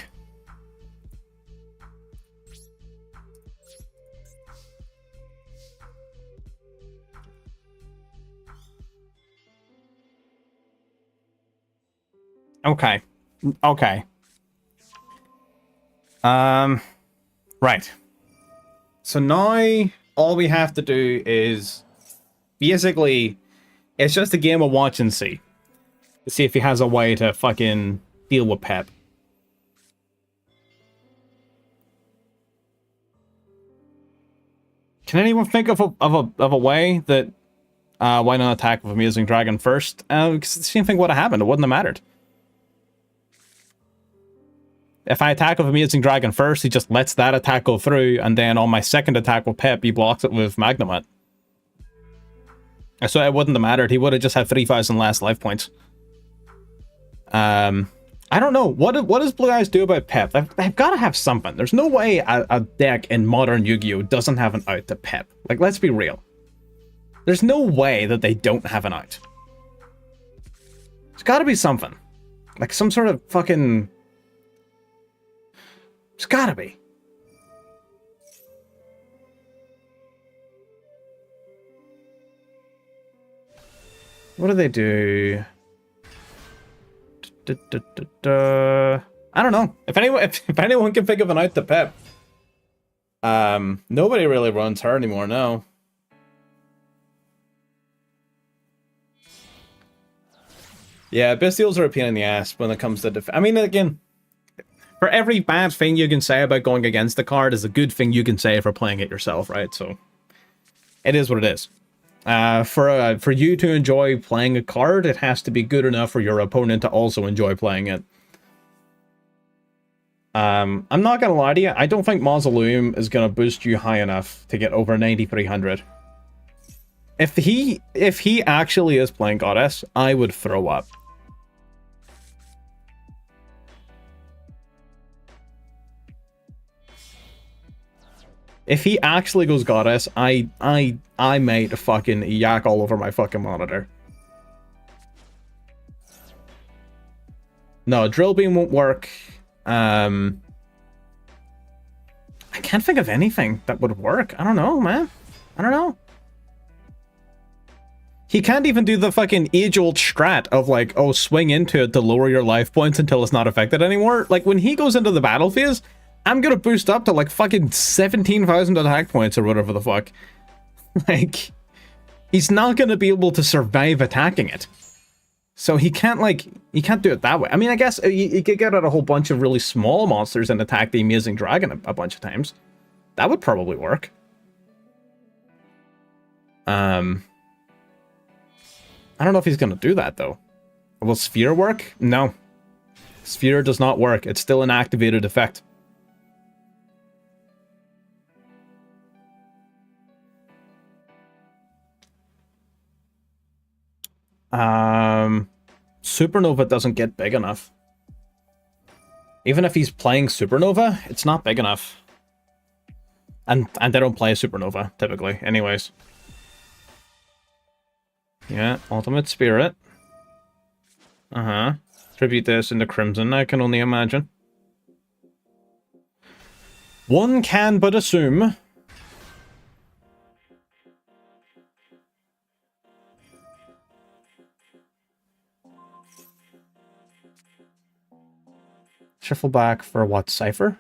Okay. Okay. Right. So now all we have to do is basically it's just a game of watch and see. To see if he has a way to fucking deal with Pep. Can anyone think of a way that why not attack with Amazing Dragon first? Because the same thing would have happened. It wouldn't have mattered. If I attack with Amazing Dragon first, he just lets that attack go through, and then on my second attack with Pep, he blocks it with Magnemite. So it wouldn't have mattered. He would have just had 3,000 less life points. I don't know. What does Blue Eyes do about Pep? They've got to have something. There's no way a deck in modern Yu-Gi-Oh! Doesn't have an out to Pep. Like, let's be real. There's no way that they don't have an out. There's got to be something. Like some sort of fucking... There's gotta be. What do they do? I don't know. If anyone can think of an out to Pep. Nobody really runs her anymore now. Yeah, Bestials are a pain in the ass when it comes to I mean, again, for every bad thing you can say about going against the card is a good thing you can say for playing it yourself, right? So it is what it is. For you to enjoy playing a card, it has to be good enough for your opponent to also enjoy playing it. I'm not gonna lie to you, I don't think Mausoleum is gonna boost you high enough to get over 9,300. If he actually is playing Goddess, I would throw up. If he actually goes Goddess, I might fucking yak all over my fucking monitor. No, Drill Beam won't work. I can't think of anything that would work. I don't know, man. I don't know. He can't even do the fucking age-old strat of like, oh, swing into it to lower your life points until it's not affected anymore. Like, when he goes into the battle phase, I'm gonna boost up to like fucking 17,000 attack points or whatever the fuck. Like, he's not gonna be able to survive attacking it. So he can't do it that way. I mean, I guess he could get out a whole bunch of really small monsters and attack the Amazing Dragon a bunch of times. That would probably work. I don't know if he's gonna do that though. Will Sphere work? No. Sphere does not work. It's still an activated effect. Supernova doesn't get big enough. Even if he's playing Supernova, it's not big enough. And they don't play Supernova, typically, anyways. Yeah, Ultimate Spirit. Uh-huh. Tribute this into Crimson, I can only imagine. One can but assume. Shuffle back for what, Cypher?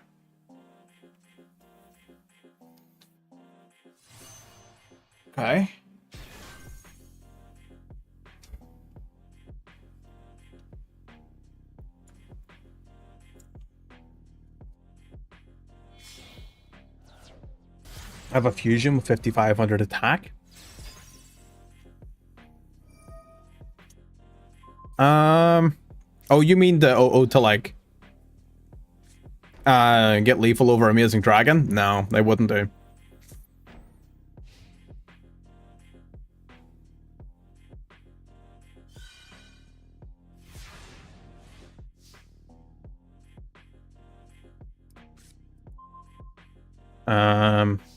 Okay. I have a fusion with 5,500 attack. Oh, you mean the OO to like get lethal over Amazing Dragon? No, they wouldn't do.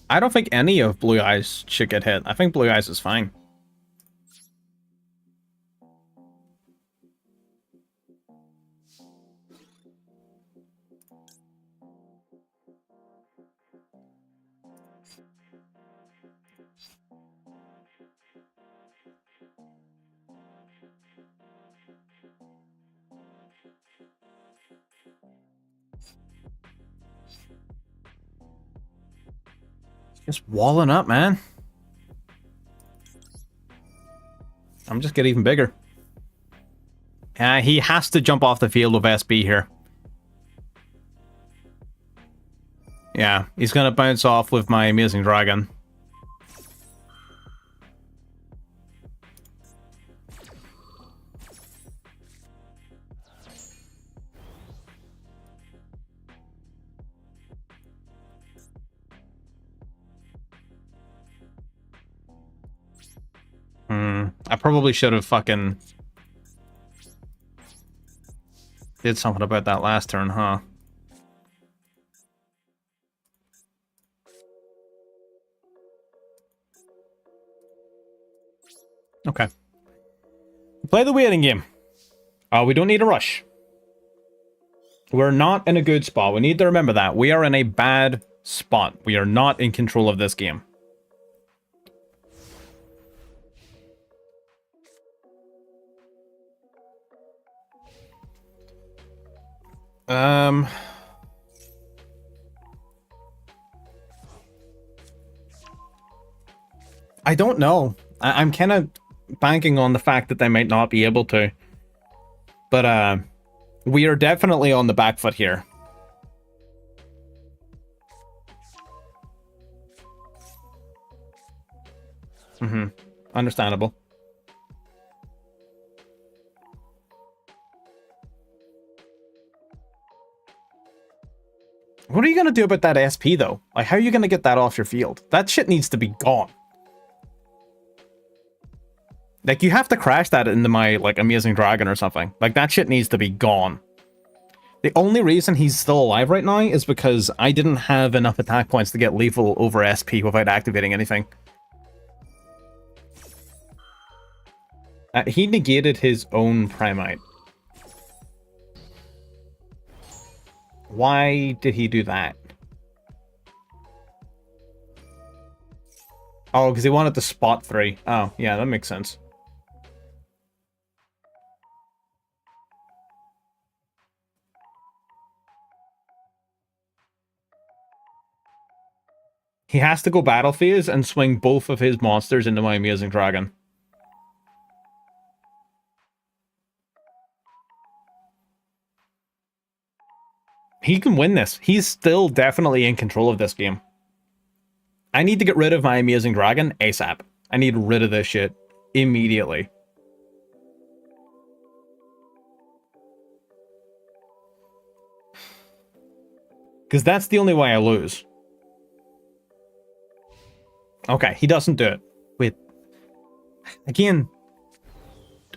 I don't think any of Blue Eyes should get hit. I think Blue Eyes is fine. Just walling up, man. I'm just getting even bigger. He has to jump off the field with SB here. Yeah, he's gonna bounce off with my Amazing Dragon. I probably should have fucking did something about that last turn, huh? Okay. Play the waiting game. We don't need a rush. We're not in a good spot. We need to remember that. We are in a bad spot. We are not in control of this game. I don't know. I'm kind of banking on the fact that they might not be able to. But, we are definitely on the back foot here. Understandable. What are you going to do about that SP, though? Like, how are you going to get that off your field? That shit needs to be gone. Like, you have to crash that into my, like, Amazing Dragon or something. Like, that shit needs to be gone. The only reason he's still alive right now is because I didn't have enough attack points to get lethal over SP without activating anything. He negated his own Primite. Why did he do that? Oh, because he wanted to spot 3. Oh, yeah, that makes sense. He has to go battle phase and swing both of his monsters into my Amazing Dragon. He can win this. He's still definitely in control of this game. I need to get rid of my Amazing Dragon ASAP. I need rid of this shit immediately. Because that's the only way I lose. Okay, he doesn't do it. Wait. Again.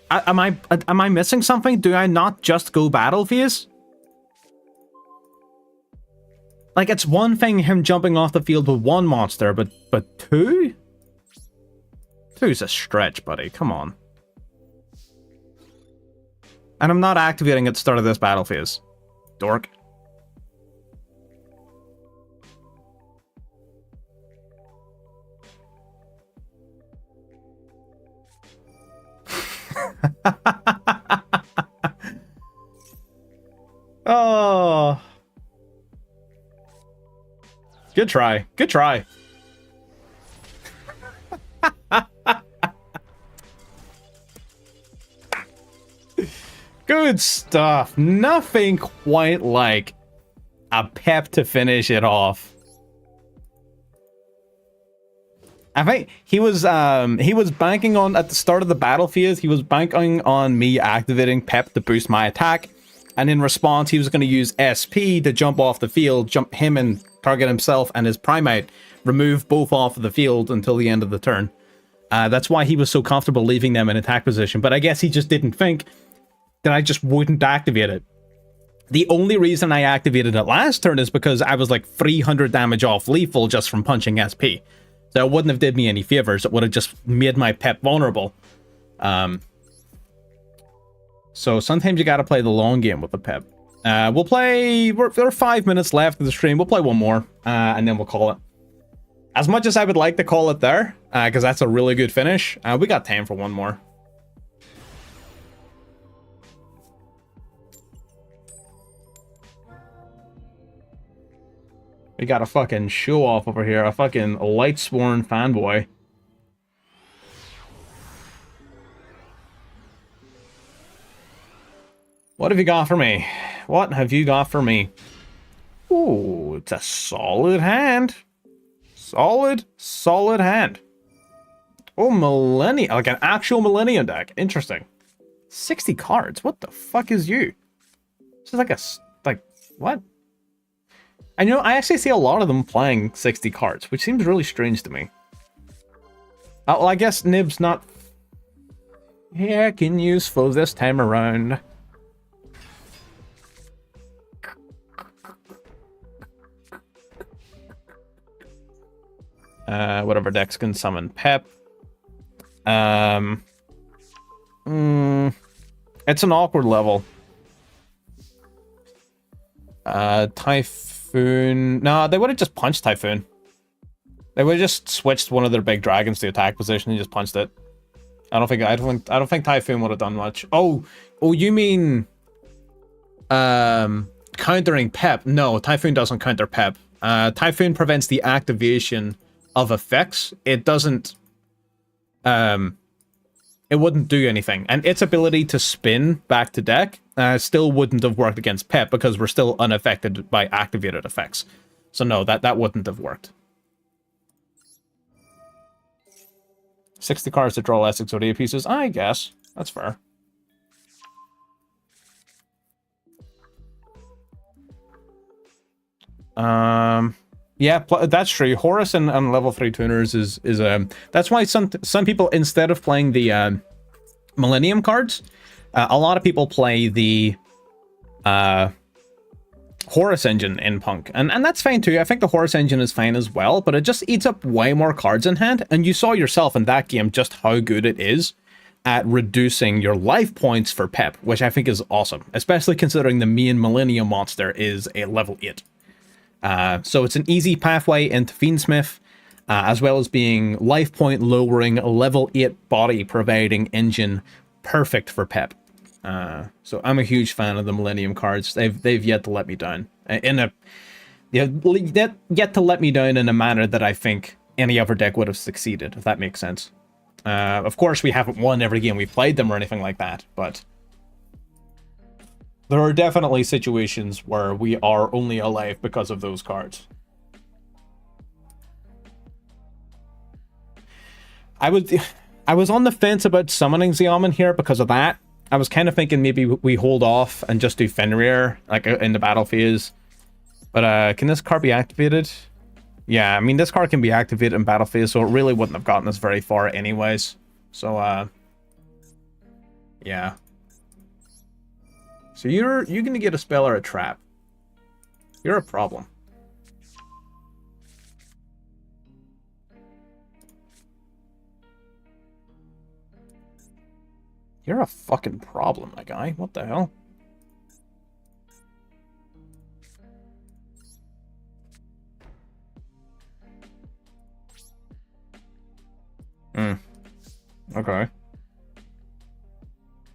Am I missing something? Do I not just go battle phase? Like, it's one thing him jumping off the field with one monster, but 2? 2's a stretch, buddy. Come on. And I'm not activating at the start of this battle phase. Dork. Oh. Good try. Good try. Good stuff. Nothing quite like a pep to finish it off. I think he was banking on, at the start of the battle phase, he was banking on me activating pep to boost my attack. And in response, he was going to use SP to jump off the field, jump him and target himself and his primate, remove both off of the field until the end of the turn. That's why he was so comfortable leaving them in attack position. But I guess he just didn't think that I just wouldn't activate it. The only reason I activated it last turn is because I was like 300 damage off lethal just from punching SP. So it wouldn't have did me any favors. It would have just made my pep vulnerable. So sometimes you got to play the long game with the pep. We'll play... There are 5 minutes left of the stream. We'll play one more, and then we'll call it. As much as I would like to call it there, because that's a really good finish, we got time for one more. We got a fucking show off over here, a fucking light-sworn fanboy. What have you got for me? What have you got for me? Ooh, it's a solid hand. Solid hand. Oh, Millennium, like an actual Millennium deck. Interesting. 60 cards. What the fuck is you? This is like what? And you know, I actually see a lot of them playing 60 cards, which seems really strange to me. Well, I guess Nib's not heckin' useful this time around. Whatever decks can summon Pep. It's an awkward level. Typhoon. No, they would have just punched Typhoon. They would have just switched one of their big dragons to attack position and just punched it. I don't think Typhoon would have done much. Oh, you mean countering Pep? No, Typhoon doesn't counter Pep. Typhoon prevents the activation of effects. It doesn't it wouldn't do anything, and its ability to spin back to deck still wouldn't have worked against Pep because we're still unaffected by activated effects. So no, that wouldn't have worked. 60 cards to draw less Exodia pieces, I guess. That's fair. Yeah, that's true. Horus and level 3 tuners is that's why some people, instead of playing the Millennium cards, a lot of people play the Horus engine in Punk, and that's fine too. I think the Horus engine is fine as well, but it just eats up way more cards in hand, and you saw yourself in that game just how good it is at reducing your life points for Pep, which I think is awesome, especially considering the main Millennium monster is a level 8. So it's an easy pathway into Fiendsmith, as well as being life point lowering, level 8 body providing engine, perfect for Pep. So I'm a huge fan of the Millennium cards. They've yet to let me down yet to let me down in a manner that I think any other deck would have succeeded, if that makes sense. Of course, we haven't won every game we've played them or anything like that, but there are definitely situations where we are only alive because of those cards. I was on the fence about summoning Xiamen here because of that. I was kind of thinking maybe we hold off and just do Fenrir, like in the battle phase. But can this card be activated? Yeah, I mean, this card can be activated in battle phase, so it really wouldn't have gotten us very far anyways. So, yeah. So you're gonna get a spell or a trap. You're a problem. You're a fucking problem, my guy. What the hell? Okay.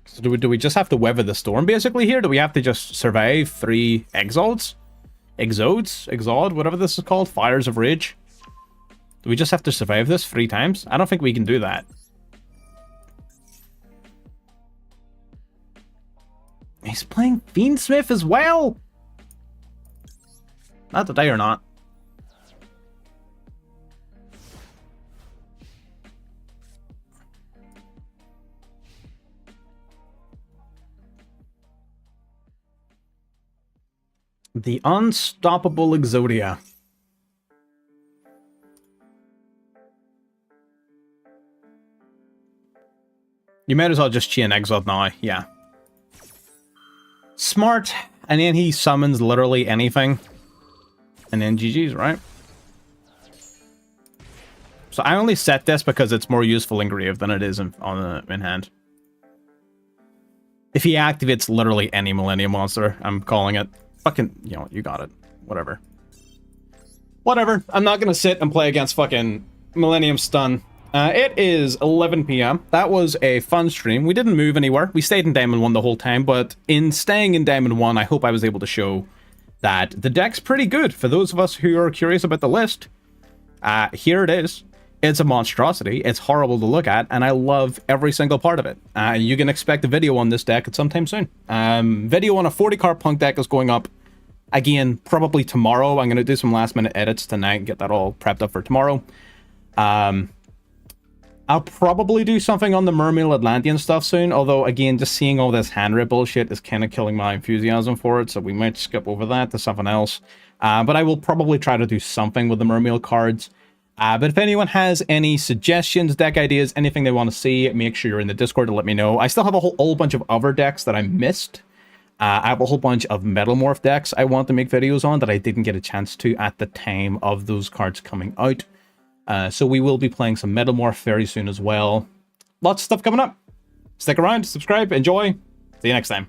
So do we just have to weather the storm basically here? Do we have to just survive 3 exodes? Exode? Whatever this is called? Fires of Rage? Do we just have to survive this 3 times? I don't think we can do that. He's playing Fiendsmith as well? Not today or not. The Unstoppable Exodia. You might as well just chain Exode now, yeah. Smart, and then he summons literally anything. And then GG's, right? So I only set this because it's more useful in Grave than it is in hand. If he activates literally any Millennium Monster, I'm calling it. Fucking, you know, you got it. Whatever. Whatever. I'm not gonna sit and play against fucking Millennium Stun. It is 11 p.m. That was a fun stream. We didn't move anywhere. We stayed in Diamond 1 the whole time, but in staying in Diamond 1, I hope I was able to show that the deck's pretty good. For those of us who are curious about the list, here it is. It's a monstrosity. It's horrible to look at, and I love every single part of it. You can expect a video on this deck at sometime soon. Video on a 40-card Punk deck is going up, again, probably tomorrow. I'm going to do some last-minute edits tonight and get that all prepped up for tomorrow. I'll probably do something on the Mermail Atlantean stuff soon, although, again, just seeing all this hand rip bullshit is kind of killing my enthusiasm for it, so we might skip over that to something else. But I will probably try to do something with the Mermail cards. But if anyone has any suggestions, deck ideas, anything they want to see, make sure you're in the Discord to let me know. I still have a whole bunch of other decks that I missed. I have a whole bunch of Metalmorph decks I want to make videos on that I didn't get a chance to at the time of those cards coming out. So we will be playing some Metalmorph very soon as well. Lots of stuff coming up. Stick around, subscribe, enjoy. See you next time.